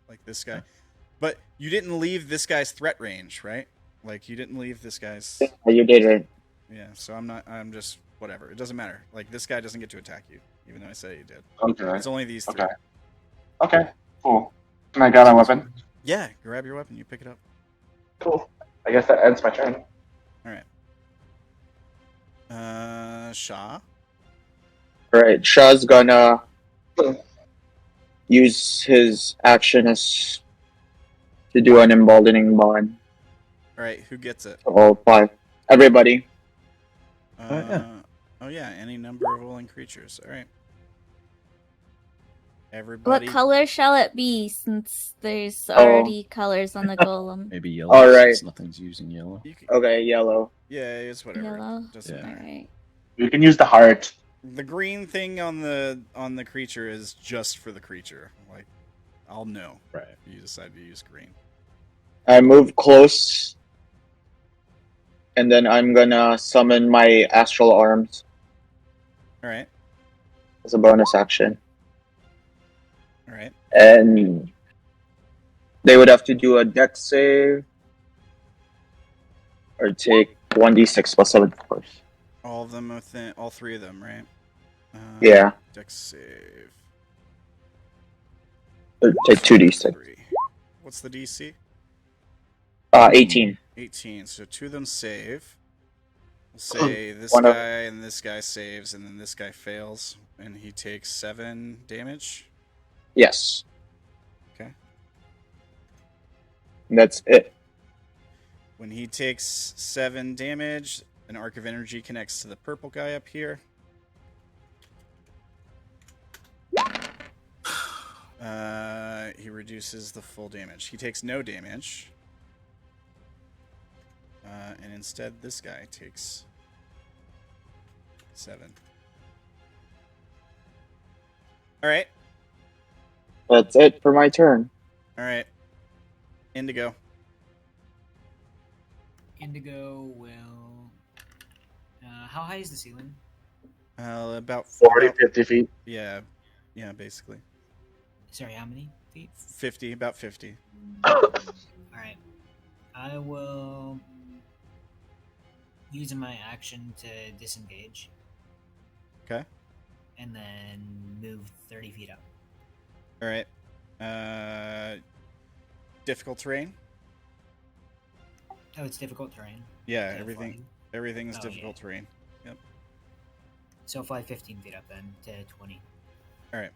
like this guy. But you didn't leave this guy's threat range, right? Like you didn't leave this guy's. Yeah, you did it. Yeah, so I'm just whatever. It doesn't matter. Like this guy doesn't get to attack you, even though I said he did. Okay. It's only these 3. Okay. Cool. Can I grab my weapon? Yeah, grab your weapon. You pick it up. Cool. I guess that ends my turn. All right. Sha'ah. Right, Shah's gonna use his action as to do an emboldening bond All right, who gets it? to all 5. Everybody. Oh yeah, any number of willing creatures. All right. Everybody. What color shall it be, since there's already colors on the golem? Maybe yellow. All right. Since nothing's using yellow. You can, Okay, yellow. yeah, it's whatever. Yellow? Doesn't Yeah. matter. Alright. You can use the heart. The green thing on the creature is just for the creature. Like, I'll know Right. if you decide to use green. I move close, and then I'm gonna summon my astral arms All right. as a bonus action. All right. And they would have to do a dex save or take 1d6 plus 7, of course. All of them within all 3 of them, right? Yeah. Dex save. Or take 2d6. 3. What's the DC? 18. 18. So 2 of them save. We'll say this One of- guy and this guy saves, and then this guy fails, and he takes 7 damage. Yes. Okay. That's it. When he takes 7 damage, an arc of energy connects to the purple guy up here. He reduces the full damage. He takes no damage. And instead, this guy takes 7. Alright. That's it for my turn. Alright. Indigo. Indigo will. How high is the ceiling? About 40, about- 50 feet. Yeah, basically. Sorry, how many feet? 50, about 50. Alright. I will use my action to disengage. Okay. And then move 30 feet up. All right. Difficult terrain. Oh, it's difficult terrain. Yeah, To everything's Oh, difficult yeah. terrain. Yep. So fly 15 feet up then to 20. All right.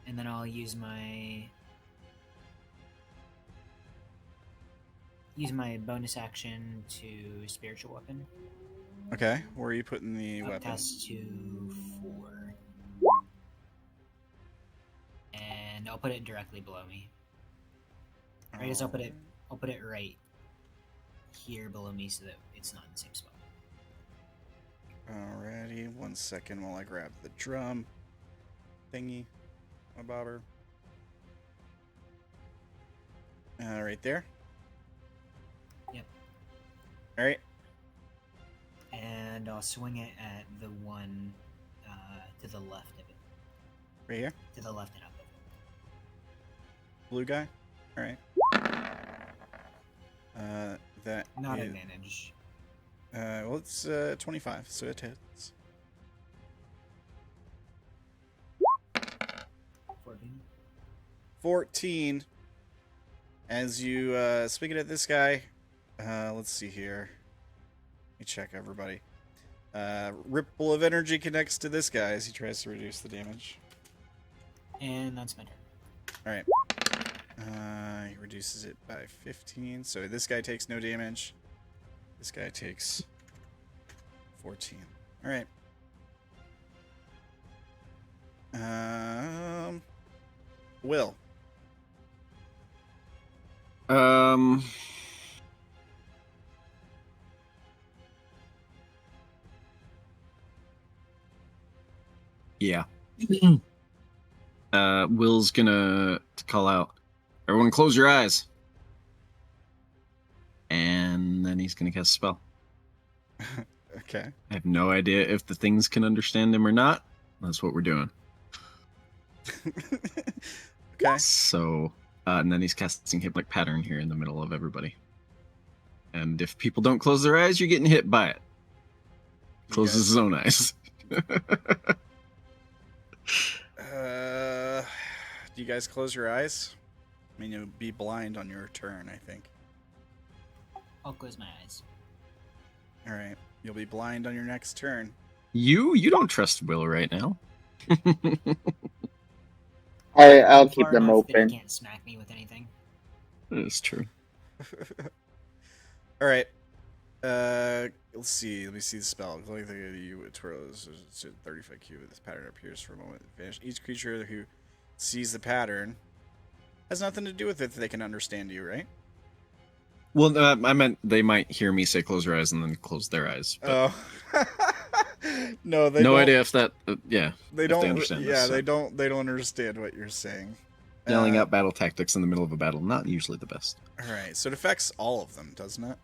And then I'll use my bonus action to spiritual weapon. Okay. Where are you putting the weapon? Upcast to 4. And I'll put it directly below me. Or I guess I'll put it right here below me so that it's not in the same spot. Alrighty, 1 second while I grab the drum thingy about her. Right there. Yep. Alright. And I'll swing it at the one to the left of it. Right here. To the left and up of it. Blue guy. Alright. That Not is- advantage. well, it's 25, so it hits. 14. 14. As you swing it at this guy, let's see here. Let me check everybody. Ripple of energy connects to this guy as he tries to reduce the damage. And that's my turn. Alright. He reduces it by 15. So this guy takes no damage. This guy takes 14. Alright. Will. Yeah. Will's gonna call out, "Everyone close your eyes." And then he's gonna cast a spell. Okay. I have no idea if the things can understand him or not. That's what we're doing. Okay. So, and then he's casting Hypnotic Pattern here in the middle of everybody. And if people don't close their eyes, you're getting hit by it. Closes his own eyes. Do you guys close your eyes? I mean, you'll be blind on your turn, I think. I'll close my eyes. Alright. You'll be blind on your next turn. You don't trust Will right now. I'll keep Far them enough that he open. can't smack me with anything. That's true. Alright. Let's see. Let me see the spell. Like you twirls 35 cube. This pattern appears for a moment. Vanish. Each creature who sees the pattern has nothing to do with it. They can understand you, right? Well, I meant they might hear me say close your eyes and then close their eyes. But Oh. No, they no don't. idea if that. Yeah. They if don't. They understand yeah, this, so. they don't. They don't understand what you're saying. Yelling out battle tactics in the middle of a battle, not usually the best. All right, so it affects all of them, doesn't it?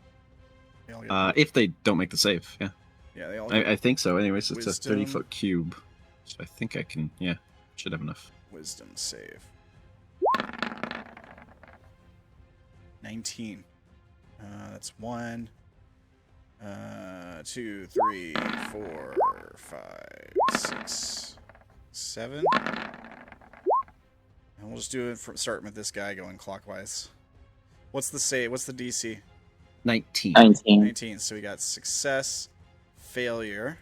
They all get, If they don't make the save, yeah. yeah, they all get I think so. Anyways, it's Wisdom. a 30-foot cube, so I think I can. Yeah, should have enough. wisdom save. 19. That's 1, 2, 3, 4, 5, 6, 7. And we'll just do it from starting with this guy going clockwise. What's the save? What's the DC? 19. 19. 19. So we got success, failure,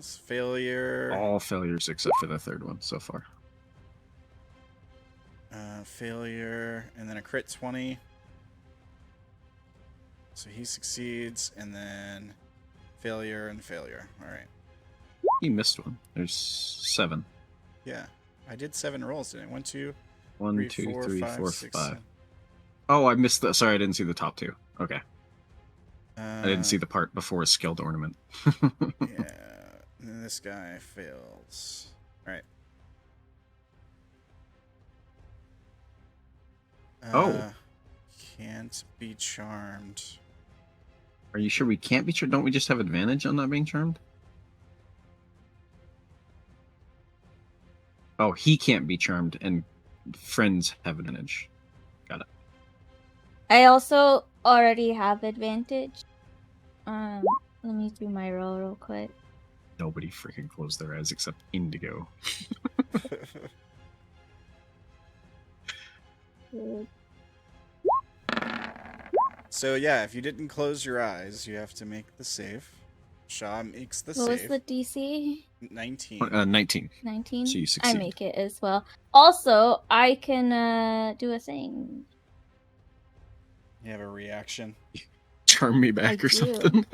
failure, All failures except for the third one so far. failure, and then a crit 20. So he succeeds, and then failure and failure. All right. You missed one. There's 7. Yeah, I did 7 rolls, didn't I? 1, 2, 1, 3, 2, 4, 3, 5, 4, 6, 5. 7. Oh, I missed the. Sorry, I didn't see the top 2. Okay, I I didn't see the part before a skilled ornament. Yeah, and then this guy fails. All right. Oh. Can't be charmed. Are you sure we can't be charmed? Don't we just have advantage on not being charmed? Oh, he can't be charmed, and friends have advantage. Got it. I also already have advantage. Let me do my roll real quick. Nobody freaking closed their eyes except Indigo. So yeah, if you didn't close your eyes, you have to make the save. Sha'ah makes the What was save. the DC? 19. 19. 19? So you I succeed. make it as well. Also, I can do a thing. You have a reaction. Charm me back I or do. something.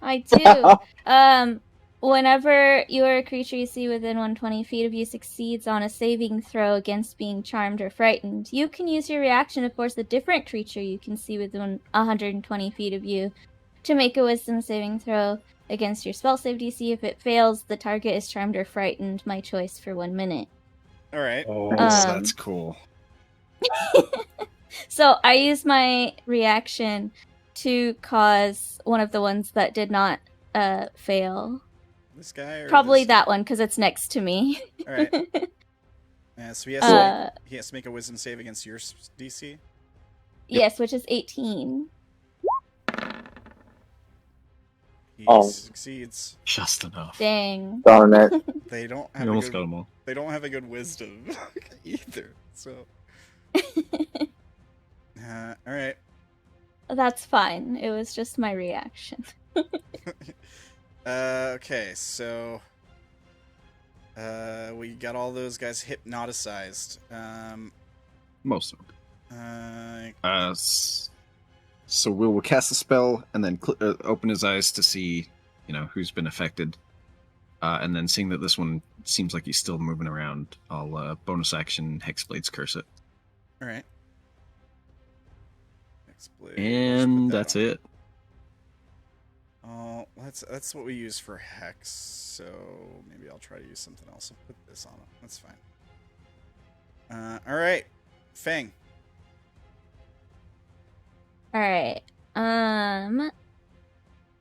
I do. Whenever your creature you see within 120 feet of you succeeds on a saving throw against being charmed or frightened, you can use your reaction to force a different creature you can see within 120 feet of you to make a wisdom saving throw against your spell save DC. If it fails, the target is charmed or frightened, my choice, for 1 minute. All right. Oh, Um, that's cool. So I use my reaction to cause one of the ones that did not fail. This guy or Probably this... that one, because it's next to me. All right. So he has to make a wisdom save against your DC. Yes, which is 18. He Oh. succeeds. Just enough. Dang. Darn it. They don't You have almost a got good, them all. they don't have a good wisdom either. So all right. That's fine. It was just my reaction. Okay, so we got all those guys hypnoticized. Most of them. Uh, So Will cast a spell and then open his eyes to see, who's been affected. And then seeing that this one seems like he's still moving around, I'll bonus action Hexblade's Curse it. all right. Hexblade, And that's it. Oh, that's what we use for hex. So maybe I'll try to use something else. I'll put this on him. That's fine. All right, Fang. Alright.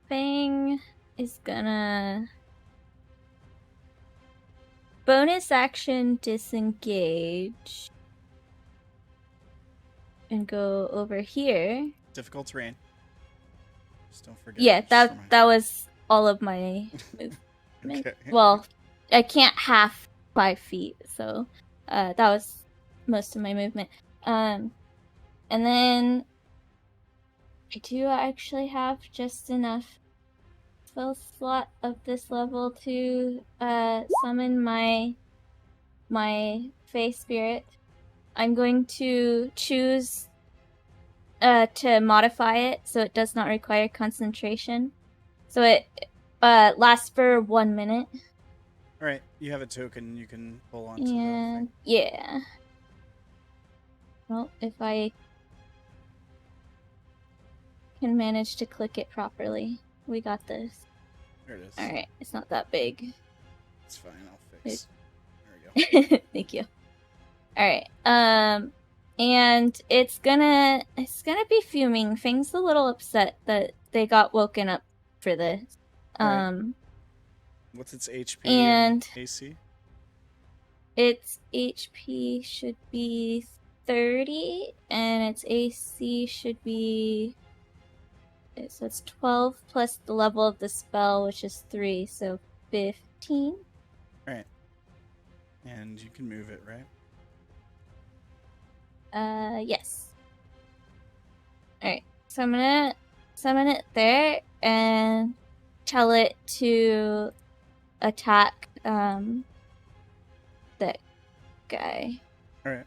Fang is gonna bonus action disengage and go over here. Difficult terrain. Just don't forget. Yeah, just remind- that was all of my movement. Okay. Well, I can't half 5 feet, so that was most of my movement. And then I do actually have just enough spell slot of this level to summon my Fey Spirit. I'm going to choose to modify it so it does not require concentration. So it lasts for 1 minute. All right, you have a token you can pull on. And yeah. Well, if I can manage to click it properly, we got this. There it is. All right, it's not that big. It's fine. I'll fix. There we go. Thank you. All right. And it's gonna be fuming. Fang's a little upset that they got woken up for this. Alright. What's its HP and AC? Its HP should be 30, and its AC should be. So it's 12 plus the level of the spell, which is 3, so 15. Alright. And you can move it, right? Yes. Alright, so I'm gonna summon it there and tell it to attack, that guy. Alright.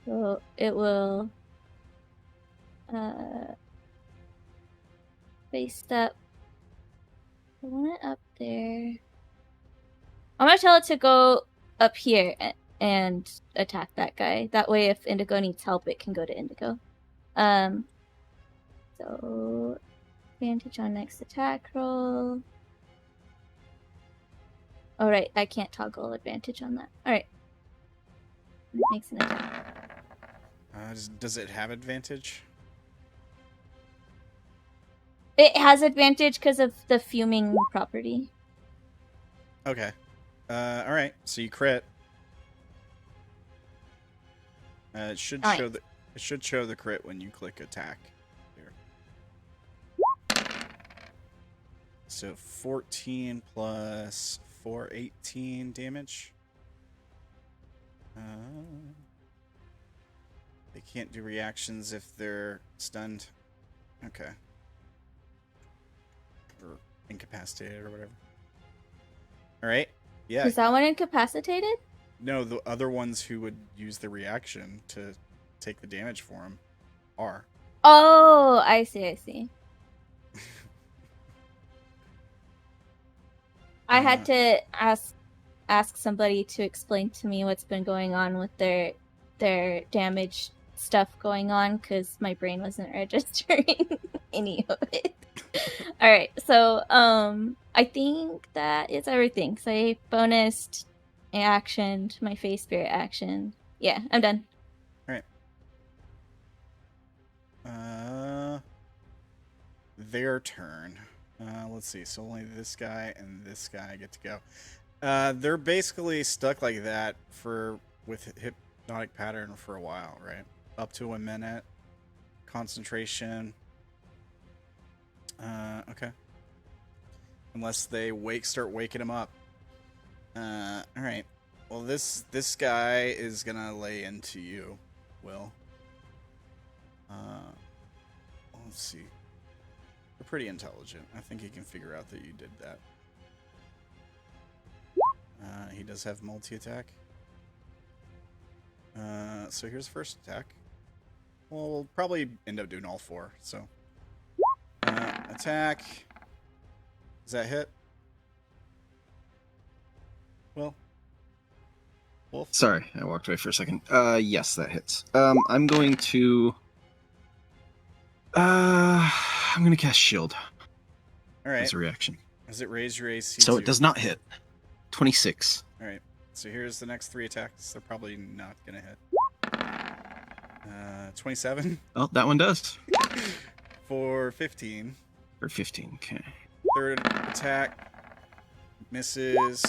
So it will, face up. I want it up there. I'm gonna tell it to go up here and attack that guy. That way, if Indigo needs help, it can go to Indigo. So advantage on next attack roll. All right, I can't toggle advantage on that. All right, it makes an attack. Does it have advantage? It has advantage because of the fuming property. Okay. All right. So you crit. It should All show right. it should show the crit when you click attack. Here. So 14 plus 4, 18 damage. They can't do reactions if they're stunned. Okay. Or incapacitated or whatever. Alright. Yeah. Is that one incapacitated? No, the other ones who would use the reaction to take the damage for him are. Oh, I see. I had to ask somebody to explain to me what's been going on with their damage stuff going on because my brain wasn't registering any of it. All right, so I think that is everything. So I bonused action to my face spirit action. Yeah, I'm done. All right. Their turn. Let's see. So only this guy and this guy get to go. They're basically stuck like that with hypnotic pattern for a while, right? Up to a minute. Concentration. Okay. Unless they start waking them up. All right. Well, this guy is gonna lay into you, Will. Let's see. You're pretty intelligent. I think he can figure out that you did that. He does have multi-attack. So here's first attack. Well, we'll probably end up doing all 4, so. Attack. Does that hit? Well. Wolf? Sorry, I walked away for a second. Yes, that hits. I'm going to... I'm going to cast Shield Alright. as a reaction. Does it raise your AC? So it does not hit. 26. Alright. So here's the next 3 attacks. They're probably not going to hit. 27. Oh, that one does. For 15. For 15, okay. Third attack misses.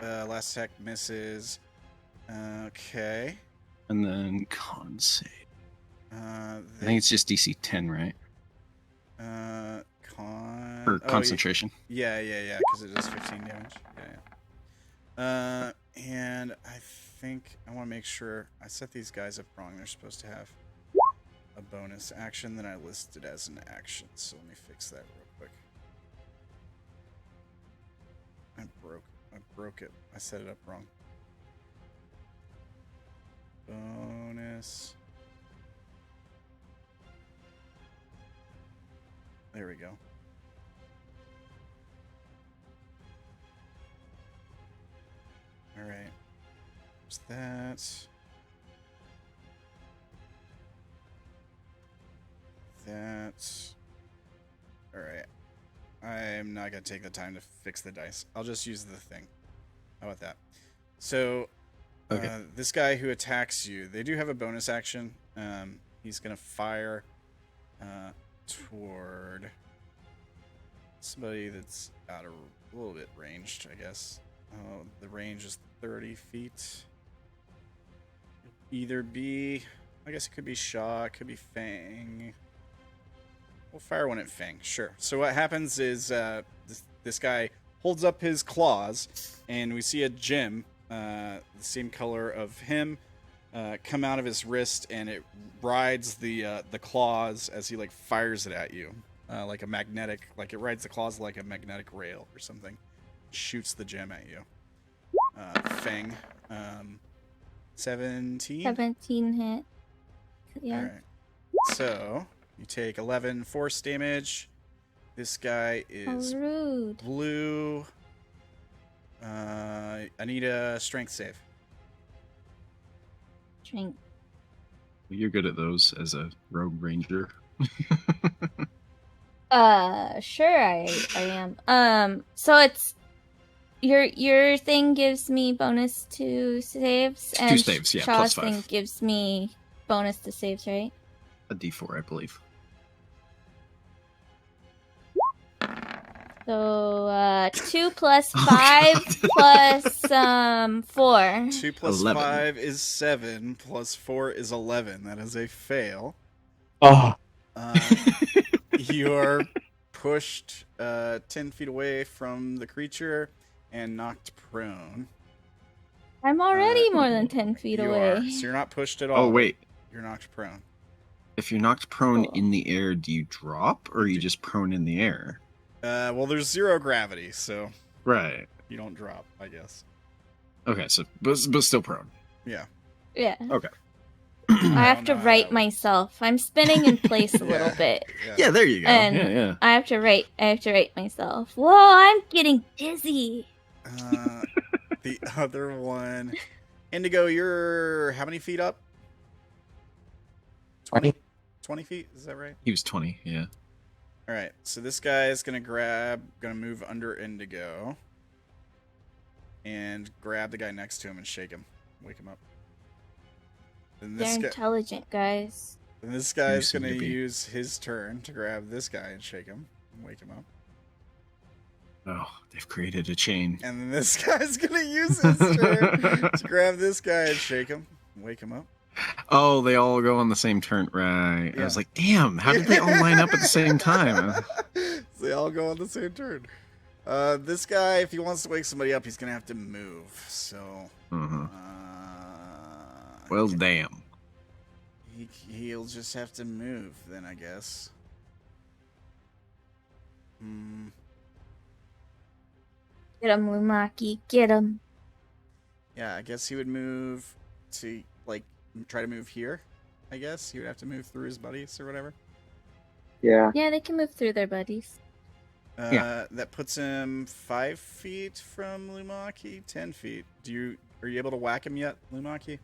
Last attack misses. Okay. And then con save. I They, think it's just DC 10, right? Or concentration. Yeah, because it does 15 damage. Yeah. And I think I want to make sure I set these guys up wrong. They're supposed to have a bonus action that I listed as an action. So let me fix that real quick. I broke it. I set it up wrong. Bonus. There we go. All right. There's that. All right. I'm not going to take the time to fix the dice. I'll just use the thing. How about that? So, Okay. This guy who attacks you, they do have a bonus action. He's going to fire toward somebody that's out of a little bit ranged, I guess. The range is 30 feet. Either be, I guess it could be Sha'ah, it could be Fang. We'll fire one at Fang, sure. So what happens is this guy holds up his claws, and we see a gem, the same color of him, come out of his wrist, and it rides the claws as he like fires it at you, like a magnetic, like it rides the claws like a magnetic rail or something. Shoots the gem at you. Fang, 17. 17 hit. Yeah. All right. So you take 11 force damage. This guy is How rude. blue. I need a strength save. Drink. You're good at those as a rogue ranger. Sure I am. So it's your thing gives me bonus to saves, and 2 saves, yeah, plus Shaw's 5. thing gives me bonus to saves, right? A D4, I believe. So 2 plus 5 plus 4. 2 plus 11. 5 is 7. Plus 4 is 11. That is a fail. Oh, You are pushed 10 feet away from the creature and knocked prone. I'm already more than 10 feet You away. are. So you're not pushed at all. Oh, wait. You're knocked prone. If you're knocked prone Cool. in the air, do you drop, or are you just prone in the air? Well, there's 0 gravity, so Right. you don't drop, I guess. Okay, so but still prone. Yeah. Yeah. Okay. I have don't to know how right that myself. I'm spinning in place a little Yeah. bit. Yeah, there you go. And Yeah. I have to right myself. Whoa, I'm getting dizzy. The other one. Indigo, you're how many feet up? 20. 20 feet, is that right? He was 20. Yeah. All right, so this guy is gonna move under Indigo, and grab the guy next to him and shake him, wake him up. And They're this guy, intelligent guys. and this guy You is seem gonna to be. use his turn to grab this guy and shake him, and wake him up. Oh, they've created a chain. And then this guy's gonna use his turn to grab this guy and shake him, and wake him up. Oh, they all go on the same turn, right? Yeah. I was like, damn, how did they all line up at the same time? So they all go on the same turn. This guy, if he wants to wake somebody up, he's gonna have to move. So, Uh-huh. Well, damn. he'll just have to move then, I guess. Get him, Lumaki. Get him. Yeah, I guess he would move to like try to move here. I guess he would have to move through his buddies or whatever. Yeah. Yeah, they can move through their buddies. That puts him 5 feet from Lumaki, 10 feet. Are you able to whack him yet, Lumaki?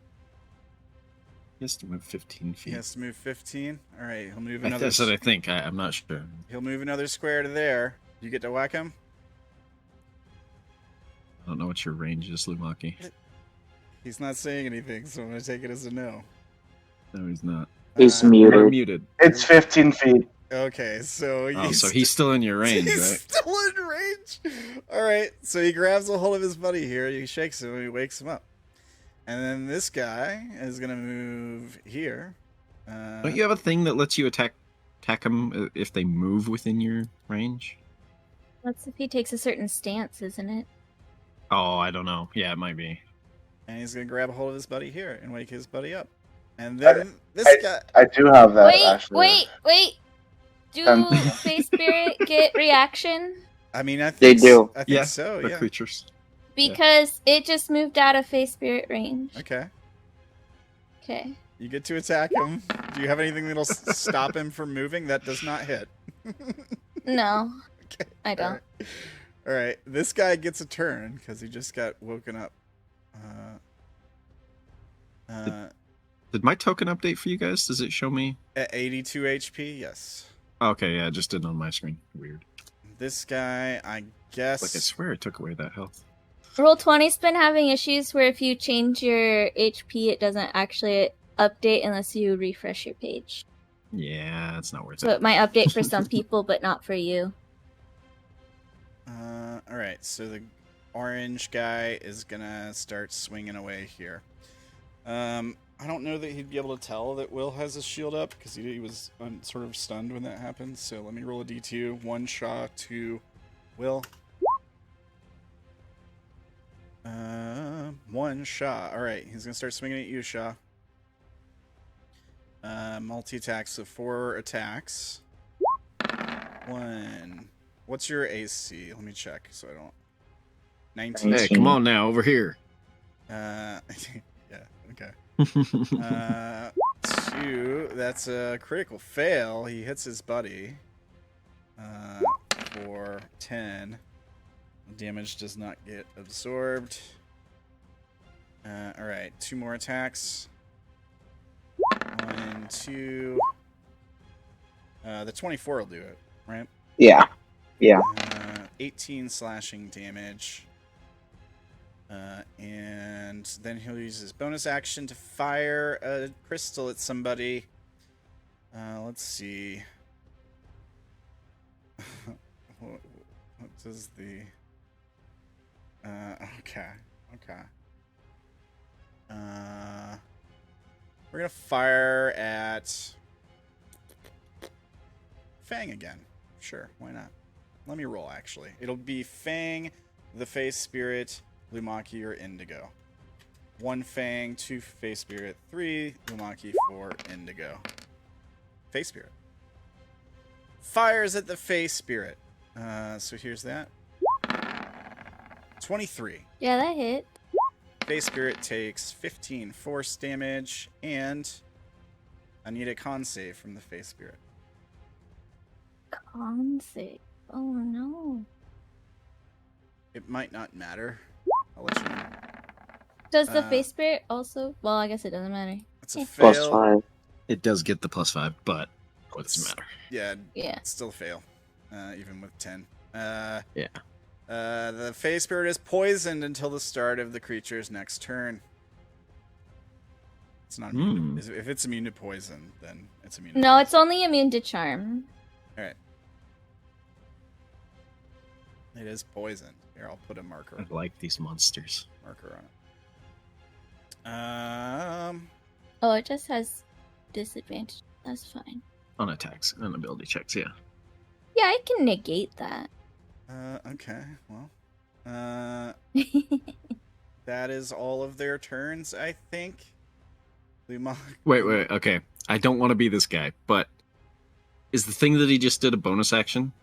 He has to move 15 feet. He has to move 15. All right, he'll move That's another. what I think. I'm not sure. He'll move another square to there. You get to whack him. I don't know what your range is, Lumaki. He's not saying anything, so I'm gonna take it as a no. No, he's not. He's Uh, muted. You're muted. It's 15 feet. Okay, so Oh, so he's still in your range, he's right? still in range. All right, so he grabs a hold of his buddy here. He shakes him and he wakes him up. And then this guy is gonna move here. Don't you have a thing that lets you attack them if they move within your range? That's if he takes a certain stance, isn't it? Oh, I don't know. Yeah, it might be. And he's gonna grab a hold of his buddy here and wake his buddy up. And then this guy. I do have that, Wait, actually. wait. Do Face Spirit get reaction? I mean, I They think do. I think Yeah, so. The Yeah. creatures. Because it just moved out of Face Spirit range. Okay. Okay. You get to attack him. Do you have anything that'll stop him from moving? That does not hit. No, Okay. I don't. All right. This guy gets a turn because he just got woken up. Did my token update for you guys? Does it show me? At 82 HP, yes. Okay, yeah, it just didn't on my screen. Weird. This guy, I guess. Like, I swear it took away that health. Roll20's been having issues where if you change your HP, it doesn't actually update unless you refresh your page. Yeah, it's not worth So it. it might update for some people, but not for you. All right. So the orange guy is gonna start swinging away here. I don't know that he'd be able to tell that Will has his shield up because he was sort of stunned when that happened. So let me roll a d2. 1 Sha'ah, 2 Will. 1 Sha'ah. All right, he's gonna start swinging at you, Sha'ah. Multi-attacks, so 4 attacks. 1. What's your AC? Let me check so I don't. 19. Hey, come on now, over here. Yeah, okay. 2. That's a critical fail. He hits his buddy. For 10. Damage does not get absorbed. Alright, 2 more attacks. 1, 2. The 24 will do it, right? Yeah. Yeah. 18 slashing damage. And then he'll use his bonus action to fire a crystal at somebody. Let's see. what does the... Okay. We're gonna fire at Fang again. Sure, why not? Let me roll, actually. It'll be Fang, the Face Spirit, Lumaki, or Indigo. 1 Fang, 2 Face Spirit, 3 Lumaki, 4 Indigo. Face Spirit. Fires at the Face Spirit. So here's that. 23. Yeah, that hit. Face Spirit takes 15 force damage, and I need a con save from the Face Spirit. Con save. Oh no. It might not matter. I'll let you know. Does the face spirit also? Well, I guess it doesn't matter. It's a Yeah. fail. +5. It does get the +5, but what does it matter? Yeah, Yeah. it's still a fail, even with 10. Yeah. The Face Spirit is poisoned until the start of the creature's next turn. It's not immune. If it's immune to poison, then it's immune to No, poison. it's only immune to charm. Alright. It is poisoned. Here, I'll put a marker I like these monsters. on it. Oh, it just has disadvantage. That's fine. On attacks and ability checks, yeah. Yeah, I can negate that. Okay, well. That is all of their turns, I think. Lumaki. Wait, okay. I don't want to be this guy, but is the thing that he just did a bonus action?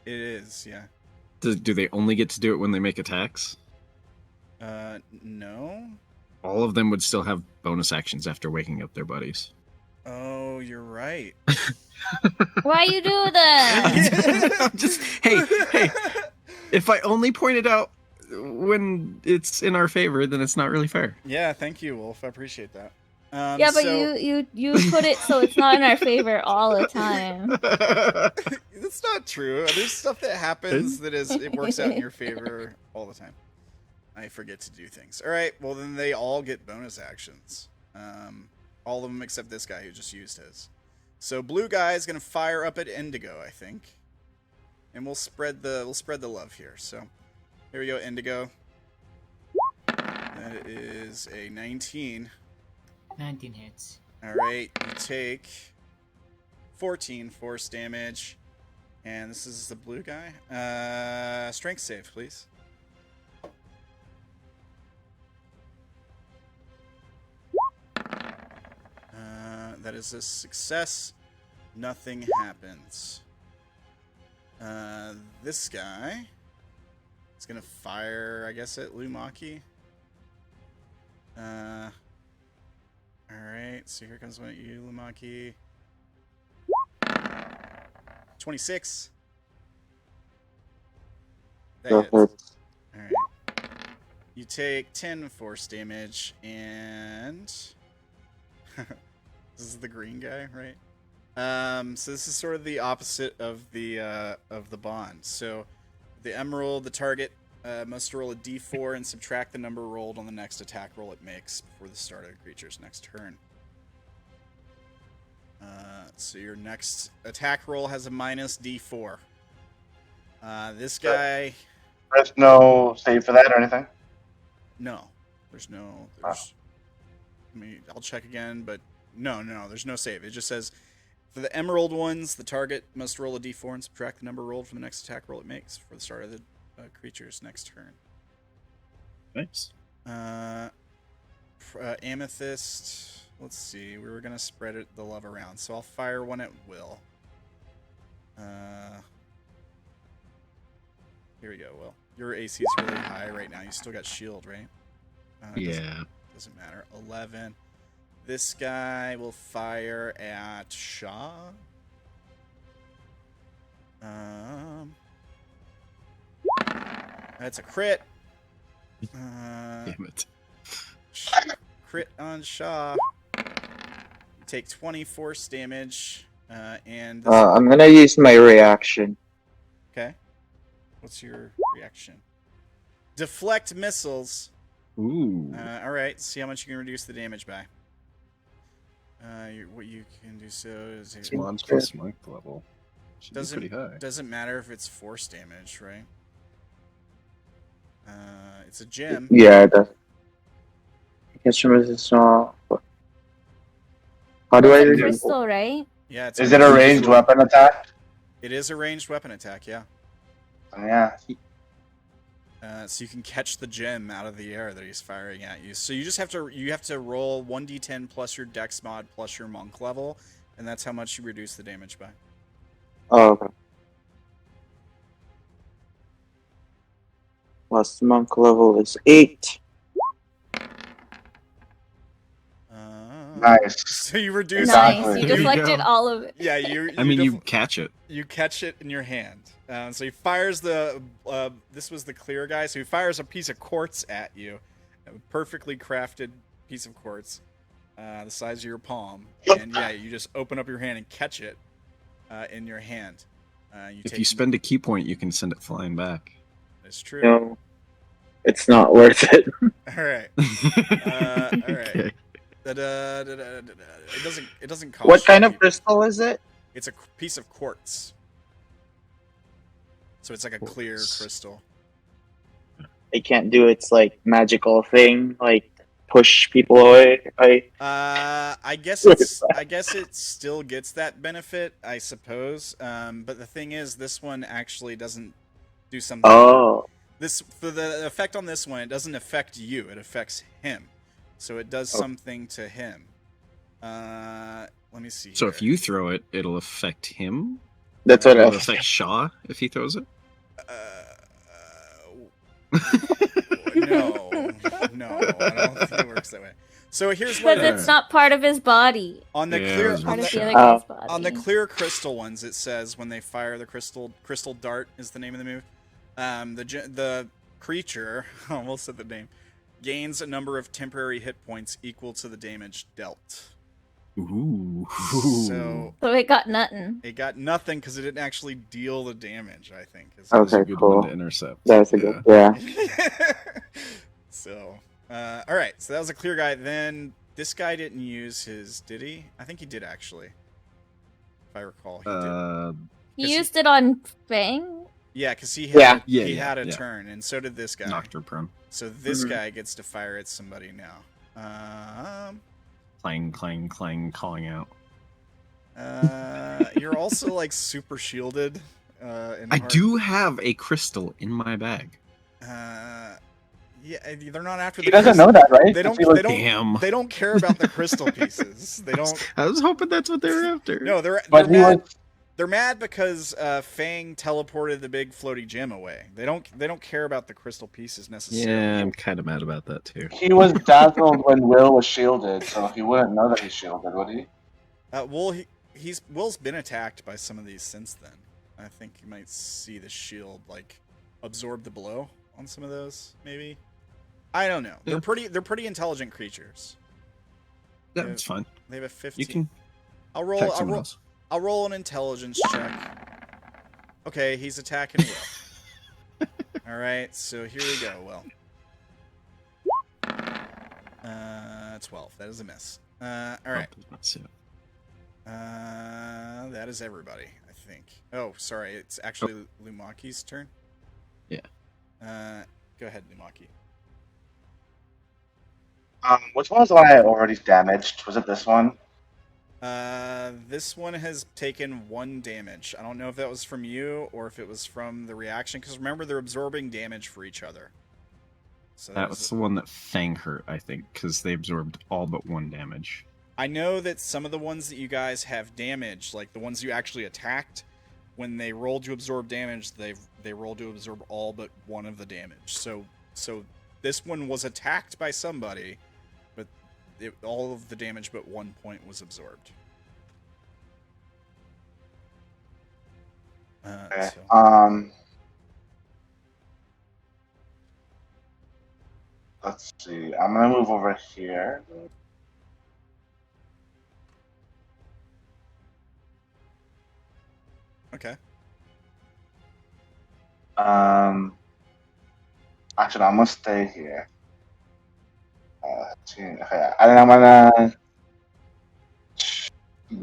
It is, yeah. Do they only get to do it when they make attacks? No. All of them would still have bonus actions after waking up their buddies. Oh, you're right. Why you do that? hey. If I only point it out when it's in our favor, then it's not really fair. Yeah, thank you, Wolf. I appreciate that. Yeah, but you put it so it's not in our favor all the time. That's not true. There's stuff that happens that it works out in your favor all the time. I forget to do things. All right, well then they all get bonus actions. All of them except this guy who just used his. So blue guy is gonna fire up at Indigo, I think, and we'll spread the love here. So here we go, Indigo. That is a 19. 19 hits. All right, you take 14 force damage, and this is the blue guy. Strength save, please. That is a success. Nothing happens. This guy is gonna fire, I guess, at Lumaki. Alright, so here comes one at you, Lumaki. 26. That hits. Alright. You take 10 force damage, and... this is the green guy, right? So this is sort of the opposite of the bond. So the emerald, the target must roll a d4 and subtract the number rolled on the next attack roll it makes before the start of the creature's next turn. So your next attack roll has a minus d4. This guy... There's no save for that or anything? No. There's... I'll check again, but no, there's no save. It just says, for the emerald ones, the target must roll a d4 and subtract the number rolled from the next attack roll it makes for the start of the creature's next turn. Nice. Amethyst, let's see, we were going to spread the love around, so I'll fire one at will. Here we go, Will. Your AC is really high right now. You still got shield, right? Yeah. Doesn't matter. 11. This guy will fire at Sha'ah. That's a crit. Damn it. Crit on Sha'ah. Take 20 force damage. And this... I'm gonna use my reaction. Okay. What's your reaction? Deflect missiles. Ooh. Alright, see how much you can reduce the damage by. What you can do so is... It's monstrous strength level. Should be pretty high. Doesn't matter if it's force damage, right? It's a gem. Yeah, it does. I guess it's not. How do I It's a do? crystal, right? Yeah, it's Is it a ranged weapon attack? It is a ranged weapon attack, yeah. Yeah. So you can catch the gem out of the air that he's firing at you. So you just have to roll 1d10 plus your dex mod plus your monk level, and that's how much you reduce the damage by. Oh, okay. Plus the monk level is 8. Nice. So you reduce. Nice. Exactly. You There you deflected go. all of it. Yeah, you catch it. You catch it in your hand. So he fires the. This was the clear guy. So he fires a piece of quartz at you, a perfectly crafted piece of quartz, the size of your palm. And yeah, you just open up your hand and catch it in your hand. If you spend a key point, you can send it flying back. It's true. No, it's not worth it. All right. All right. Okay. It doesn't cost. What kind you of crystal is it? It's a piece of quartz. So it's like a clear crystal. It can't do its like magical thing, like push people away. I guess it still gets that benefit, I suppose. But the thing is, this one actually doesn't do something. Oh. For the effect on this one, it doesn't affect you. It affects him. So it does something to him. Let me see. So here. if you throw it, it'll affect him. That's what It'll affect Sha'ah if he throws it. No, I don't think it works that way. So here's Because what it's not part of his body. on the Yeah, clear it was Part of the Sha'ah. other guy's body. on the clear crystal ones. It says when they fire the crystal dart is the name of the move. The creature, I almost said the name, gains a number of temporary hit points equal to the damage dealt. Ooh. So it got nothing. it got nothing because it didn't actually deal the damage, I think. That's a Okay, good cool. one to intercept. That's a good. Yeah. So, all right. So that was a clear guy. Then this guy didn't use his, did he? I think he did actually. If I recall, he did. He used it on Fang. Yeah, because he had he Yeah, had a yeah. turn, and so did this guy. Knocked her prone. So this guy gets to fire at somebody now. Clang, clang, clang, calling out. You're also like super shielded. I do have a crystal in my bag. Yeah, they're not after. He doesn't know that, right? They don't. He was- Damn. They don't care about the crystal pieces. They don't. I was hoping that's what they were after. No, they're But he mad. was. They're mad because Fang teleported the big floaty gem away. They don't care about the crystal pieces necessarily. Yeah, I'm kind of mad about that too. He was dazzled when Will was shielded, so he wouldn't know that he's shielded, would he? Will's been attacked by some of these since then. I think you might see the shield like absorb the blow on some of those, maybe. I don't know. Yeah. They're pretty intelligent creatures. That's fine. They have a 15. You can I'll attack someone else. I'll roll an intelligence check. Okay, he's attacking Will. All right, so here we go. Will. 12. That is a miss. All right. That is everybody, I think. Oh, sorry. It's actually Lumaki's turn. Yeah. Go ahead, Lumaki. Which one was the one I already damaged? Was it this one? This one has taken 1 damage. I don't know if that was from you or if it was from the reaction, because remember, they're absorbing damage for each other. So That was the one that Fang hurt, I think, because they absorbed all but 1 damage. I know that some of the ones that you guys have damaged, like the ones you actually attacked, when they rolled to absorb damage, they rolled to absorb all but 1 of the damage. So this one was attacked by somebody, but all of the damage but 1 point was absorbed. Okay. So. Let's see. I'm gonna move over here. Okay. Actually, I'm gonna stay here. Okay, and then I'm gonna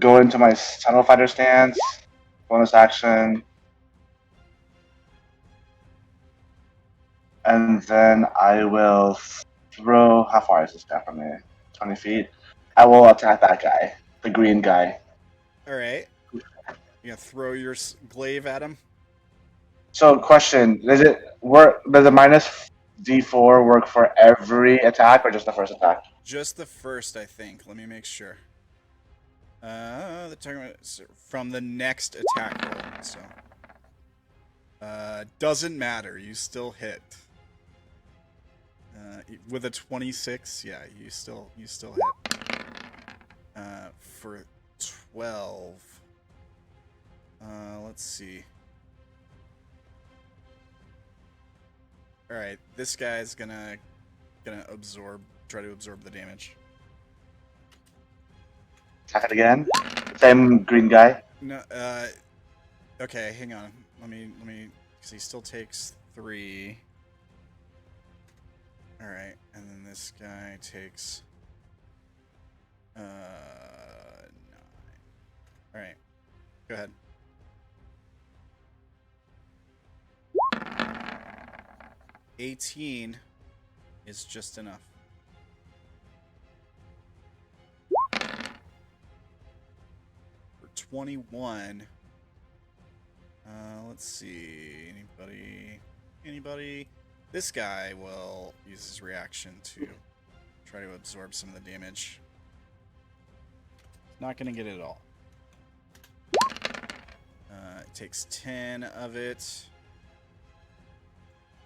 go into my Tunnel Fighter stance. Bonus action. And then I will throw. How far is this guy from me? 20 feet. I will attack that guy, the green guy. All right. You're You gonna throw your glaive at him? So, question: Does it work? Does the minus D4 work for every attack or just the first attack? Just the first, I think. Let me make sure. The target from the next attack roll. So, doesn't matter. You still hit. With a 26, yeah, you still hit. For 12. Let's see. All right, this guy's gonna try to absorb the damage. Attack it again. Same green guy. No, okay, hang on. Let me, because he still takes 3. All right, and then this guy takes 9. All right, go ahead. $18 is just enough. For 21, let's see. Anybody? This guy will use his reaction to try to absorb some of the damage. Not gonna get it all. It takes 10 of it.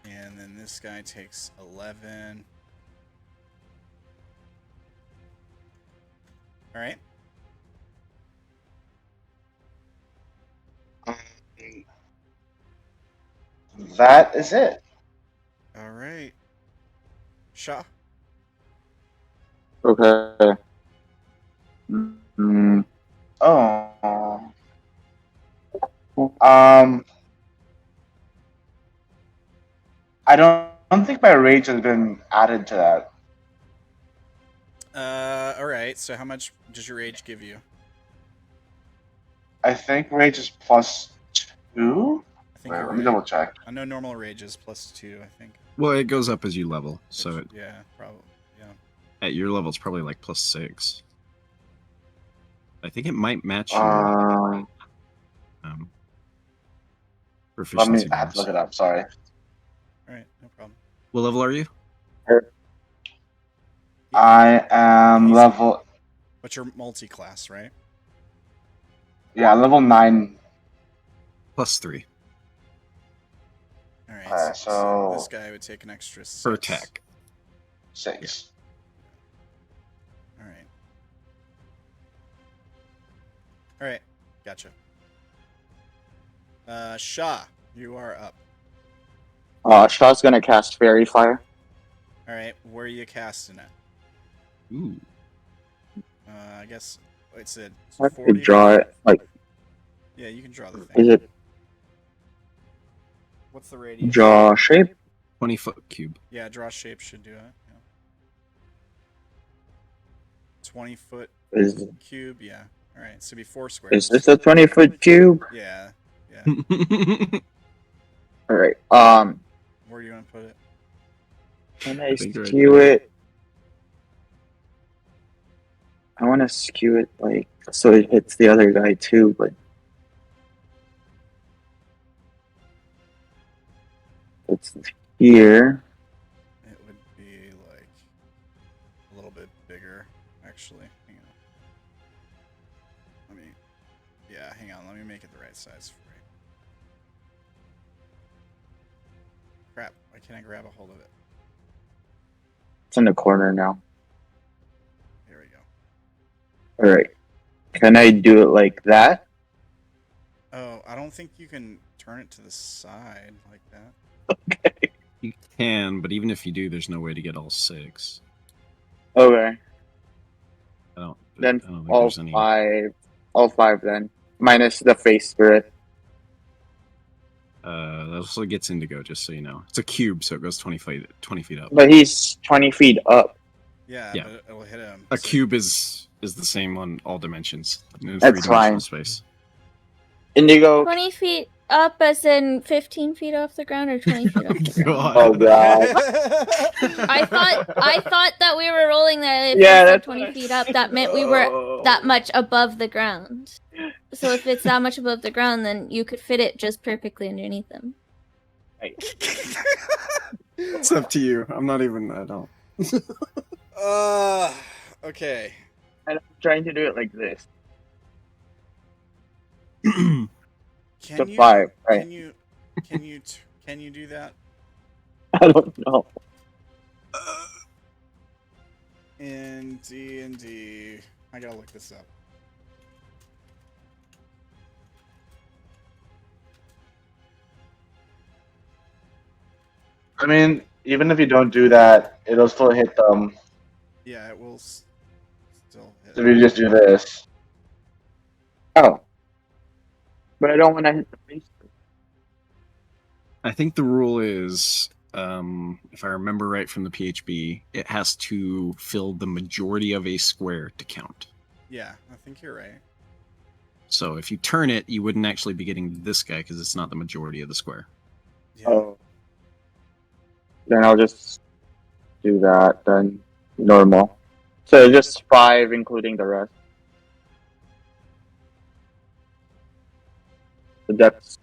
And then this guy takes 11. All right. That is it. All right. Sha'ah. Okay. Oh. I don't think my rage has been added to that. All right. So how much does your rage give you? I think rage is plus 2. I think Wait, you're let me right. double check. I know normal rage is plus 2, I think. Well, it goes up as you level, so Yeah, probably. Yeah. at your level it's probably like plus 6. I think it might match your Let proficiency me I have to bonus. look it up. Sorry. All right, no problem. What level are you? I am Easy. level. But you're multi-class, right? Yeah, level 9. Plus 3 All right. Okay, So so this guy would take an extra 6. per attack. 6. All right. All right. Gotcha. Sha'ah, you are up. Shaw's gonna cast Fairy Fire. All right. Where are you casting it? Ooh. I guess it's a I 40. could draw it. Like, Yeah, you can draw the is thing. it What's the radius? draw shape? 20-foot cube. Yeah, draw shape should do it. Yeah. 20-foot Is cube. Yeah. All right. So it'd be 4 squares. is this a 20-foot cube? Yeah. Yeah. All right. Where do you want to put it? Can I think right skew there. it? I want to skew it like so it hits the other guy too, but it's here. It would be like a little bit bigger, actually. Hang on. Hang on. Let me make it the right size for you. Crap. Why can't I grab a hold of it? It's in the corner now. Here we go. All right. Can I do it like that? Oh, I don't think you can turn it to the side like that. Okay. You can, but even if you do, there's no way to get all 6. Okay. I Then don't think all there's any. 5. All 5 then. Minus the face spirit. That also gets Indigo, just so you know. It's a cube, so it goes 20 feet up. But he's 20 feet up. Yeah, Yeah. but it'll hit him. A cube is the same on all dimensions. In That's 3-dimensional fine. space. Indigo. 20 feet up as in 15 feet off the ground or 20 feet off the ground? Oh god. I thought that we were rolling that if Yeah, we said that's 20 what I- feet up, that meant we were that much above the ground. So if it's that much above the ground, then you could fit it just perfectly underneath them. It's up to you. I'm not even. I don't. Okay. And I'm trying to do it like this. Can To you 5, right? can you do that? I don't know. In D&D, I gotta look this up. I mean, even if you don't do that, it'll still hit them. Yeah, it will still hit. If you just do this. Oh. But I don't want to hit the face. I think the rule is, if I remember right from the PHB, it has to fill the majority of a square to count. Yeah, I think you're right. So if you turn it, you wouldn't actually be getting this guy because it's not the majority of the square. Yeah. Oh. Then I'll just do that, then normal. So just 5, including the rest. The depth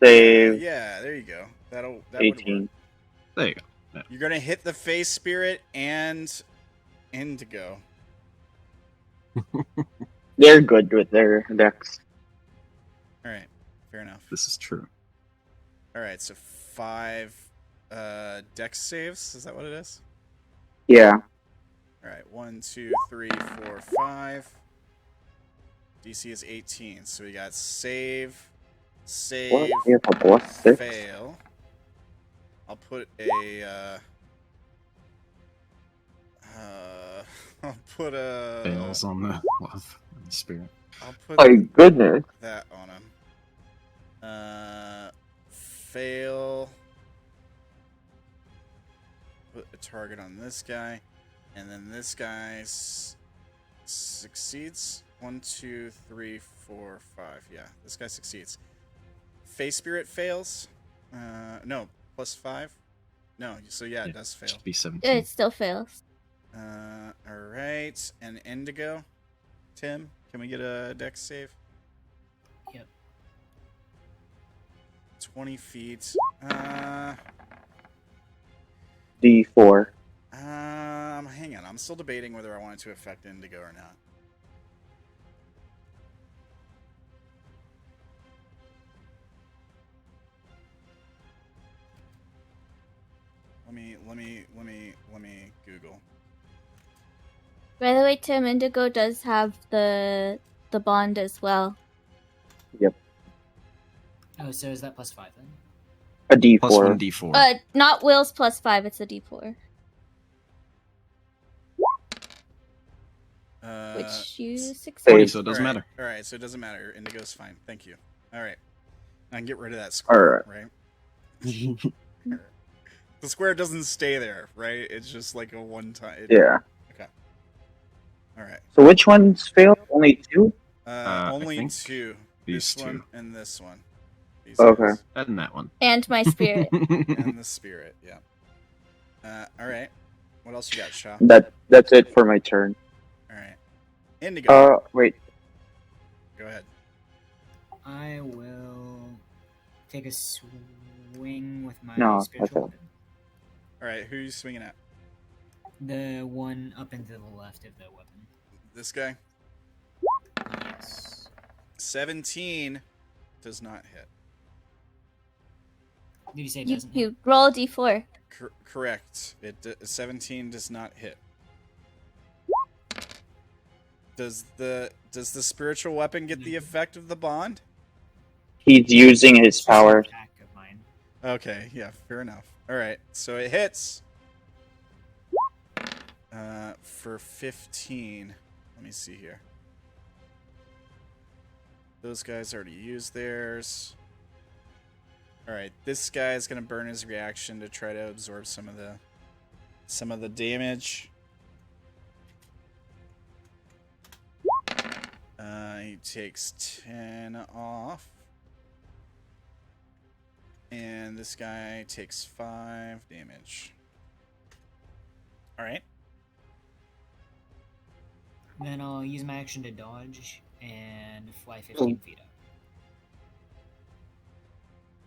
save, Yeah, there you go. That would work. 18. There you go. You're gonna hit the face spirit and Indigo. They're good with their decks. All right, fair enough. This is true. All right, so 5 dex saves. Is that what it is? Yeah. All right, 1, 2, 3, 4, 5. DC is 18, so we got save, What? You have a plus 6? fail. I'll put a I'll put a Fails on the love and the spirit. I'll put My goodness. that on him. Fail. Put a target on this guy, and then this guy succeeds. 1, 2, 3, 4, 5. Yeah, this guy succeeds. Face spirit fails. No, +5. No, so yeah, it does fail. Should be 17. It still fails. All right, and Indigo. Tim, can we get a dex save? Yep. 20 feet. D4. Hang on. I'm still debating whether I want it to affect Indigo or not. Let me Google. By the way, Tim, Indigo does have the bond as well. Yep. Oh, so is that +5 then? A D4. Plus 1 D4. Not Will's +5, it's a D4. Which you succeed. 20, so it doesn't matter. All right, so it doesn't matter. Indigo's fine. Thank you. All right. I can get rid of that square, right? The square doesn't stay there, right? It's just like a one-time. Yeah. Okay. All right. So which ones failed? Only 2? Only think 2. these This one two. and this one. These Okay. guys. And that one. And my spirit. And the spirit, yeah. All right. What else you got, Sha'ah? That's it for my turn. All right. Indigo. Wait. Go ahead. I will take a swing with my No, spiritual okay. weapon. All right. Who are you swinging at? The one up and to the left of the weapon. This guy. Yes. 17 does not hit. Did you say it you, doesn't? you roll a D4. Correct. 17 does not hit. Does the spiritual weapon get the effect of the bond? He's using his It's just an power. attack of mine. Okay, yeah, fair enough. All right, so it hits. For 15. Let me see here. Those guys already used theirs. All right, this guy is gonna burn his reaction to try to absorb some of the damage. He takes 10 off. And this guy takes 5 damage. Alright. Then I'll use my action to dodge and fly 15 feet up.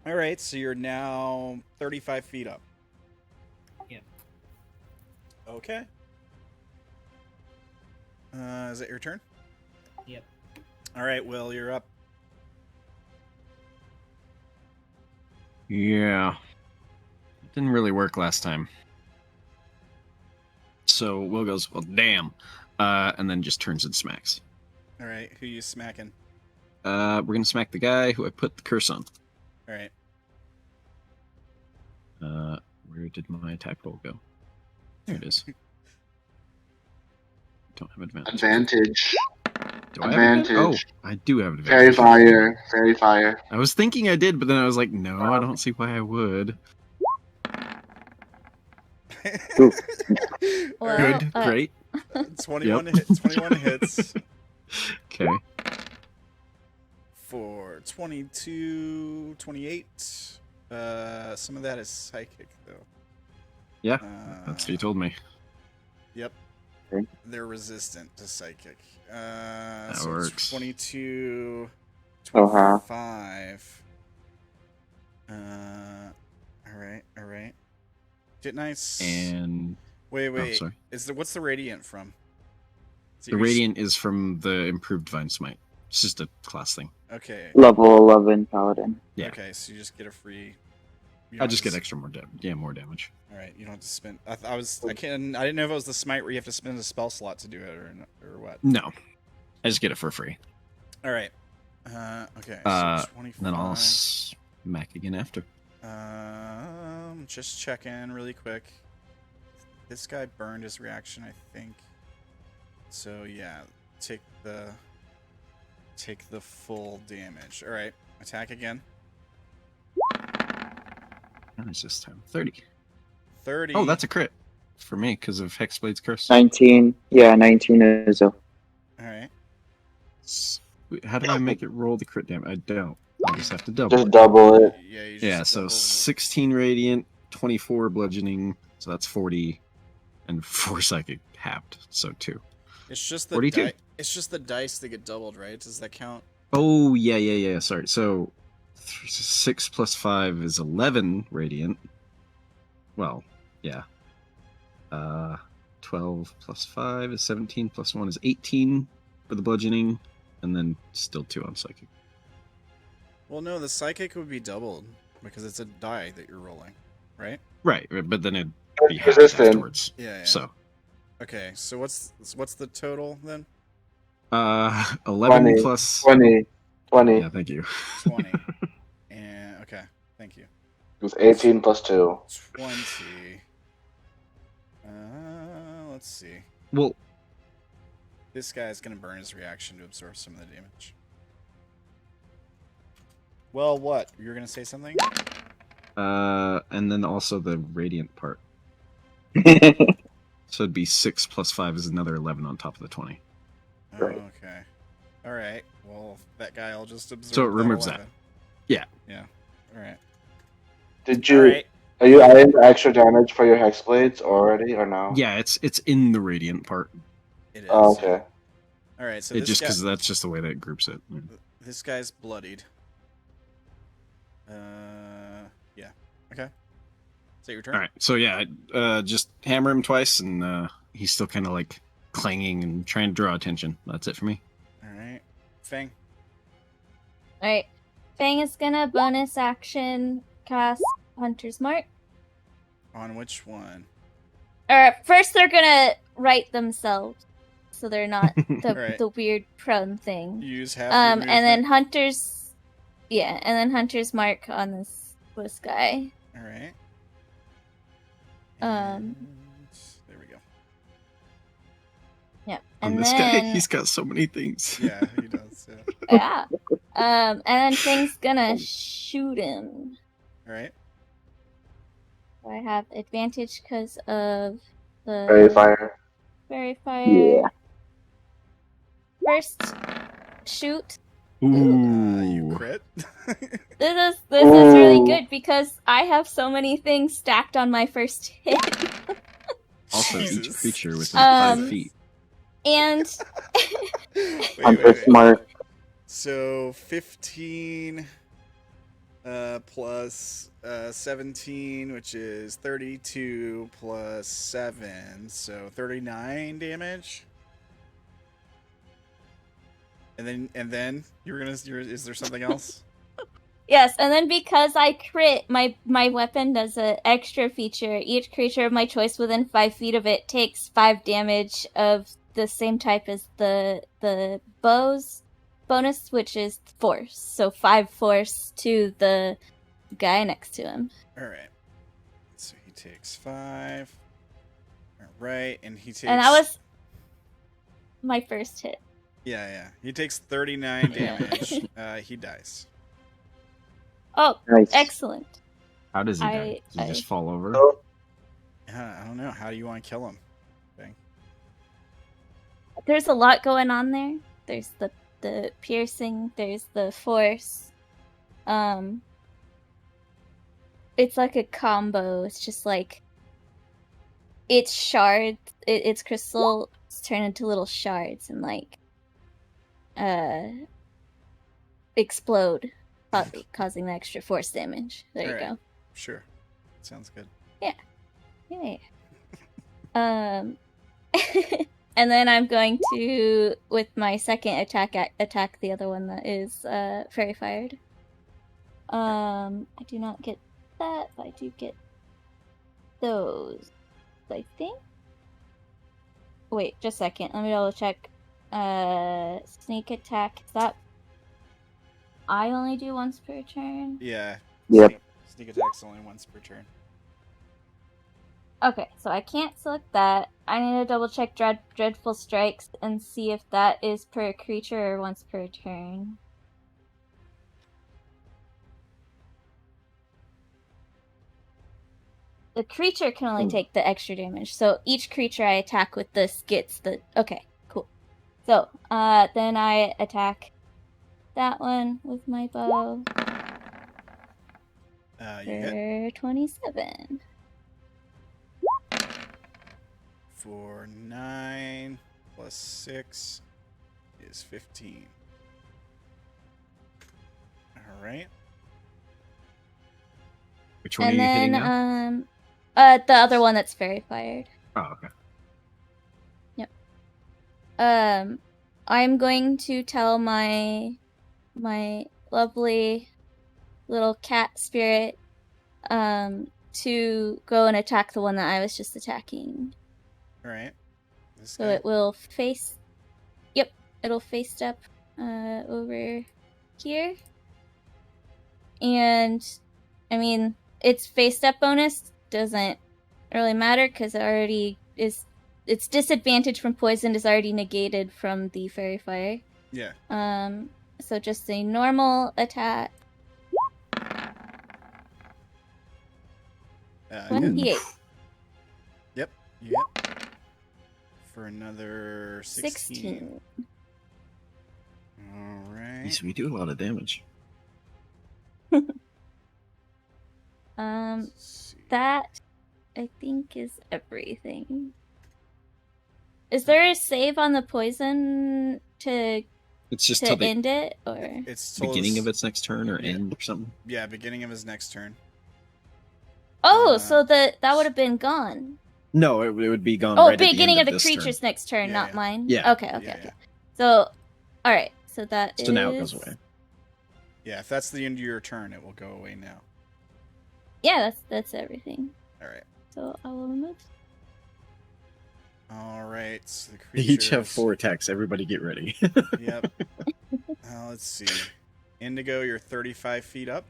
All right, so you're now 35 feet up. Yep. Okay. Is it your turn? Yep. All right, Will, you're up. Yeah. It didn't really work last time. So Will goes, well, damn. And then just turns and smacks. All right, who you smacking? We're going to smack the guy who I put the curse on. All right. Where did my attack roll go? There it is. Don't have advantage. Advantage. Do I have advantage? Advantage. Oh, I do have Fairy advantage. fire. Fairy fire. I was thinking I did, but then I was like, no, I don't see why I would. Well, Good, great. 21, Yep. 21 hits Okay. for 22, 28. Some of that is psychic, though. Yeah, that's what you told me. Yep. Okay. They're resistant to psychic. That So works. it's 22, Uh-huh. 25. All right. Didn't I? And Wait. oh, sorry. What's the radiant from? Is it The your- radiant is from the improved Divine Smite. It's just a class thing. Okay. Level 11 paladin. Yeah. Okay, so you just get a free. you I don't just have get to extra more damage. Yeah, more damage. All right, you don't have to spend. I didn't know if it was the smite where you have to spend a spell slot to do it or what. No, I just get it for free. All right. Okay. So 25. Then I'll smack again after. Just checking really quick. This guy burned his reaction, I think. So yeah, take the full damage. All right, attack again. How much this time? 30. 30. Oh, that's a crit for me because of Hexblade's curse. 19. Yeah, 19 is a... All right. How do I make it roll the crit damage? I don't. I just have to double Just it. double it. Yeah. You just Yeah, so double- 16 radiant, 24 bludgeoning, so that's 40, and 4 psychic halved, so 2. It's just the 42. it's just the dice that get doubled, right? Does that count? Oh, yeah, sorry. So 6 plus 5 is 11 radiant. Well, yeah. 12 plus 5 is 17, plus 1 is 18 for the bludgeoning, and then still 2 on psychic. Well, no, the psychic would be doubled because it's a die that you're rolling, right? Right, but then it'd be halved Resistant. afterwards. Yeah. So, Okay, so what's the total then? 11 20. plus... 20. Yeah, thank you. 20. And okay, thank you. It was 18 plus 2. 20. Let's see. Well, This guy's gonna burn his reaction to absorb some of the damage. Well, what? You're gonna say something? and then also the radiant part. So it'd be 6 plus 5 is another 11 on top of the 20. Oh, Right. okay. All right. Well, that guy will just absorb. So it removes that. 11. Yeah. Yeah. All right. Did All you... right. Are you adding the extra damage for your hex blades already or no? Yeah, it's in the radiant part. It is. Oh, okay. All right. So It this just guy, because that's just the way that it groups it. this guy's bloodied. Yeah. Okay. Is that your turn? All right. So yeah, just hammer him twice, and he's still kind of like clanging and trying to draw attention. That's it for me. All right. Fang. Alright. Fang is gonna bonus action cast Hunter's Mark. On which one? Or first they're gonna right themselves. So they're not Right. the weird prone thing. You use half. And your then movement. Hunter's Mark on this guy. All right. Um, And there we go. Yeah. On And this then guy, he's got so many things. Yeah, he does. Yeah. yeah. And then Fang's gonna shoot him. All right. I have advantage because of the Fairy fire. Fairy fire. Yeah. First shoot. You Ooh. crit. This is really Ooh. good because I have so many things stacked on my first hit. Also, each Jesus. creature within 5 feet And Hunter smart. So 15 plus 17, which is 32 plus 7, so 39 damage. And then is there something else? yes, and then because I crit, my weapon does an extra feature. Each creature of my choice within 5 feet of it takes 5 damage of the same type as the bow's bonus, which is force. So 5 force to the guy next to him. All right. So he takes 5. All right, and he takes. And that was my first hit. Yeah. He takes 39 damage. He dies. Oh, Nice. excellent. How does he die? Does he just fall over? Oh, I don't know. How do you want to kill him? Fang? There's a lot going on there. There's the piercing, there's the force. It's like a combo. It's just like it's shards, it's crystals turn into little shards and like explode, causing the extra force damage. There you go. Sure. Sounds good. Yeah. And then I'm going to, with my second attack the other one that is fairy fired. I do not get that, but I do get those, I think. Wait, just a second. Let me double check. Sneak attack. Is that I only do once per turn? Yeah. Yep. Sneak attack's only once per turn. Okay, so I can't select that. I need to double check Dreadful Strikes and see if that is per creature or once per turn. The creature can only take the extra damage, so each creature I attack with this gets the... Okay, cool. So, then I attack that one with my bow. You hit. 27. For 9 plus 6 is 15. Alright. Which one And are you hitting then, now? the other one that's fairy fired. Oh, okay. Yep. I'm going to tell my lovely little cat spirit, to go and attack the one that I was just attacking. Alright. So it will face... Yep, it'll face up over here. And, I mean, its face step bonus doesn't really matter because it already is... Its disadvantage from poison is already negated from the fairy fire. Yeah. So just a normal attack. 28. Yep. You hit. For another 16. Alright. Yes, we do a lot of damage. That I think is everything. Is there a save on the poison to It's just to till the end it, or It's beginning of its next turn or end or something. Yeah, beginning of his next turn. so that would have been gone. No, it would be gone. Oh, right beginning at of the the end creature's next turn, Yeah, not yeah. mine. Yeah. Okay. So, all right. So that So now it goes away. Yeah, if that's the end of your turn, it will go away now. Yeah, that's everything. Alright. So I will remove. Alright, so the They each have creatures- 4 attacks. Everybody get ready. Yep. Let's see. Indigo, you're 35 feet up.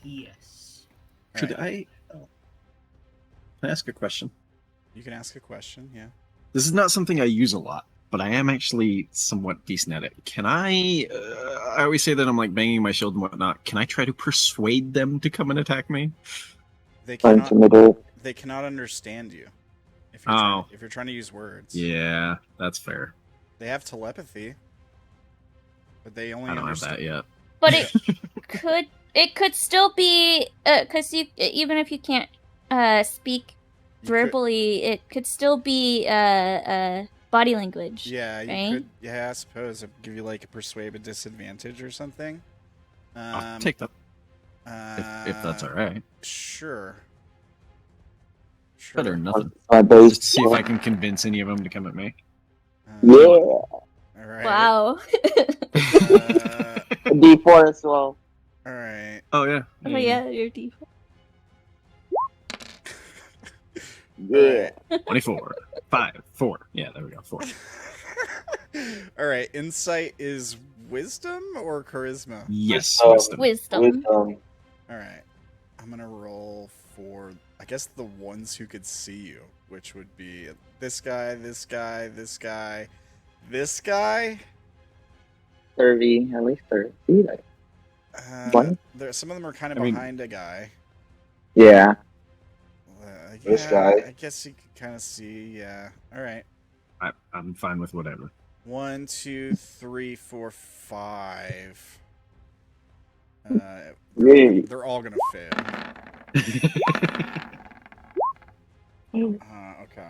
Yes. Could Alright. Can I ask a question? You can ask a question, yeah. This is not something I use a lot, but I am actually somewhat decent at it. Can I always say that I'm like banging my shield and whatnot. Can I try to persuade them to come and attack me? They Intimidate. cannot understand you. If you're trying to use words. Yeah, that's fair. They have telepathy. But they only I don't have understand. that yet. But it could still be because you, even if you can't speak verbally. It could still be body language. Yeah, you right? could. Yeah, I suppose I'd give you like a persuade with disadvantage or something. I'll take that. If that's all right. Sure. Better than nothing. My base. Just to see if I can convince any of them to come at me. Yeah. All right. Wow. D4 as well. All right. Oh yeah. Oh yeah, your default. Yeah. 24. 5. 4. Yeah, there we go. 4. All right. Insight is wisdom or charisma? Yes. Wisdom. All right. I'm gonna roll for, I guess, the ones who could see you, which would be this guy, this guy, this guy, this guy. 30, at least 30. What? Some of them are kind of behind a guy. Yeah. This guy. I guess you could kind of see. Yeah. All right. I'm fine with whatever. 1, 2, 3, 4, 5. Really? They're all gonna fail. Okay.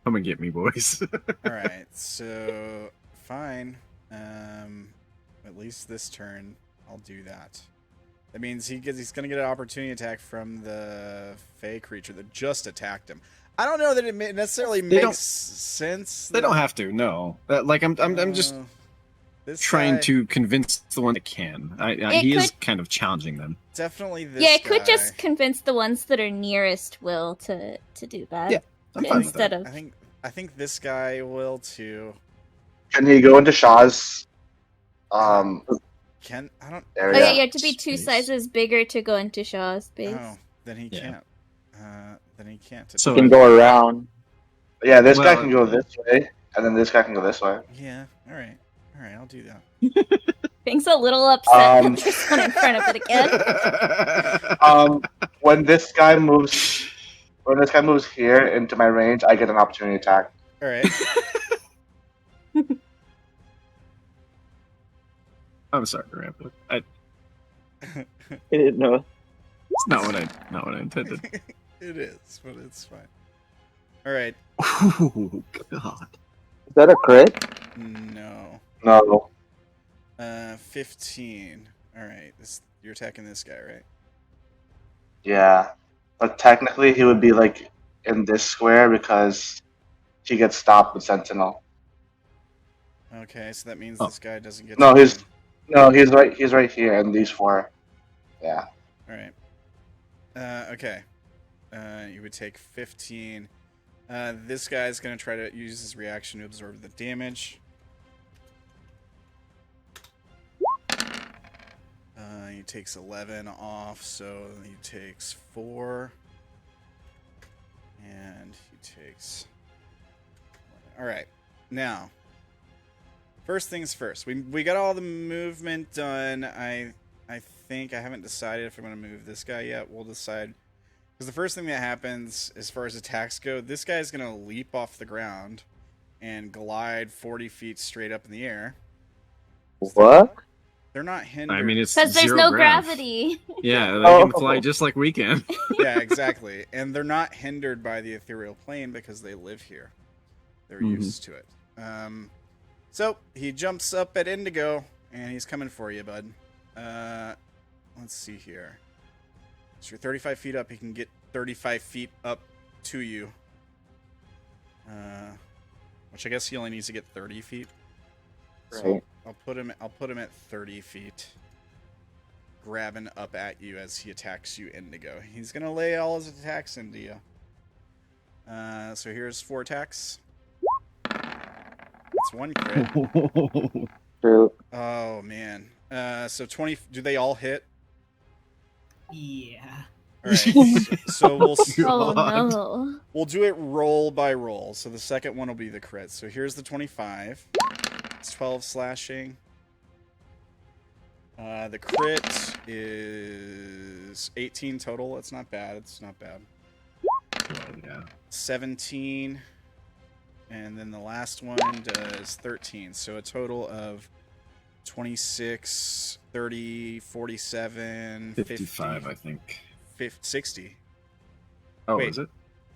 Come and get me, boys. All right. So fine. At least this turn, I'll do that. That means he's gonna get an opportunity attack from the Fey creature that just attacked him. I don't know that it necessarily makes sense. They don't have to. No. Like I'm just trying to convince the one that can. He is kind of challenging them. Definitely this. Yeah, it guy. could just convince the ones that are nearest Will to do that. Yeah, I'm fine with that. I think this guy will too. Can he go into Sha'ah's? Can I don't. Oh yeah, you have to be 2 sizes bigger to go into Sha'ah's space. Oh, then he can't. Then he can't. So he can go around. Yeah, this guy can go this way, and then this guy can go this way. Yeah. All right, I'll do that. Fang's a little upset that there's one in front of it again. When this guy moves here into my range, I get an opportunity attack. All right. I'm sorry, Rambo. I didn't know. It's not what I intended. It is, but it's fine. All right. Oh God. Is that a crit? No. No. 15. All right. You're attacking this guy, right? Yeah, but technically he would be like in this square because he gets stopped with Sentinel. Okay, so that means this guy doesn't get. He's right here, and these 4. Yeah. All right. Okay. You would take 15. This guy's gonna try to use his reaction to absorb the damage. He takes 11 off, so he takes 4. And he takes... Alright, now, first things first. We got all the movement done. I think I haven't decided if I'm going to move this guy yet. We'll decide. Because the first thing that happens, as far as attacks go, this guy's going to leap off the ground and glide 40 feet straight up in the air. What? They're not hindered. I mean, it's because there's no grav. gravity. Yeah, they can fly just like we can. Yeah, exactly. And they're not hindered by the ethereal plane because they live here. They're used to it. So he jumps up at Indigo, and he's coming for you, bud. Let's see here. So you're 35 feet up. He can get 35 feet up to you. Which I guess he only needs to get 30 feet. So Right. I'll put him at 30 feet, grabbing up at you as he attacks you, Indigo. He's gonna lay all his attacks into you. So here's 4 attacks. That's 1 crit. True. Oh man. So 20. Do they all hit? Yeah. All right. So Oh no. we'll do it roll by roll. So the second one will be the crit. So here's the 25. It's 12 slashing. The crit is 18 total. That's not bad. It's not bad. Yeah. 17. And then the last one does 13. So a total of 26, 30, 47, 55, 50, I think. 60. Oh, Wait. is it?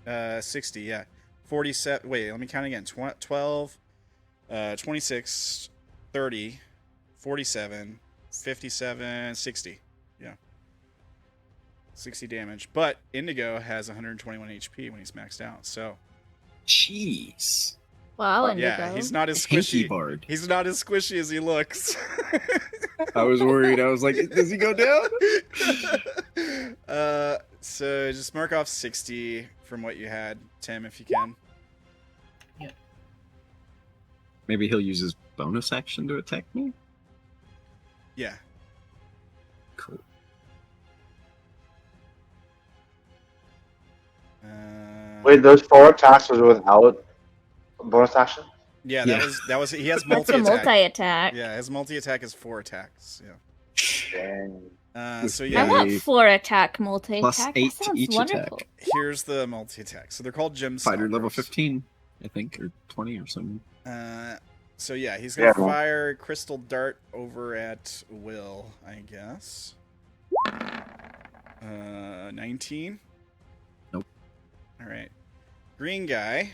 60, yeah. 47. Wait, let me count again. 12, 26, 30, 47, 57, 60. Yeah. 60 damage. But Indigo has 121 HP when he's maxed out, so. Jeez. Wow, Indigo. Yeah, he's not as Hinky squishy. bard. He's not as squishy as he looks. I was worried. I was like, does he go down? So just mark off 60 from what you had, Tim, if you can. Maybe he'll use his bonus action to attack me? Yeah. Cool. Wait, those 4 attacks was without bonus action? Yeah, Yeah. that was he has That's a multi-attack. multi-attack. Yeah, his multi-attack is 4 attacks. Yeah. Dang. So I yeah, want 4-attack multi-attack. Plus That 8 to sounds each wonderful. attack. here's the multi-attack. So they're called gem Fighter level stoppers. 15, I think, or 20 or something. So yeah, he's gonna Yeah. fire crystal dart over at Will, I guess. 19. Nope. All right. Green guy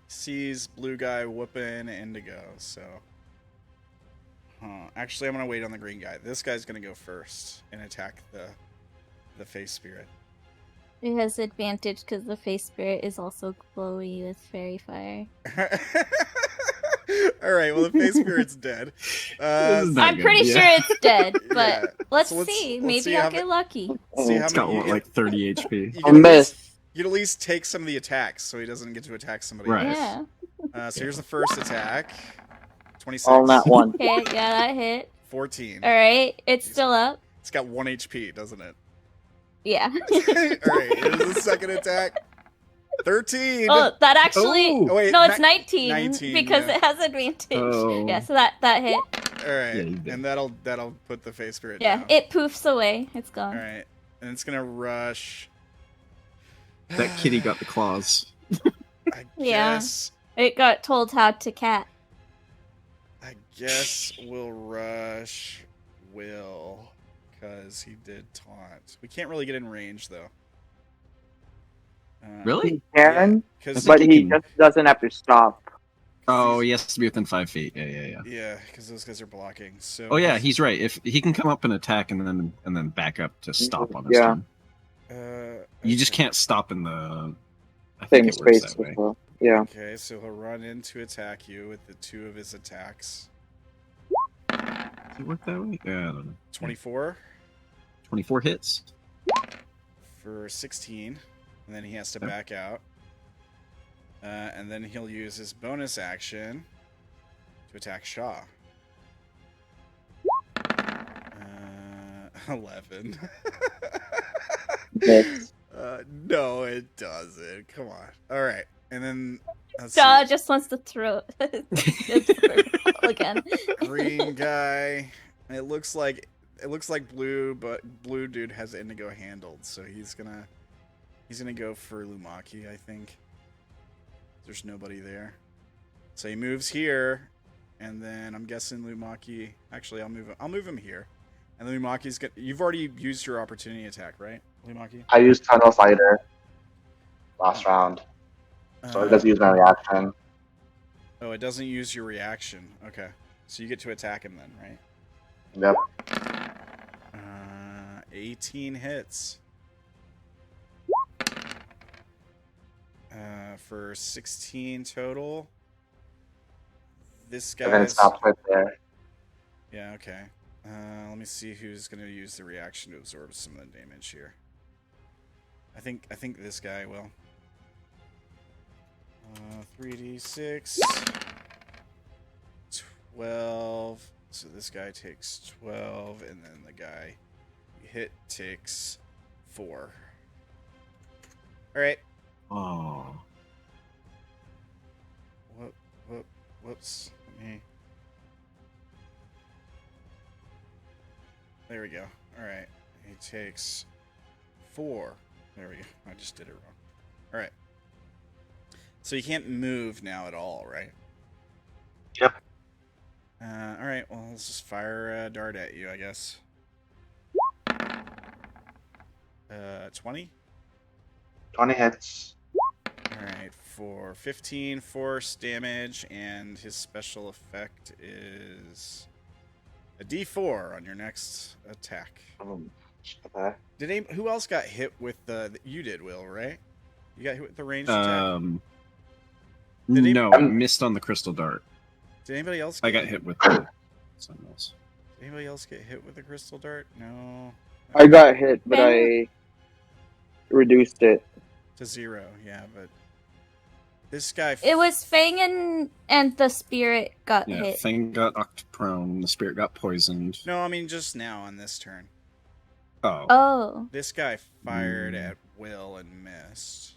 sees blue guy whooping Indigo. So, actually, I'm gonna wait on the green guy. This guy's gonna go first and attack the face spirit. It has advantage because the face spirit is also glowy with fairy fire. All right. Well, the face spirit's dead. This is not I'm good, pretty yeah. sure it's dead, but Yeah. let's So let's see. see Maybe how I'll get lucky. See how It's got many what, like 30 HP. you I can missed. you can at least take some of the attacks, so he doesn't get to attack somebody Right. else. Yeah. So here's the first attack. 26. All that one. Okay, yeah, that hit. 14. Alright, it's still up. It's got 1 HP, doesn't it? Yeah. All right. Here's the second attack. 13. Oh, that actually. Oh. wait, No, it's 19, 19, because yeah. it has advantage. Oh. Yeah, so that hit. All right. Yeah, you did. And that'll put the face spirit Yeah, down. it poofs away. It's All gone. right. And it's going to rush. That kitty got the claws. I Yeah. guess. It got told how to cat. I guess we'll rush Will, because he did taunt. We can't really get in range, though. Really? He can, Because but he he can- just doesn't have to stop. Oh, he has to be within 5 feet. Yeah. yeah, because those guys are blocking. So Oh yeah, he's right. If he can come up and attack and then back up to stop on his Yeah. turn. You just can't stop in the. I Same think it works space that way. as well. Yeah. Okay, so he'll run in to attack you with the 2 of his attacks. Does it work that way? Yeah, I don't know. 24 24 hits. for 16, and then he has to back out. And then he'll use his bonus action to attack Sha'ah. 11. Yes. No, it doesn't. Come on. All right, and then let's Duh, see. just wants to throw it again. Green guy. It looks like blue, but blue dude has Indigo handled, so he's gonna go for Lumaki, I think. There's nobody there, so he moves here, and then I'm guessing Lumaki. Actually, I'll move him here, and then Lumaki's got. You've already used your opportunity attack, right, Lumaki? I used Tunnel Fighter last round, so it doesn't use my reaction. Oh, it doesn't use your reaction. Okay, so you get to attack him then, right? Yep. 18 hits. For 16 total. This And then it guy's... stops right there. Yeah, okay. Let me see who's going to use the reaction to absorb some of the damage here. I think this guy will. 3d6. 12. So this guy takes 12, and then the guy you hit takes 4. All right. Oh. Whoops. Let me... There we go. All right. He takes 4. There we go. I just did it wrong. All right. So you can't move now at all, right? Yep. All right. Well, let's just fire a dart at you, I guess. 20. 20 hits. Alright, for 15 force damage, and his special effect is a d4 on your next attack. Okay. Who else got hit with the... You did, Will, right? You got hit with the ranged attack? Did he- No, I missed on the crystal dart. Did anybody else I get got hit with something else. Did anybody else get hit with the crystal dart? No. I got hit, but Fang- I reduced it. To 0, yeah, but... This guy... It was Fang and the spirit got Yeah, hit. Fang got knocked prone. The spirit got poisoned. No, I mean just now on this turn. Oh. Oh. This guy fired at will and missed.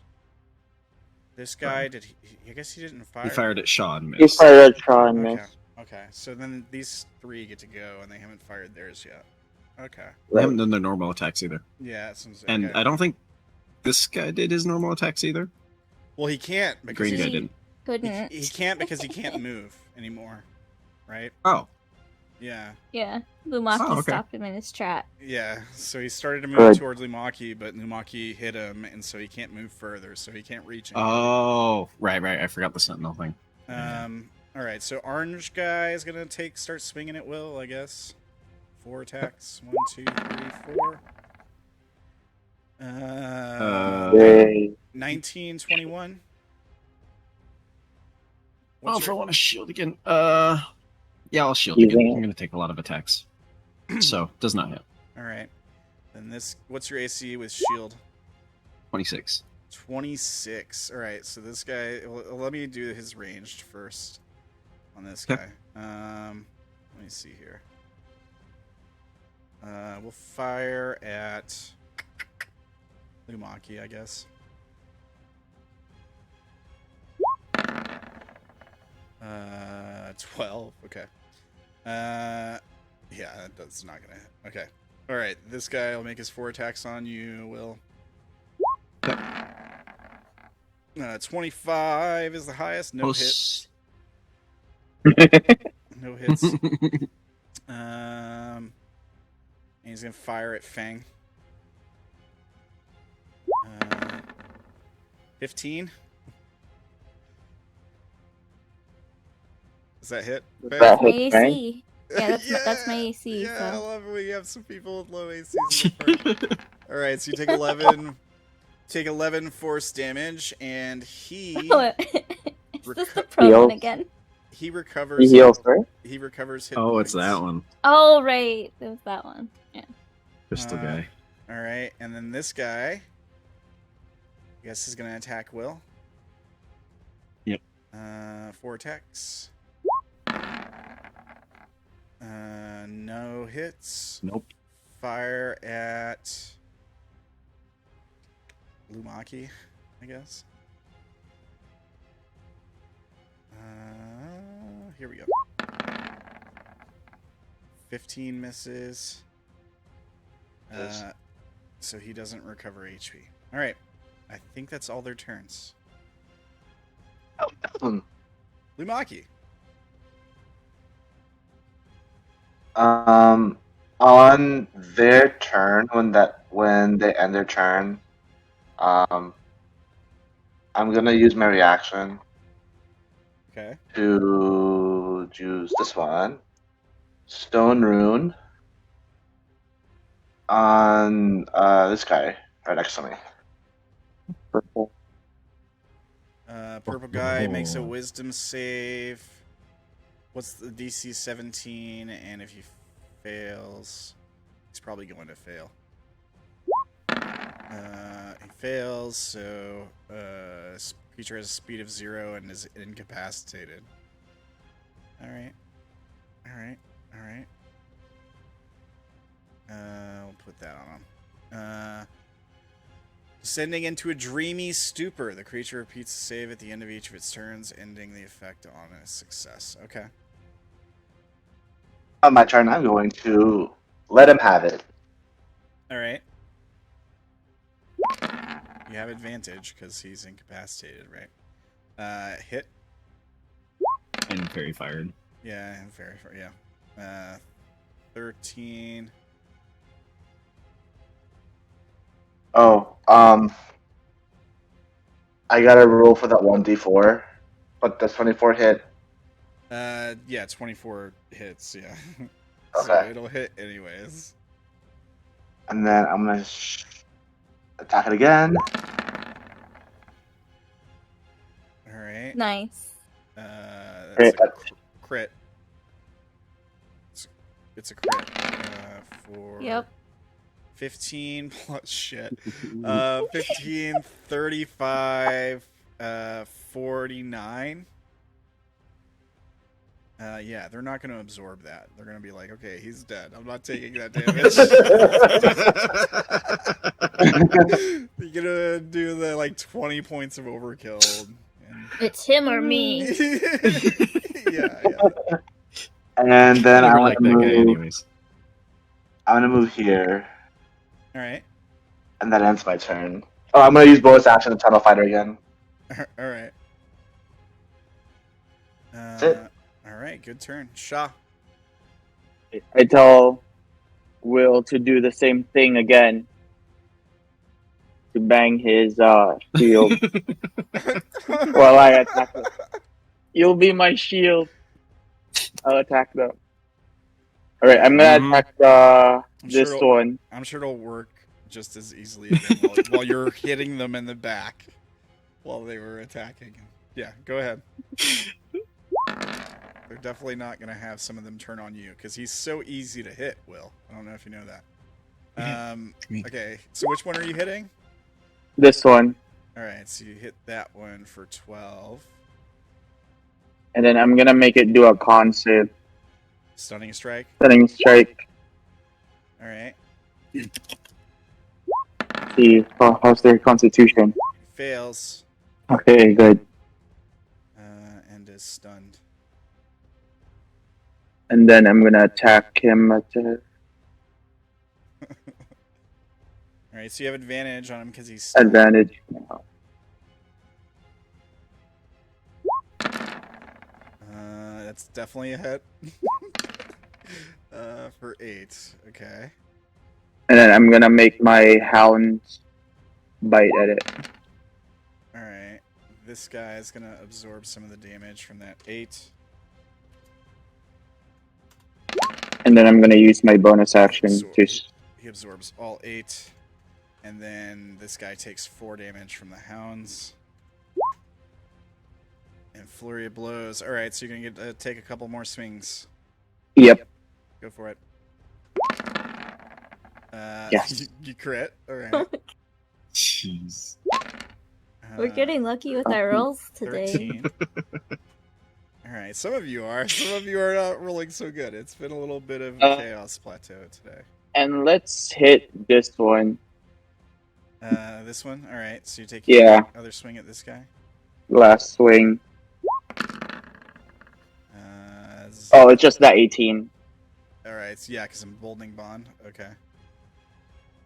This guy, did he... I guess he didn't fire. He fired at Sha'ah and He missed. fired at Sha'ah and Okay. missed. Okay, so then these 3 get to go, and they haven't fired theirs yet. Okay. They haven't done their normal attacks either. Yeah, that sounds And okay. I don't think this guy did his normal attacks either. Well, he can't The because green guy He- didn't. Couldn't. he can't because he can't move anymore, right? Oh. Yeah, Yeah. Lumaki Oh, okay. stopped him in his track. yeah. So he started to move Good. towards Lumaki, but Lumaki hit him, and so he can't move further. So he can't reach him. Oh. Right. I forgot the sentinel thing. All right. So orange guy is gonna start swinging at will, I guess. 4 attacks. 1, 2, 3, 4. Yay. 19, 21. Well, What's if I your- want to shield again, yeah, I'll shield again. Using it. I'm going to take a lot of attacks, so does not hit. All right. Then this. What's your AC with shield? 26. 26. All right. So this guy. Well, let me do his ranged first on this Okay. guy. Let me see here. We'll fire at Lumaki, I guess. 12. Okay. Yeah, that's not gonna hit. Okay. All right. This guy will make his 4 attacks on you. Will. 25 is the highest. No hits. No hits. And he's gonna fire at Fang. 15. Does that hit? Fang? That My hit, Fang? AC. Yeah, that's my AC. Yeah, I So. love it when you have some people with low ACs. All right, so you take 11. Take 11 force damage, and he Is this the Heals. pro one again? he recovers. He heals, right? He recovers hit Oh, it's points. that one. Oh, right. It was that one. Yeah. Crystal guy. All right, and then this guy, I guess, is gonna attack Will. Yep. 4 attacks. No hits. Nope. Fire at Lumaki, I guess. Here we go. 15 misses. So he doesn't recover HP. All right. I think that's all their turns. Lumaki. On their turn, when they end their turn, I'm gonna use my reaction Okay. to use this one, Stone Rune, on this guy right next to me. Purple. Purple guy makes a wisdom save. What's the DC 17? And if he fails, he's probably going to fail. He fails, so creature has a speed of 0 and is incapacitated. Alright. We'll put that on him. Descending into a dreamy stupor, the creature repeats the save at the end of each of its turns, ending the effect on a success. Okay. On my turn, I'm going to let him have it. Alright. You have advantage because he's incapacitated, right? Hit. And fairy fired. Yeah, and very far. Yeah. 13. Oh, I gotta roll for that 1d4, but does 24 hit? Yeah, 24 hits. Yeah, so Okay. it'll hit anyways. And then I'm gonna attack it again. All right. Nice. That's a crit. It's a crit for Yep. 15 plus shit. 15, 35, 49. Yeah, they're not going to absorb that. They're going to be like, okay, he's dead. I'm not taking that damage. You're going to do the like 20 points of overkill. And... It's him or me. yeah. And then I I'm never liked that guy anyways. I'm gonna move here. All right. And that ends my turn. Oh, I'm gonna use bonus action to tunnel fighter again. All right. That's it. All right, good turn. Sha'ah. I tell Will to do the same thing again. To bang his shield while I attack them. You'll be my shield. I'll attack them. Alright, I'm gonna attack this one. I'm sure it'll work just as easily again while you're hitting them in the back while they were attacking. Yeah, go ahead. They're definitely not going to have some of them turn on you because he's so easy to hit, Will. I don't know if you know that. Okay, so which one are you hitting? This one. Alright, so you hit that one for 12. And then I'm gonna make it do a con save. Stunning strike? Stunning strike. Alright. See, how's their constitution? Fails. Okay, good. And is stunned. And then I'm gonna attack him at Alright, so you have advantage on him because he's stunned. advantage. That's definitely a hit. For 8. Okay. And then I'm gonna make my hound bite at it. Alright. This guy is going to absorb some of the damage from that 8. And then I'm gonna use my bonus action to... He absorbs all 8. And then this guy takes 4 damage from the hounds. And flurry of blows. Alright, so you're going to get to take a couple more swings. Yep. Go for it. Yes. You crit. Alright. Jeez. We're getting lucky with our rolls today. 13. Alright, some of you are. Some of you are not rolling so good. It's been a little bit of a chaos plateau today. And let's hit this one. This one? Alright, so you take another swing at this guy? Last swing. Oh, it's just that 18. Alright, so yeah, because I'm emboldening bond. Okay.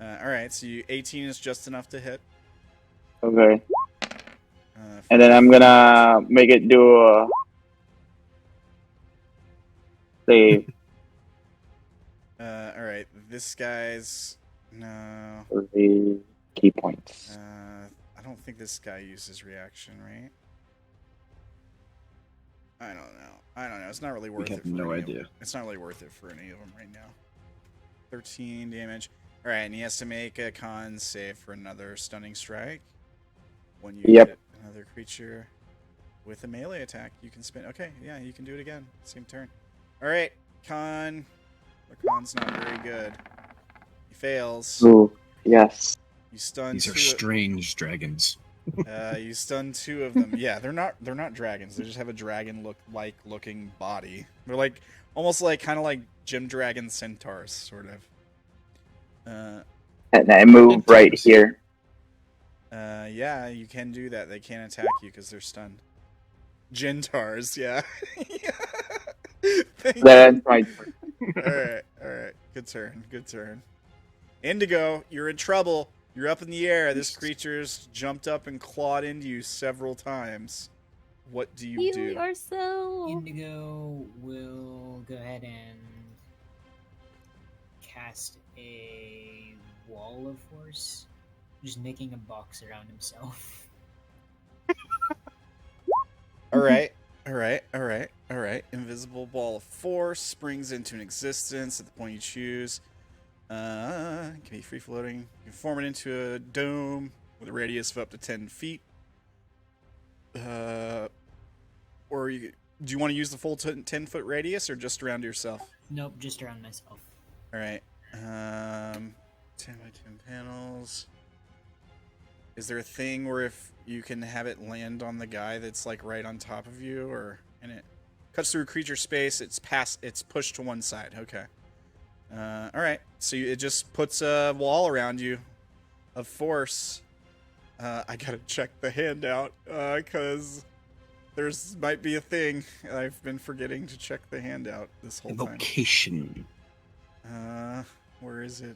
Alright, so 18 is just enough to hit. Okay. And then I'm gonna make it do a save. Alright, this guy's... No. For the key points. I don't think this guy uses reaction, right? I don't know. It's not really worth it. No idea. It's not really worth it for any of them right now. 13 damage. All right, and he has to make a con save for another stunning strike. When you hit another creature with a melee attack, you can spin. Okay, yeah, you can do it again. Same turn. All right, con. The con's not very good. He fails. Ooh, yes. You stun. These are strange dragons. You stun 2 of them. Yeah, they're not dragons. They just have a dragon looking body. They're like almost like kind of like gym dragon centaurs, sort of. And I move right here. Yeah, you can do that. They can't attack you because they're stunned. Gentars, yeah. That's my turn. All right. Good turn. Indigo, you're in trouble. You're up in the air. This creature's jumped up and clawed into you several times. What do you do? Indigo will go ahead and cast a wall of force, just making a box around himself. All right. Invisible ball of force springs into existence at the point you choose. Can be free floating. You can form it into a dome with a radius of up to 10 feet. Or do you want to use the full 10-foot radius or just around yourself? Nope, just around myself. All right. 10 by 10 panels. Is there a thing where if you can have it land on the guy that's like right on top of you, or and it cuts through creature space? It's pushed to one side. Okay. All right. So it just puts a wall around you of force. I gotta check the handout because there's might be a thing. I've been forgetting to check the handout this whole time. Location. Where is it?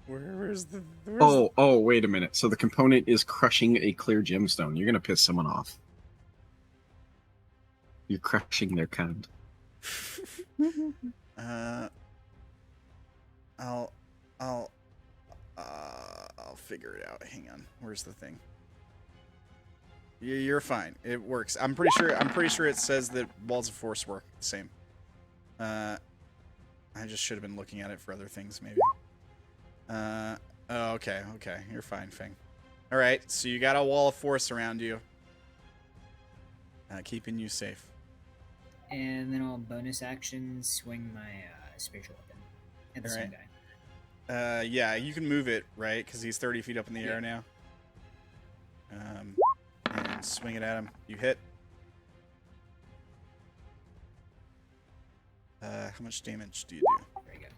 Where's the? Oh, wait a minute. So the component is crushing a clear gemstone. You're gonna piss someone off. You're crushing their kind. I'll figure it out. Hang on. Where's the thing? You're fine. It works. I'm pretty sure it says that balls of force work the same. I just should have been looking at it for other things, maybe. Oh, okay. You're fine, Fang. All right. So you got a wall of force around you, keeping you safe. And then I'll bonus action swing my spiritual weapon at the same guy. Yeah, you can move it, right? Because he's 30 feet up in the air now. And swing it at him. You hit. How much damage do you do? There you go.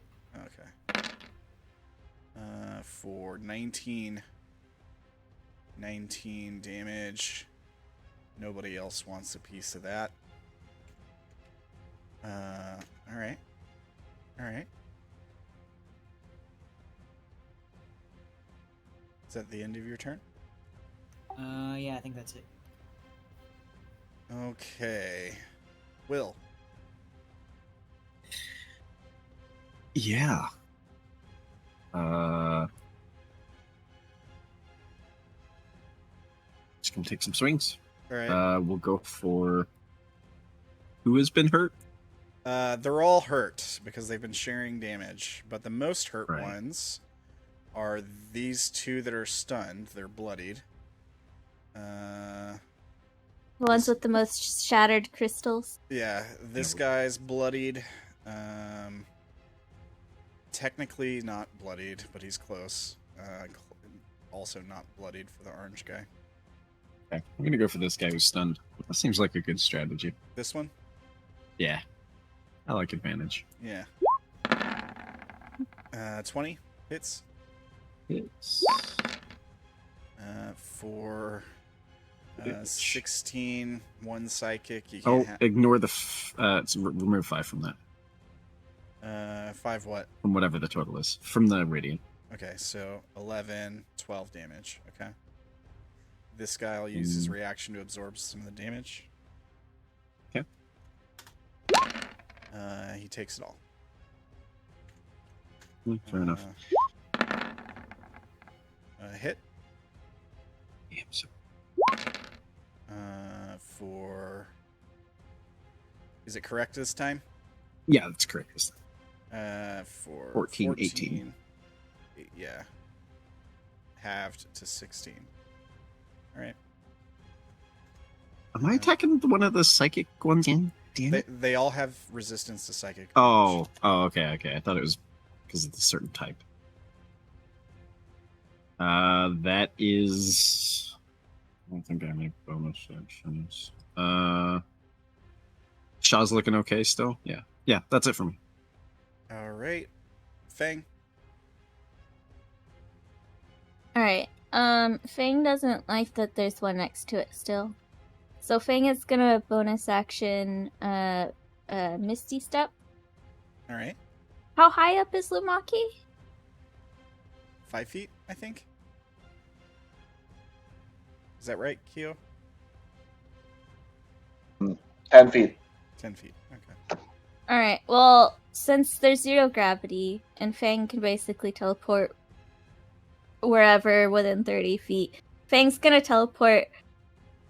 Okay. For 19 damage. Nobody else wants a piece of that. All right. Is that the end of your turn? Yeah, I think that's it. Okay. Will. Yeah. Just gonna take some swings. All right. We'll go for who has been hurt. They're all hurt because they've been sharing damage, but the most hurt Right. ones are these two that are stunned. They're bloodied. The ones with the most shattered crystals. Yeah, this guy's bloodied. Technically not bloodied, but he's close. Also not bloodied for the orange guy. Okay, I'm gonna go for this guy who's stunned. That seems like a good strategy. This one? Yeah, I like advantage. Yeah. 20 hits. It's For Bitch. 16, 1 psychic. You can't ignore the remove 5 from that. 5 what? From whatever the total is from the radiant. Okay, so 11, 12 damage. Okay. This guy will use his reaction to absorb some of the damage. Okay. He takes it all. Fair enough. Hit. Damn, so For... Is it correct this time? yeah, that's correct. For 14, 18. Yeah. Halved to 16. All right. Am I attacking one of the psychic ones again? Damn it. They all have resistance to psychic. Oh, okay. I thought it was because of the certain type. That is. I don't think I make bonus actions. Sha'ah's looking okay still. Yeah. That's it for me. All right. Fang. Alright. Fang doesn't like that there's one next to it still. So Fang is gonna bonus action Misty Step. All right. How high up is Lumaki? 5 feet, I think. Is that right, Kyo? 10 feet. 10 feet. Okay. Alright, well, since there's 0 gravity, and Fang can basically teleport wherever within 30 feet, Fang's gonna teleport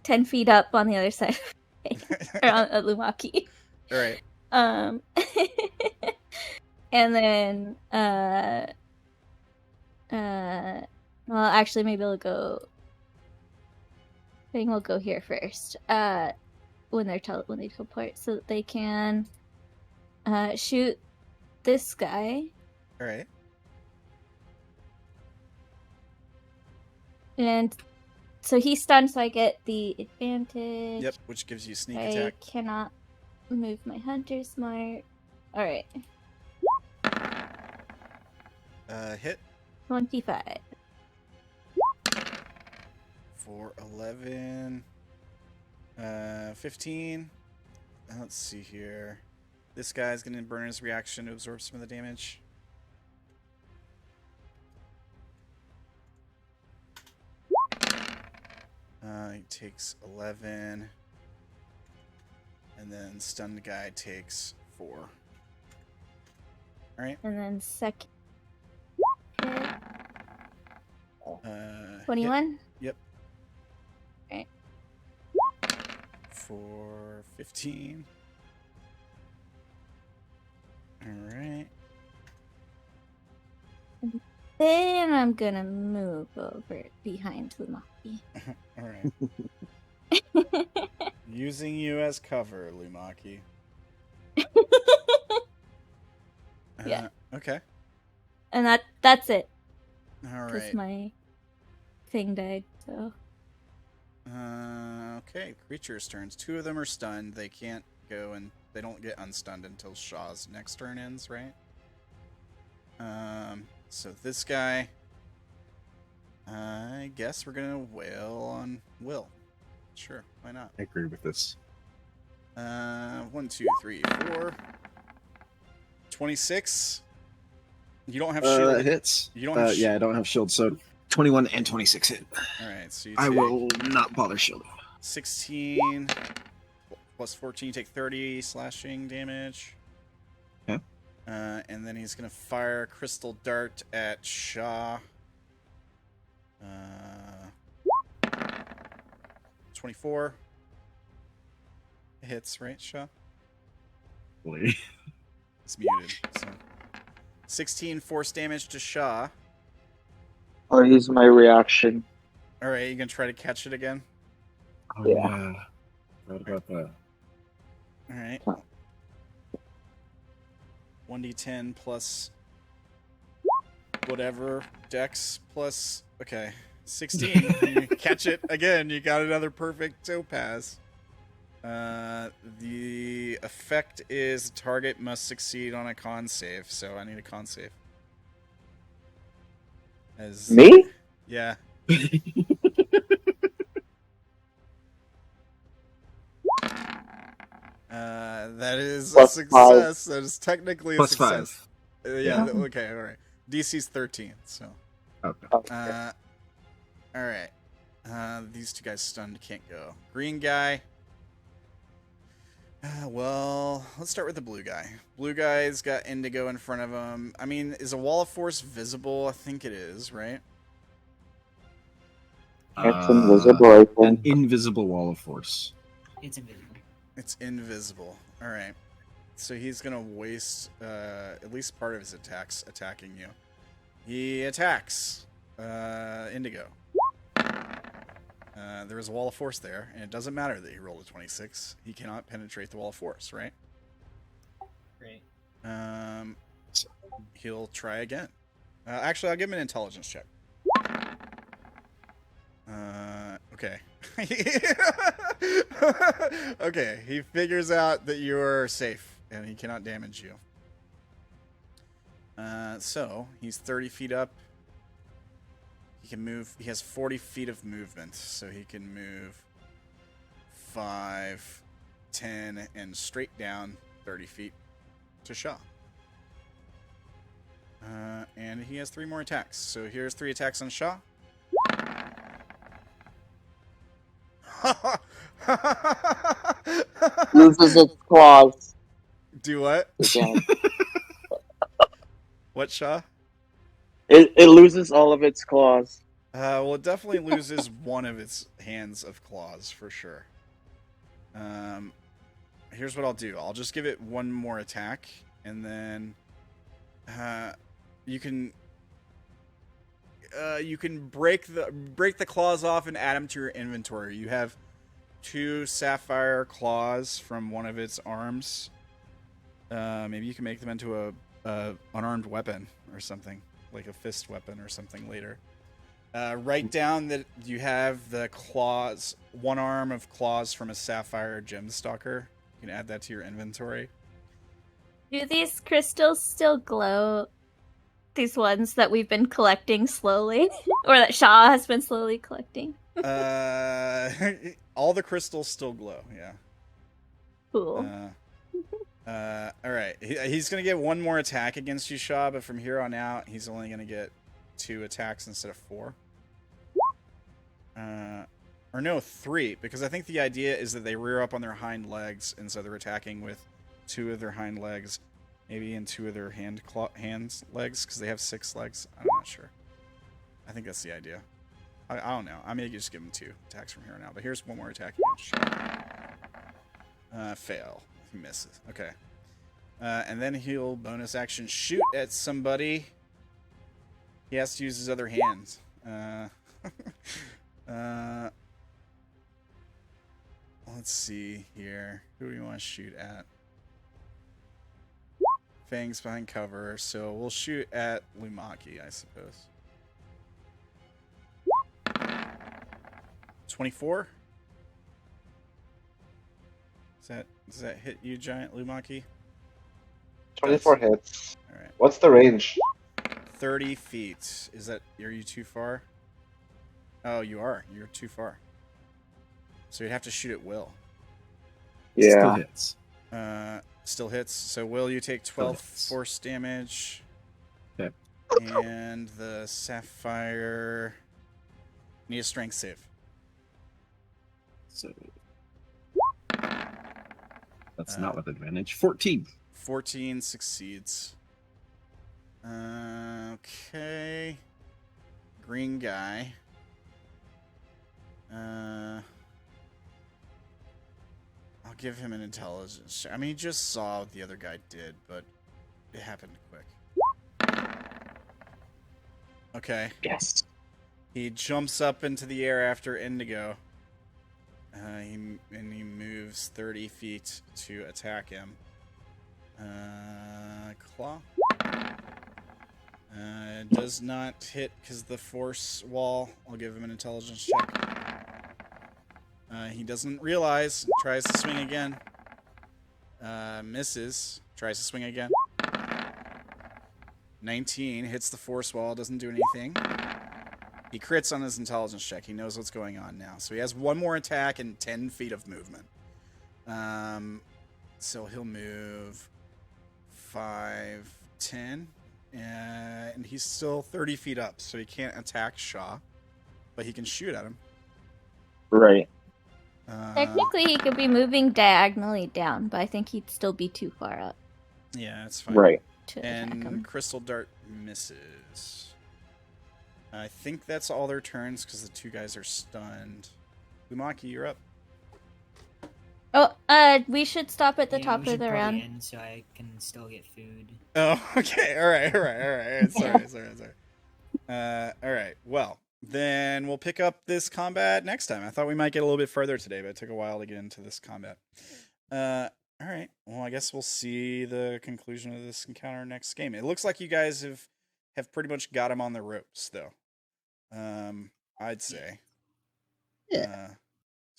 10 feet up on the other side or on Lumaki. All right. And then well, actually, maybe I'll go. I think we'll go here first. When they teleport, so that they can shoot this guy. All right. And so he's stunned, so I get the advantage. Yep, which gives you sneak I attack. cannot move my hunter smart. All right. Hit 25. for 11. 15. Let's see here. This guy's going to burn his reaction to absorb some of the damage. He takes 11. And then stunned guy takes 4. Alright. And then second. hit, Hit. 21. Yep. Alright. For 15. Alright. Then I'm gonna move over behind the Lumaki. Alright. Using you as cover, Lumaki. Yeah. Okay. And that's it. All Because right. my thing died, so. Okay. Creatures' turns. 2 of them are stunned. They can't go and they don't get unstunned until Sha'ah's next turn ends, right? So this guy, I guess we're gonna wail on Will. Sure, why not? I agree with this. 1, 2, 3, 4. 26. You don't have shield. That hits. You don't have yeah, I don't have shield, so 21 and 26 hit. All right, so you I take will not bother shielding. 16 plus 14. You take 30 slashing damage. Okay. And then he's gonna fire a crystal dart at Sha'ah. 24. It hits, right, Sha'ah? Boy. It's muted. So 16 force damage to Sha'ah. I'll use my reaction. All right, you gonna try to catch it again? Oh, Yeah. Right about that. All right. 1d10 plus whatever dex plus okay 16. You catch it again. You got another perfect topaz. The effect is the target must succeed on a con save, so I need a con save. Me? Yeah. That is Plus a success. 5. That is technically Plus a success. 5. Yeah. Okay. All right. DC's 13. So. Okay. Okay. All right. These 2 guys stunned can't go. Green guy. Well, let's start with the blue guy. Blue guy's got Indigo in front of him. I mean, is a wall of force visible? I think it is, right? It's invisible, I An think. invisible wall of force. It's invisible. It's invisible. All right. So he's going to waste at least part of his attacks attacking you. He attacks Indigo. There is a wall of force there, and it doesn't matter that he rolled a 26. He cannot penetrate the wall of force, right? Right. He'll try again. Actually, I'll give him an intelligence check. Okay. Okay, he figures out that you're safe, and he cannot damage you. So, he's 30 feet up. He can move. He has 40 feet of movement, so he can move 5, 10, and straight down 30 feet to Sha'ah. And he has 3 more attacks. So here's 3 attacks on Sha'ah. Loses its claws. Do what? Again. What, Sha'ah? It loses all of its claws. Well, it definitely loses one of its hands of claws for sure. Here's what I'll do. I'll just give it one more attack, and then you can break the claws off and add them to your inventory. You have 2 sapphire claws from one of its arms. Maybe you can make them into a unarmed weapon or something, like a fist weapon or something later. Write down that you have the claws, one arm of claws from a sapphire gemstalker. You can add that to your inventory. Do these crystals still glow? These ones that we've been collecting slowly, or that Sha'ah has been slowly collecting. All the crystals still glow. Yeah. Cool. All right. He's gonna get one more attack against you, Sha'ah, but from here on out, he's only gonna get 2 attacks instead of 4. Or no, 3, because I think the idea is that they rear up on their hind legs, and so they're attacking with 2 of their hind legs, maybe in 2 of their hands legs, because they have 6 legs. I'm not sure. I think that's the idea. I don't know. I may just give him 2 attacks from here on out. But here's one more attack against Sha'ah. Fail. He misses. Okay. And then he'll bonus action shoot at somebody. He has to use his other hand. Let's see here. Who do we want to shoot at? Fang's behind cover, so we'll shoot at Lumaki, I suppose. 24? Does that hit you, giant Lumaki? 24 hits. All right. What's the range? 30 feet. Are you too far? Oh, you are. You're too far. So you'd have to shoot at Will. Yeah. Still hits. Still hits. So Will, you take 12 force damage. Okay. And the sapphire need a strength save. So that's not with advantage. 14. 14 succeeds. Okay. Green guy. I'll give him an intelligence check. I mean, he just saw what the other guy did, but it happened quick. Okay. Yes. He jumps up into the air after Indigo. He moves 30 feet to attack him. Claw. Does not hit because the force wall. I'll give him an intelligence check. He doesn't realize. Tries to swing again. Misses. Tries to swing again. 19 hits the force wall. Doesn't do anything. He crits on his intelligence check. He knows what's going on now. So he has one more attack and 10 feet of movement. So he'll move 5, 10. And he's still 30 feet up, so he can't attack Sha'ah. But he can shoot at him. Right. Technically, he could be moving diagonally down, but I think he'd still be too far up Yeah, that's fine. Right. to attack him. And Crystal Dart misses. I think that's all their turns because the 2 guys are stunned. Lumaki, you're up. Oh, we should stop at the Yeah, top we of should the probably round. end so I can still get food. Oh, okay. All right. Sorry. All right. Well, then we'll pick up this combat next time. I thought we might get a little bit further today, but it took a while to get into this combat. All right. Well, I guess we'll see the conclusion of this encounter next game. It looks like you guys have pretty much got him on the ropes, though. I'd say. Yeah.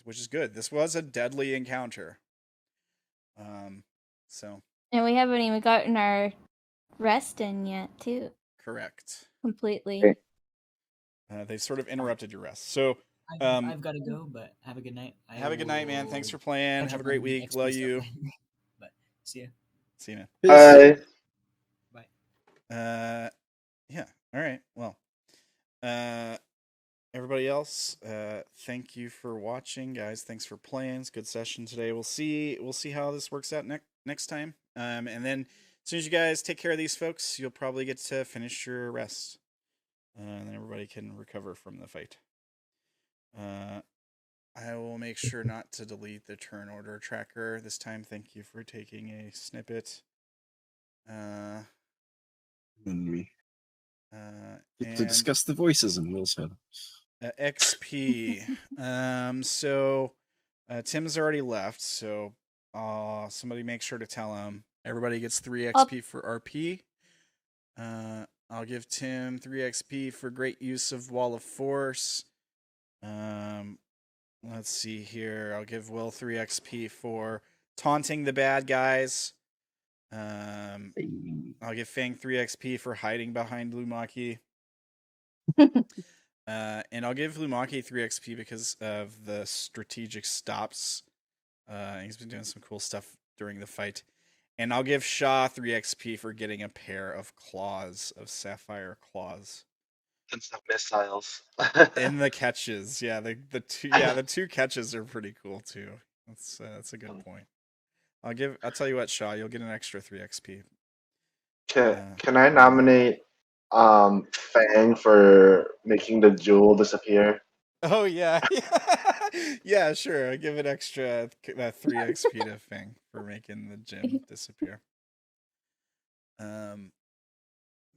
Which is good. This was a deadly encounter. So. And we haven't even gotten our rest in yet, too. Correct. Completely. Okay. They sort of interrupted your rest. So. I've got to go, but have a good night. Have a good night, man. Thanks for playing. catch Have a up great on week. XP Love stuff. you. But see ya. See you, man. Bye. Bye. Yeah. All right. Well, everybody else, thank you for watching, guys. Thanks for playing. It's a good session today. We'll see how this works out next time. And then as soon as you guys take care of these folks, you'll probably get to finish your rest. and then everybody can recover from the fight. I will make sure not to delete the turn order tracker this time. Thank you for taking a snippet. And we get to And discuss the voices in Will's head. XP. So Tim's already left, so somebody make sure to tell him. Everybody gets 3 XP for RP. I'll give Tim 3 XP for great use of Wall of Force. Let's see here. I'll give Will 3 XP for taunting the bad guys. I'll give Fang 3 XP for hiding behind Lumaki. And I'll give Lumaki 3 XP because of the strategic stops. He's been doing some cool stuff during the fight. And I'll give Sha'ah 3 XP for getting a pair of claws, of sapphire claws. And some missiles. In the catches. Yeah, the two catches are pretty cool too. That's a good point. I'll tell you what, Sha'ah, you'll get an extra 3 XP. Can I nominate Fang for making the jewel disappear? Oh yeah. Yeah, sure. I'll give it extra 3 XP to Fang for making the gem disappear.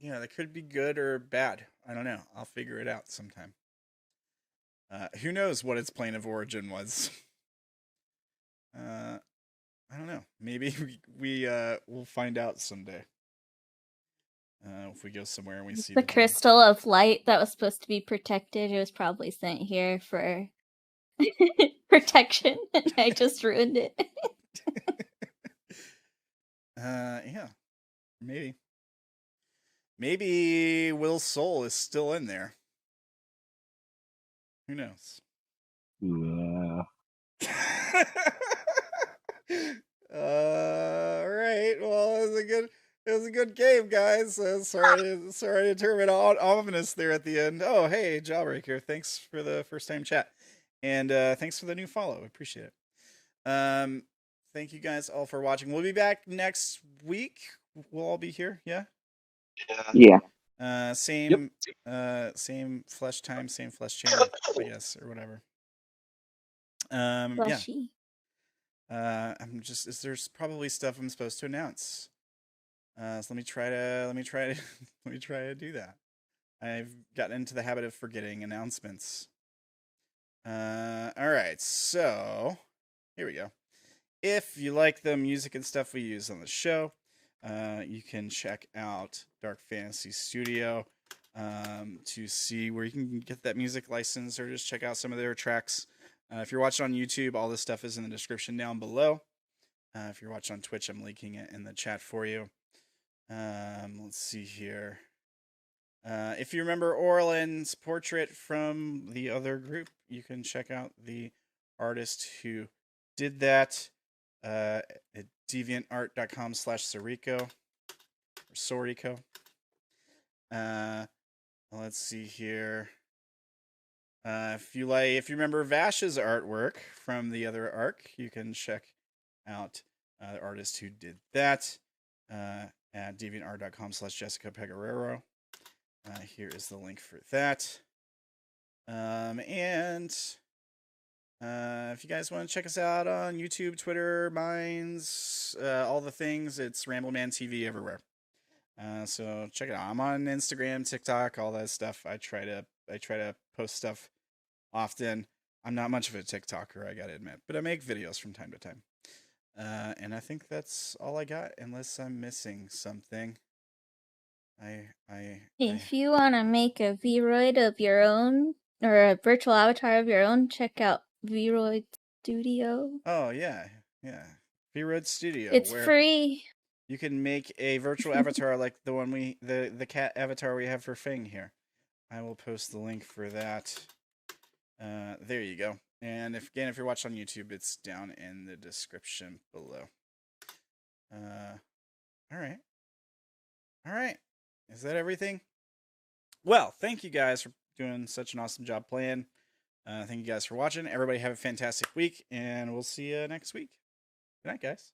Yeah, that could be good or bad. I don't know. I'll figure it out sometime. Who knows what its plane of origin was? I don't know. Maybe we'll find out someday. If we go somewhere and we see the crystal of light that was supposed to be protected, it was probably sent here for protection, and I just ruined it. Yeah, maybe. Maybe Will's soul is still in there. Who knows? Yeah. All right. Well, it was a good game, guys. Sorry to turn it ominous there at the end. Oh, hey, Jawbreaker. Thanks for the first time chat, and thanks for the new follow. I appreciate it. Thank you guys all for watching. We'll be back next week. We'll all be here. Yeah. Yeah. Same flesh time, same flesh channel, I guess, or whatever. Fleshy. Yeah. There's probably stuff I'm supposed to announce. So let me try to do that. I've gotten into the habit of forgetting announcements. All right, so here we go. If you like the music and stuff we use on the show, you can check out Dark Fantasy Studio to see where you can get that music license, or just check out some of their tracks. If you're watching on YouTube, all this stuff is in the description down below. If you're watching on Twitch, I'm linking it in the chat for you. Let's see here. If you remember Orilyn's portrait from the other group, you can check out the artist who did that at deviantart.com/Soriko or Soriko. Let's see here. If you remember Vash's artwork from the other arc, you can check out the artist who did that at deviantart.com/Jessica Peguerero. Here is the link for that. And if you guys want to check us out on YouTube, Twitter, Minds, all the things, it's Ramblinman TV everywhere. So check it out. I'm on Instagram, TikTok, all that stuff. I try to post stuff often. I'm not much of a TikToker, I gotta admit, but I make videos from time to time. And I think that's all I got, unless I'm missing something. If you want to make a Vroid of your own, or a virtual avatar of your own, check out Vroid Studio. Oh yeah. Vroid Studio. It's free. You can make a virtual avatar like the one the cat avatar we have for Fang here. I will post the link for that. There you go. And if you're watching on YouTube, it's down in the description below. All right. Is that everything? Well, thank you guys for doing such an awesome job playing. Thank you guys for watching. Everybody have a fantastic week, and we'll see you next week. Good night, guys.